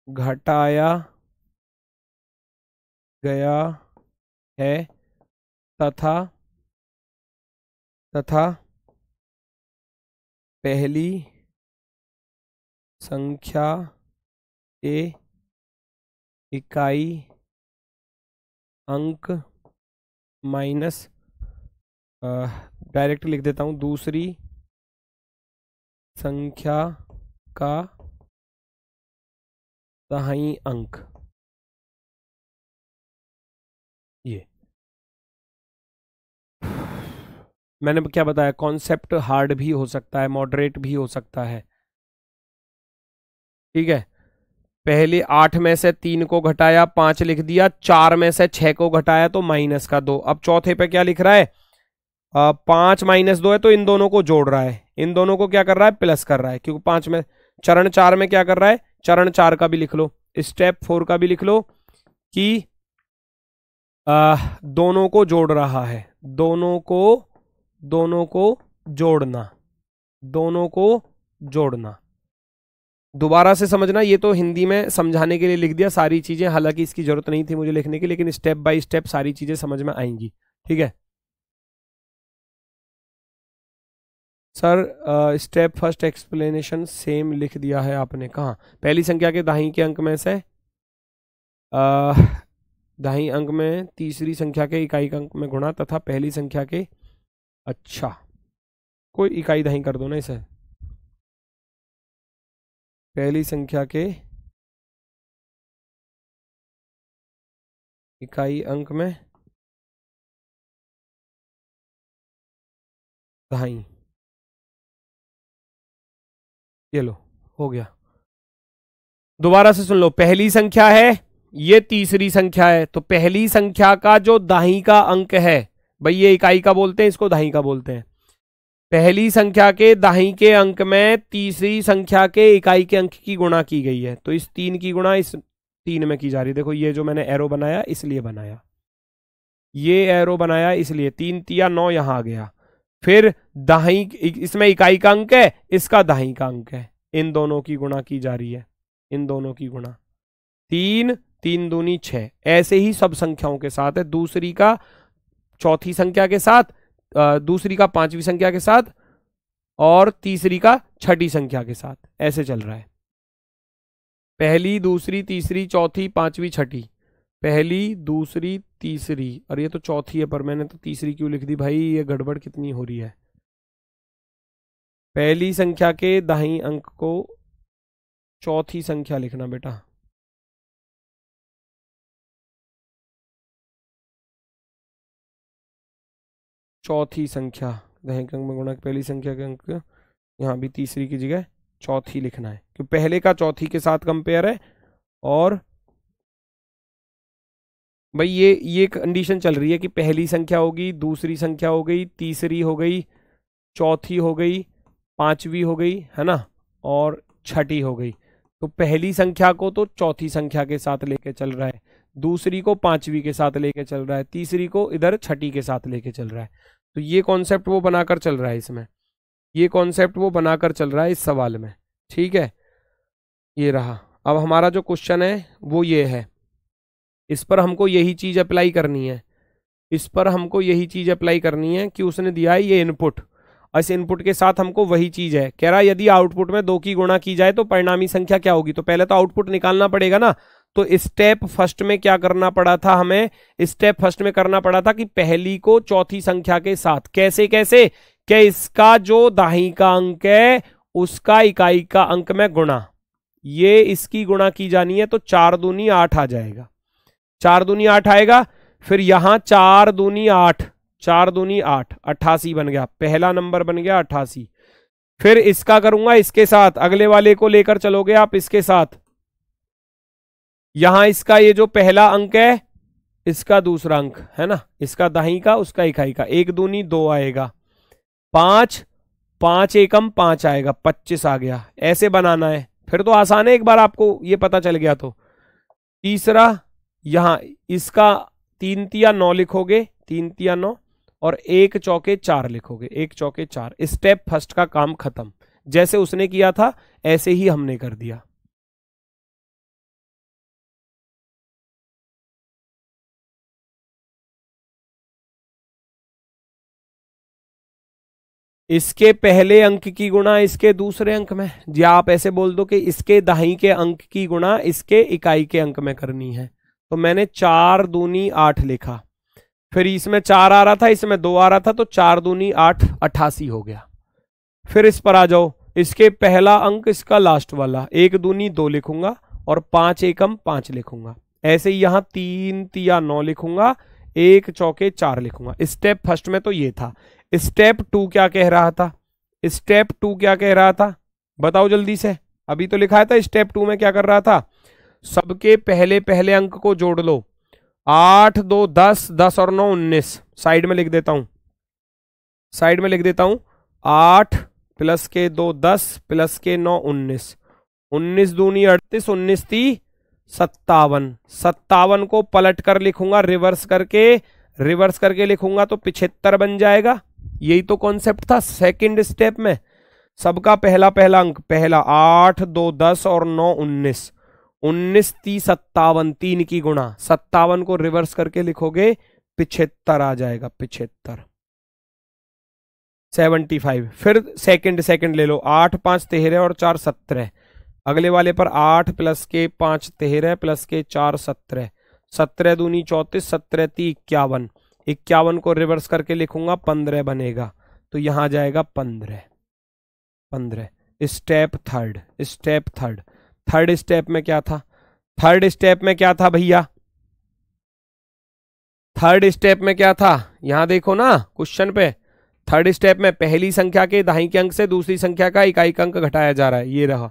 घटाया गया है तथा पहली संख्या के इकाई अंक माइनस, डायरेक्ट लिख देता हूं, दूसरी संख्या का दहाई अंक। ये मैंने क्या बताया, कॉन्सेप्ट हार्ड भी हो सकता है, मॉडरेट भी हो सकता है। ठीक है, पहले 8 में से 3 को घटाया 5 लिख दिया, 4 में से 6 को घटाया तो माइनस का 2। अब चौथे पे क्या लिख रहा है, 5 माइनस 2 है तो इन दोनों को जोड़ रहा है, इन दोनों को क्या कर रहा है, प्लस कर रहा है, क्योंकि 5 में, चरण 4 में क्या कर रहा है, चरण 4 का भी लिख लो, स्टेप 4 का भी लिख लो कि दोनों को जोड़ रहा है, दोनों को जोड़ना। दोबारा से समझना, ये तो हिंदी में समझाने के लिए लिख दिया सारी चीजें, हालांकि इसकी जरूरत नहीं थी मुझे लिखने की, लेकिन स्टेप बाय स्टेप सारी चीजें समझ में आएंगी। ठीक है sir, step first explanation same लिख दिया है आपने, कहाँ? पहली संख्या के दाहिनी के अंक में से दाहिनी अंक में तीसरी संख्या के इकाई के अंक में गुणा तथा पहली संख्या के, अच्छा कोई इकाई दाहिनी कर दो ना इसे, पहली संख्या के इकाई अंक में दाहिनी, ये लो हो गया। दोबारा से सुन लो, पहली संख्या है, ये तीसरी संख्या है, तो पहली संख्या का जो दाहिनी का अंक है, भाई ये इकाई का बोलते हैं, इसको दाहिनी का बोलते हैं। पहली संख्या के दाहिनी के अंक में तीसरी संख्या के इकाई के अंक की गुणा की गई है, तो इस 3 की गुणा इस 3 में की जा रही है। देखो ये जो मैंने एरो बनाया इसलिए बनाया, ये एरो बनाया इसलिए, 3 3 9 यहां आ गया। फिर दाहिनी, इसमें इकाई का अंक है, इसका दाहिनी का अंक है, इन दोनों की गुणा की जा रही है, इन दोनों की गुणा, 3 3 दूनी 6, ऐसे ही सब संख्याओं के साथ है, दूसरी का चौथी संख्या के साथ, दूसरी का पांचवी संख्या के साथ, और तीसरी का छठी संख्या के साथ, ऐसे चल रहा है। पहली, दूसरी, तीसरी, चौथी, पांचवी, छठी। पहली, दूसरी, तीसरी, और ये तो चौथी है, पर मैंने तो तीसरी क्यों लिख दी भाई, ये गड़बड़ कितनी हो रही है। पहली संख्या के दाहिने अंक को चौथी संख्या लिखना बेटा। चौथी संख्या दाहिने अंक में गुणा पहली संख्या के अंक, यहाँ भी तीसरी की जगह चौथी लिखना है, क्योंकि पहले का चौथी के साथ कंपेयर है। और भाई ये कंडीशन चल रही है कि पहली संख्या होगी, दूसरी संख्या हो गई, तीसरी हो गई, चौथी हो गई, पांचवी हो गई, है ना, और छठी हो गई। तो पहली संख्या को तो चौथी संख्या के साथ लेके चल रहा है, दूसरी को पांचवी के साथ लेके चल रहा है, तीसरी को इधर छठी के साथ लेके चल रहा है। तो ये कॉन्सेप्ट वो बनाकर चल रहा है इसमें, ये कॉन्सेप्ट वो बनाकर चल रहा है इस सवाल में। ठीक है, ये रहा। अब हमारा जो क्वेश्चन है वो ये है, इस पर हमको यही चीज अप्लाई करनी है, इस पर हमको यही चीज अप्लाई करनी है कि उसने दिया है ये इनपुट, इस इनपुट के साथ हमको वही चीज है। कह रहा है यदि आउटपुट में 2 की गुणा की जाए तो परिणामी संख्या क्या होगी। तो पहले तो आउटपुट निकालना पड़ेगा ना। तो स्टेप फर्स्ट में क्या करना पड़ा था हमें, स्टेप फर्स्ट में करना पड़ा था कि पहली को चौथी संख्या के साथ, कैसे कैसे, क्या इसका जो दाहिनी का अंक है उसका इकाई का अंक में गुणा, ये इसकी गुणा की जानी है। तो 4 दूनी 8 आ जाएगा, 4 दूनी 8 आएगा। फिर यहां 4 दूनी 8, 4 दूनी 8, 88 बन गया, पहला नंबर बन गया 88। फिर इसका करूंगा इसके साथ, अगले वाले को लेकर चलोगे आप इसके साथ, यहां इसका ये जो पहला अंक है इसका दूसरा अंक है ना, इसका दाहिनी का उसका इकाई का, 1 दूनी 2 आएगा, 5, 5 एकम 5 आएगा, 25 आ गया। ऐसे बनाना है, फिर तो आसान है, एक बार आपको ये पता चल गया तो। तीसरा यहां इसका 3 तिया 9 लिखोगे, 3 तिया 9, और 1 चौके 4 लिखोगे, 1 चौके 4। स्टेप फर्स्ट का काम खत्म, जैसे उसने किया था ऐसे ही हमने कर दिया। इसके पहले अंक की गुणा इसके दूसरे अंक में, या आप ऐसे बोल दो कि इसके दाहिने के अंक की गुणा इसके इकाई के अंक में करनी है। तो मैंने 4 दूनी 8 लिखा, फिर इसमें 4 आ रहा था, इसमें 2 आ रहा था, तो 4 दूनी 8, 88 हो गया। फिर इस पर आ जाओ, इसके पहला अंक इसका लास्ट वाला, 1 दूनी 2 लिखूंगा, और 5 एकम 5 लिखूंगा। ऐसे ही यहां 3 तिया 9 लिखूंगा, 1 चौके 4 लिखूंगा। स्टेप फर्स्ट में तो ये था। स्टेप 2 क्या कह रहा था, स्टेप 2 क्या कह रहा था बताओ जल्दी से, अभी तो लिखा था। स्टेप 2 में क्या कर रहा था, सबके पहले पहले अंक को जोड़ लो, 8 2 10, 10 और 9 19, साइड में लिख देता हूं, साइड में लिख देता हूं, 8 प्लस के 2 10 प्लस के 9 19, 19 दूनी 38, 19 ती 57, 57 को पलट कर लिखूंगा, रिवर्स करके लिखूंगा तो 75 बन जाएगा। यही तो कॉन्सेप्ट था सेकंड स्टेप में। सबका पहला पहला अंक, पहला 8 2 10 और 9 19, 19 ती 57, 3 की गुणा, 57 को रिवर्स करके लिखोगे 75 आ जाएगा, 75 75। फिर सेकंड ले लो, 8 5 13 और 4 17, अगले वाले पर 8 प्लस के 5 13 प्लस के 4 17, 17 दूनी 34, 17 ती 51, 51 को रिवर्स करके लिखूंगा 15 बनेगा। तो यहां जाएगा 15, 15। Step third, step third step में क्या था, थर्ड स्टेप में क्या था भैया, थर्ड स्टेप में क्या था, यहां देखो ना क्वेश्चन पे। थर्ड स्टेप में पहली संख्या के दाहिने के अंक से दूसरी संख्या का इकाई का अंक घटाया जा रहा है, ये रहा।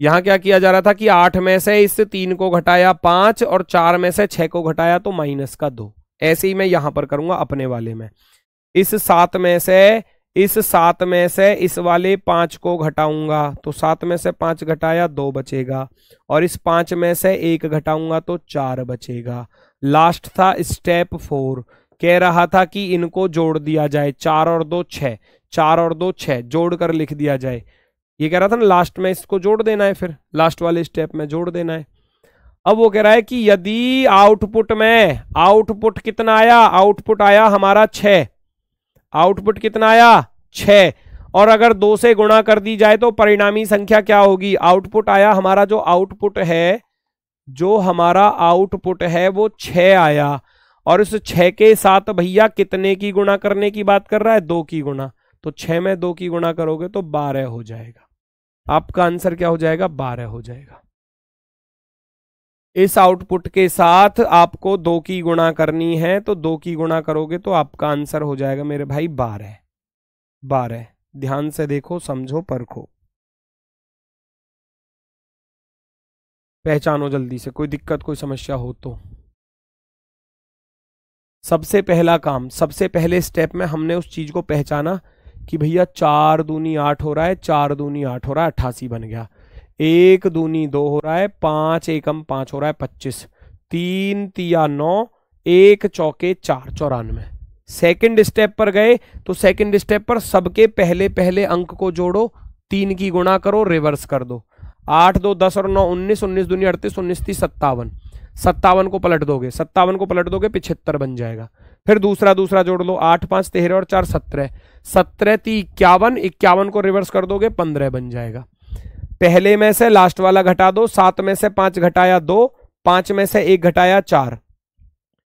यहां क्या किया जा रहा था कि 8 में से इस 3 को घटाया 5 और 4 में से 6 को घटाया तो माइनस का 2। ऐसे ही मैं यहां पर करूंगा अपने वाले में। इस 7 में से इस वाले 5 को घटाऊंगा तो 7 में से 5 घटाया 2 बचेगा, और इस 5 में से 1 घटाऊंगा तो 4 बचेगा। लास्ट था स्टेप 4, कह रहा था कि इनको जोड़ दिया जाए, 4 और 2 6, 4 और 2 6 जोड़ कर लिख दिया जाए। ये कह रहा था ना लास्ट में इसको जोड़ देना है, फिर लास्ट वाले स्टेप में जोड़ देना है। अब वो कह रहा है कि यदि आउटपुट में, आउटपुट कितना आया, आउटपुट आया हमारा 6, आउटपुट कितना आया 6, और अगर 2 से गुणा कर दी जाए तो परिणामी संख्या क्या होगी? आउटपुट आया हमारा, जो आउटपुट है वो 6 आया, और उस 6 के साथ भैया कितने की गुणा करने की बात कर रहा है? 2 की गुणा। तो 6 में 2 की गुणा करोगे तो 12 हो जाएगा। आपका आंसर क्या हो जाएगा? 12 हो जाएगा। इस आउटपुट के साथ आपको 2 की गुणा करनी है, तो 2 की गुणा करोगे तो आपका आंसर हो जाएगा मेरे भाई 12। 12 ध्यान से देखो, समझो, परखो, पहचानो जल्दी से। कोई दिक्कत, कोई समस्या हो तो सबसे पहला काम, सबसे पहले स्टेप में हमने उस चीज को पहचाना कि भैया 4 दूनी 8 हो रहा है, 4 दूनी 8 हो रहा है, 88 बन गया। 1 दूनी 2 हो रहा है, 5 एकम 5 हो रहा है, 25। 3 तिया 9, 1 चौके 4, 94। सेकंड स्टेप पर गए तो सेकंड स्टेप पर सबके पहले पहले अंक को जोड़ो, 3 की गुणा करो, रिवर्स कर दो। 8 2 10 और 9 19, 19 दूनी 38, 19 30 57। 57 को पलट दोगे, 57 को पलट दोगे 75 बन जाएगा। फिर दूसरा जोड़ लो, 8 5 13 और 4 17, 17 3 51, 51 को रिवर्स कर दोगे 15 बन जाएगा। पहले में से लास्ट वाला घटा दो, 7 में से 5 घटाया 2, 5 में से 1 घटाया 4।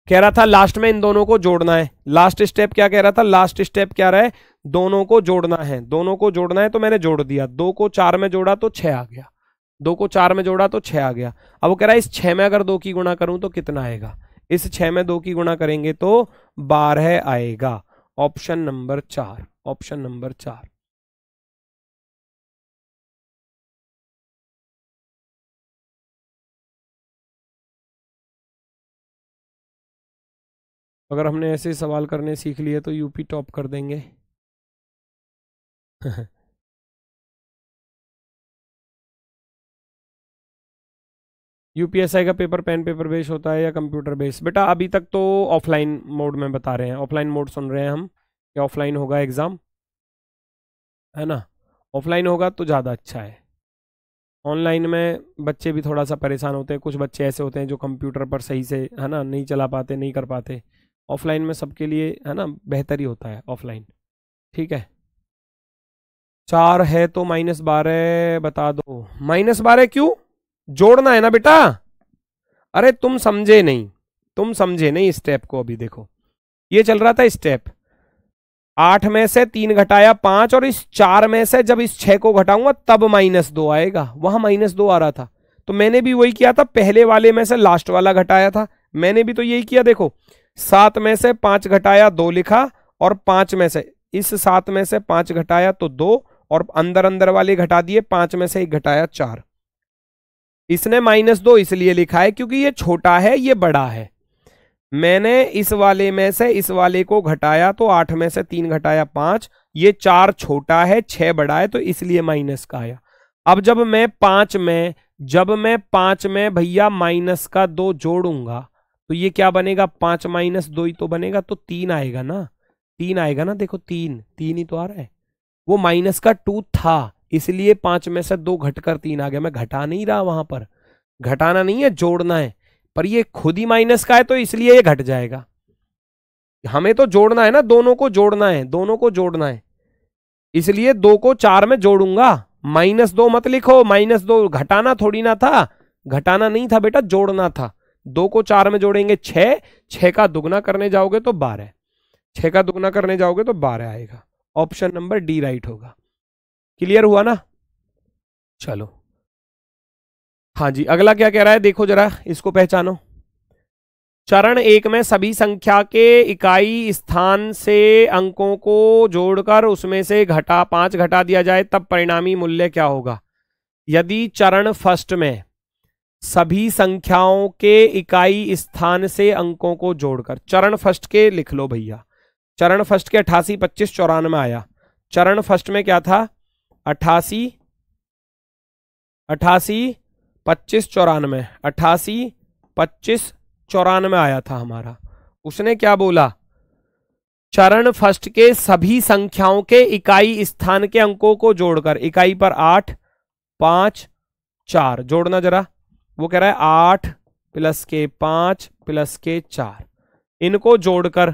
कह रहा था लास्ट में इन दोनों को जोड़ना है। लास्ट स्टेप क्या कह रहा था? लास्ट स्टेप क्या रहा है? दोनों को जोड़ना है, दोनों को जोड़ना है, तो मैंने जोड़ दिया। 2 को 4 में जोड़ा तो 6 आ गया, 2 को 4 में जोड़ा तो 6 आ गया। अब वो कह रहा है इस 6 में अगर 2 की गुणा करूं तो कितना आएगा? इस 6 में 2 की गुणा करेंगे तो 12 आएगा। Option number 4, option number 4। अगर हमने ऐसे सवाल करने सीख लिए तो यूपी टॉप कर देंगे। यूपीएसआई का पेपर पेन पेपर बेस होता है या कंप्यूटर बेस? बेटा अभी तक तो ऑफलाइन मोड में बता रहे हैं, ऑफलाइन मोड सुन रहे हैं हम कि ऑफलाइन होगा एग्जाम, है ना? ऑफलाइन होगा तो ज़्यादा अच्छा है। ऑनलाइन में बच्चे भी थोड़ा सा परेशान होते हैं, कुछ बच्चे ऐसे होते हैं जो कंप्यूटर पर सही से, है ना, नहीं चला पाते, नहीं कर पाते। ऑफलाइन में सबके लिए, है ना, बेहतर ही होता है ऑफलाइन। ठीक है, 4 है तो -12 बता दो। -12 क्यों? जोड़ना है ना बेटा। अरे तुम समझे नहीं, तुम समझे नहीं स्टेप को। अभी देखो ये चल रहा था स्टेप, 8 में से 3 घटाया 5, और इस 4 में से जब इस 6 को घटाऊंगा तब -2 आएगा। वहां -2 आ रहा था, तो मैंने भी वही किया था, पहले वाले में से लास्ट वाला घटाया था। मैंने भी तो यही किया। देखो 7 में से 5 घटाया 2 लिखा, और 5 में से, इस 7 में से 5 घटाया तो 2, और अंदर अंदर वाले घटा दिए, 5 में से 1 घटाया 4। इसने -2 इसलिए लिखा है क्योंकि ये छोटा है, ये बड़ा है। मैंने इस वाले में से इस वाले को घटाया तो 8 में से 3 घटाया 5, ये 4 छोटा है, 6 बड़ा है, तो इसलिए माइनस का आया। अब जब मैं 5 में भैया -2 जोड़ूंगा तो ये क्या बनेगा? 5 - 2 ही तो बनेगा, तो 3 आएगा ना, 3 आएगा ना। देखो 3 ही तो आ रहा है। वो -2 था, इसलिए 5 में से 2 घटकर 3 आ गया। मैं घटा नहीं रहा, वहां पर घटाना नहीं है, जोड़ना है। पर ये खुद ही माइनस का है तो इसलिए ये घट जाएगा। हमें तो जोड़ना है ना, दोनों को जोड़ना है, दोनों को जोड़ना है। इसलिए 2 को 4 में जोड़ूंगा। -2 मत लिखो, -2 घटाना थोड़ी ना था, घटाना नहीं था बेटा, जोड़ना था। 2 को 4 में जोड़ेंगे 6, 6 का दुगना करने जाओगे तो 12, 6 का दुगना करने जाओगे तो 12 आएगा। ऑप्शन नंबर डी राइट होगा। क्लियर हुआ ना? चलो, हाँ जी, अगला क्या कह रहा है देखो जरा, इसको पहचानो। चरण 1 में सभी संख्या के इकाई स्थान से अंकों को जोड़कर उसमें से 5 घटा दिया जाए तब परिणामी मूल्य क्या होगा? यदि चरण फर्स्ट में सभी संख्याओं के इकाई स्थान से अंकों को जोड़कर, चरण फर्स्ट के लिख लो भैया, चरण फर्स्ट के 88 25 94 आया। चरण फर्स्ट में क्या था? 88 25 94, 88 25 94 आया था हमारा। उसने क्या बोला? चरण फर्स्ट के सभी संख्याओं के इकाई स्थान के अंकों को जोड़कर, इकाई पर 8 5 4, जोड़ना जरा। वो कह रहा है 8 + के 5 + के 4, इनको जोड़कर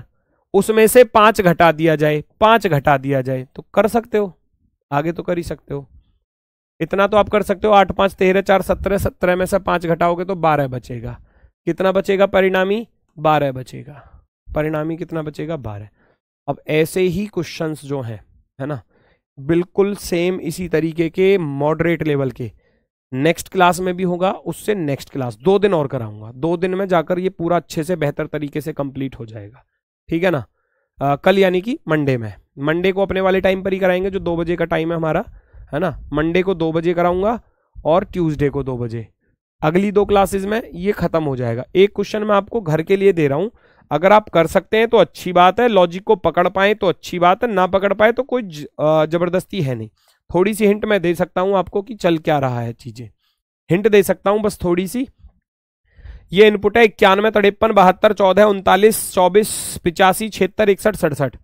उसमें से 5 घटा दिया जाए, 5 घटा दिया जाए, तो कर सकते हो, आगे तो कर ही सकते हो, इतना तो आप कर सकते हो। 8 5 13 4 17, 17 में से 5 घटाओगे तो 12 बचेगा। कितना बचेगा परिणामी? 12 बचेगा। परिणामी कितना बचेगा? 12। अब ऐसे ही क्वेश्चंस जो हैं, है ना, बिल्कुल सेम इसी तरीके के मॉडरेट लेवल के नेक्स्ट क्लास में भी होगा, उससे नेक्स्ट क्लास 2 दिन और कराऊंगा। 2 दिन में जाकर ये पूरा अच्छे से बेहतर तरीके से कंप्लीट हो जाएगा, ठीक है ना। कल यानी कि मंडे में, मंडे को अपने वाले टाइम पर ही कराएंगे जो 2 बजे का टाइम है हमारा, है ना। मंडे को 2 बजे कराऊंगा और ट्यूसडे को 2 बजे। अगली 2 क्लासेस में ये खत्म हो जाएगा। एक क्वेश्चन मैं आपको घर के लिए दे रहा हूं, अगर आप कर सकते हैं तो अच्छी बात है, लॉजिक को पकड़ पाए तो अच्छी बात है, ना पकड़ पाए तो कोई जबरदस्ती है नहीं। थोड़ी सी हिंट मैं दे सकता हूं आपको कि चल क्या रहा है, चीजें हिंट दे सकता हूं बस थोड़ी सी। ये इनपुट है 91 53 72 14 39 24 85 76 61 67।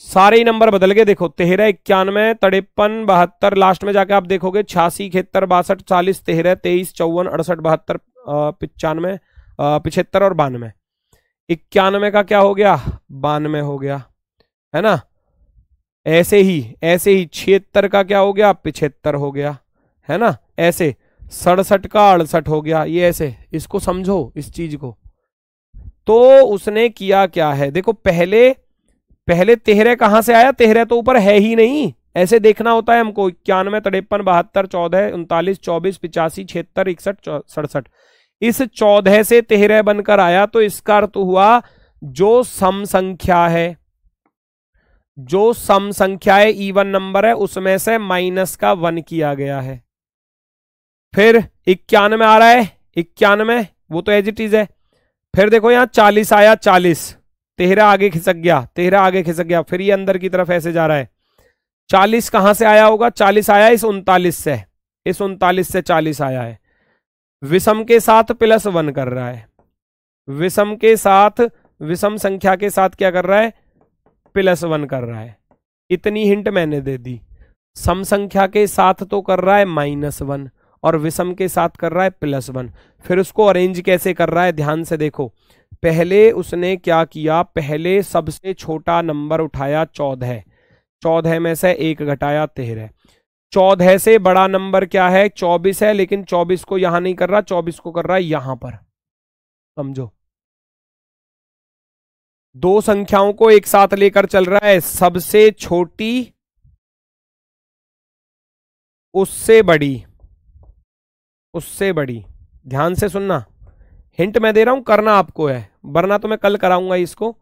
सारे ही नंबर बदल गए, देखो 13 91 53 72, लास्ट में जाके आप देखोगे 86 71 62 40 13 23 54 68 72 95 75 और 92। 91 का क्या हो गया? 92 हो गया, है ना। ऐसे ही 76 का क्या हो गया? 75 हो गया, है ना। ऐसे 67 का 68 हो गया। ये ऐसे, इसको समझो इस चीज को। तो उसने किया क्या है, देखो पहले 13 कहां से आया? 13 तो ऊपर है ही नहीं, ऐसे देखना होता है हमको। 91 53 72 14 39 24 85 76 61 67, इस 14 से 13 बनकर आया, तो इसका अर्थ हुआ जो सम संख्या है, जो सम संख्या है, इवन नंबर है, उसमें से माइनस का 1 किया गया है। फिर 91 आ रहा है, 91 वो तो एज इट इज है। फिर देखो यहां 40 आया, 40 13 आगे खिसक गया, 13 आगे खिसक गया, फिर ये अंदर की तरफ ऐसे जा रहा है। 40 कहां से आया होगा? 40 आया इस 39 से, इस 39 से 40 आया है। विषम के साथ +1 कर रहा है, विषम के साथ, विषम संख्या के साथ क्या कर रहा है? +1 कर रहा है। इतनी हिंट मैंने दे दी। सम संख्या के साथ तो कर रहा है -1 और विषम के साथ कर रहा है +1। फिर उसको अरेंज कैसे कर रहा है, ध्यान से देखो। पहले उसने क्या किया? पहले सबसे छोटा नंबर उठाया 14, 14 में से 1 घटाया 13। 14 से बड़ा नंबर क्या है? 24 है, लेकिन 24 को यहां नहीं कर रहा, 24 को कर रहा है यहां पर। समझो, 2 संख्याओं को एक साथ लेकर चल रहा है, सबसे छोटी उससे बड़ी, उससे बड़ी। ध्यान से सुनना, हिंट मैं दे रहा हूं, करना आपको है, वरना तो मैं कल कराऊंगा इसको।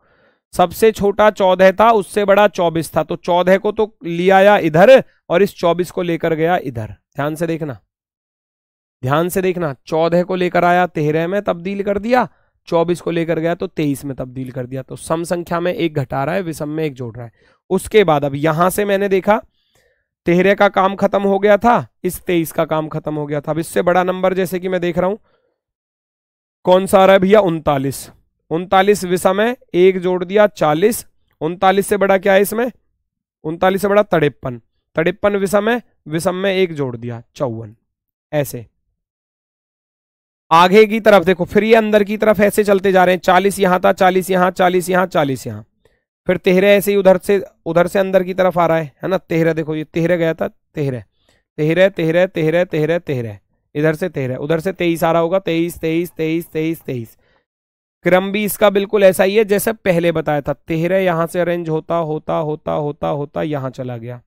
सबसे छोटा 14 था, उससे बड़ा 24 था, तो 14 को तो ले आया इधर और इस 24 को लेकर गया इधर। ध्यान से देखना, ध्यान से देखना। 14 को लेकर आया 13 में तब्दील कर दिया, 24 को लेकर गया तो 23 में तब्दील कर दिया। तो सम संख्या में 1 घटा रहा है, विषम में 1 जोड़ रहा है। उसके बाद अब यहां से मैंने देखा 13 का काम खत्म हो गया था, इस 23 का काम खत्म हो गया था। अब इससे बड़ा नंबर जैसे कि मैं देख रहा हूं, कौन सा आ रहा है भैया? 39। 39 विषम है, 1 जोड़ दिया 40। 39 से बड़ा क्या है इसमें? 39 से बड़ा 53। 53 विषम है, विषम में 1 जोड़ दिया 54। ऐसे आगे की तरफ देखो, फिर ये अंदर की तरफ ऐसे चलते जा रहे हैं। 40 यहां था, 40 यहां, 40 यहां, 40 यहां, फिर 13 ऐसे ही उधर से अंदर की तरफ आ रहा है ना। 13 देखो, ये 13 गया था, 13 13 13 13 13 13, इधर से 13, उधर से 23 आ रहा होगा, 23 23 23 23 23। क्रम भी इसका बिल्कुल ऐसा ही है जैसे पहले बताया था। 13 यहां से अरेंज होता होता होता होता होता यहां चला गया,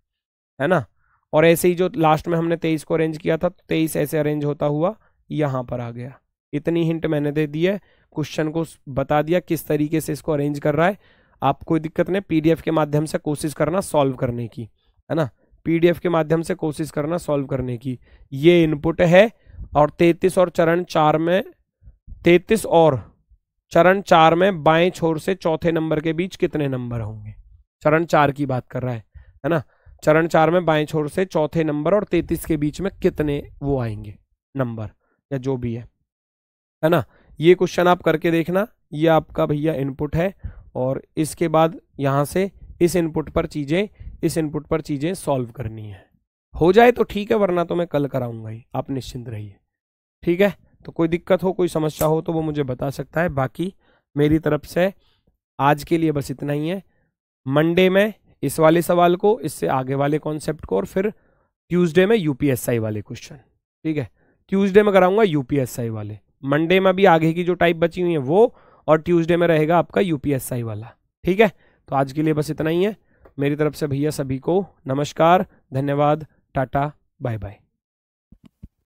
है ना। और ऐसे ही जो लास्ट में हमने 23 को अरेंज किया था, तो 23 ऐसे अरेंज होता हुआ यहां पर आ गया। इतनी हिंट मैंने दे दी है, क्वेश्चन को बता दिया किस तरीके से इसको अरेंज कर रहा है। आप कोई दिक्कत नहीं, पीडीएफ के माध्यम से कोशिश करना सॉल्व करने की, है ना। पीडीएफ के माध्यम से कोशिश करना सॉल्व करने की। ये इनपुट है, और 33 और चरण 4 में, 33 और चरण 4 में बाएं छोर से चौथे नंबर के बीच कितने नंबर होंगे? चरण 4 की बात कर रहा है ना। चरण 4 में बाएं छोर से चौथे नंबर और 33 के बीच में कितने वो आएंगे नंबर, या जो भी है ना। ये क्वेश्चन आप करके देखना। ये आपका भैया इनपुट है, और इसके बाद यहां से इस इनपुट पर चीजें सॉल्व करनी है। हो जाए तो ठीक है, वरना तो मैं कल कराऊंगा ही, आप निश्चिंत रहिए, ठीक है। तो कोई दिक्कत हो, कोई समस्या हो तो वो मुझे बता सकता है। बाकी मेरी तरफ से आज के लिए बस इतना ही है। मंडे में इस वाले सवाल को, इससे आगे वाले कॉन्सेप्ट को, और फिर ट्यूसडे में यूपीएसआई वाले क्वेश्चन। ठीक है, ट्यूसडे में कराऊंगा यूपीएसआई वाले, मंडे में भी आगे की जो टाइप बची हुई है वो, और ट्यूसडे में रहेगा आपका यूपीएसआई वाला। ठीक है, तो आज के लिए बस इतना ही है। मेरी तरफ से भैया सभी को नमस्कार, धन्यवाद, टाटा, बाय बाय।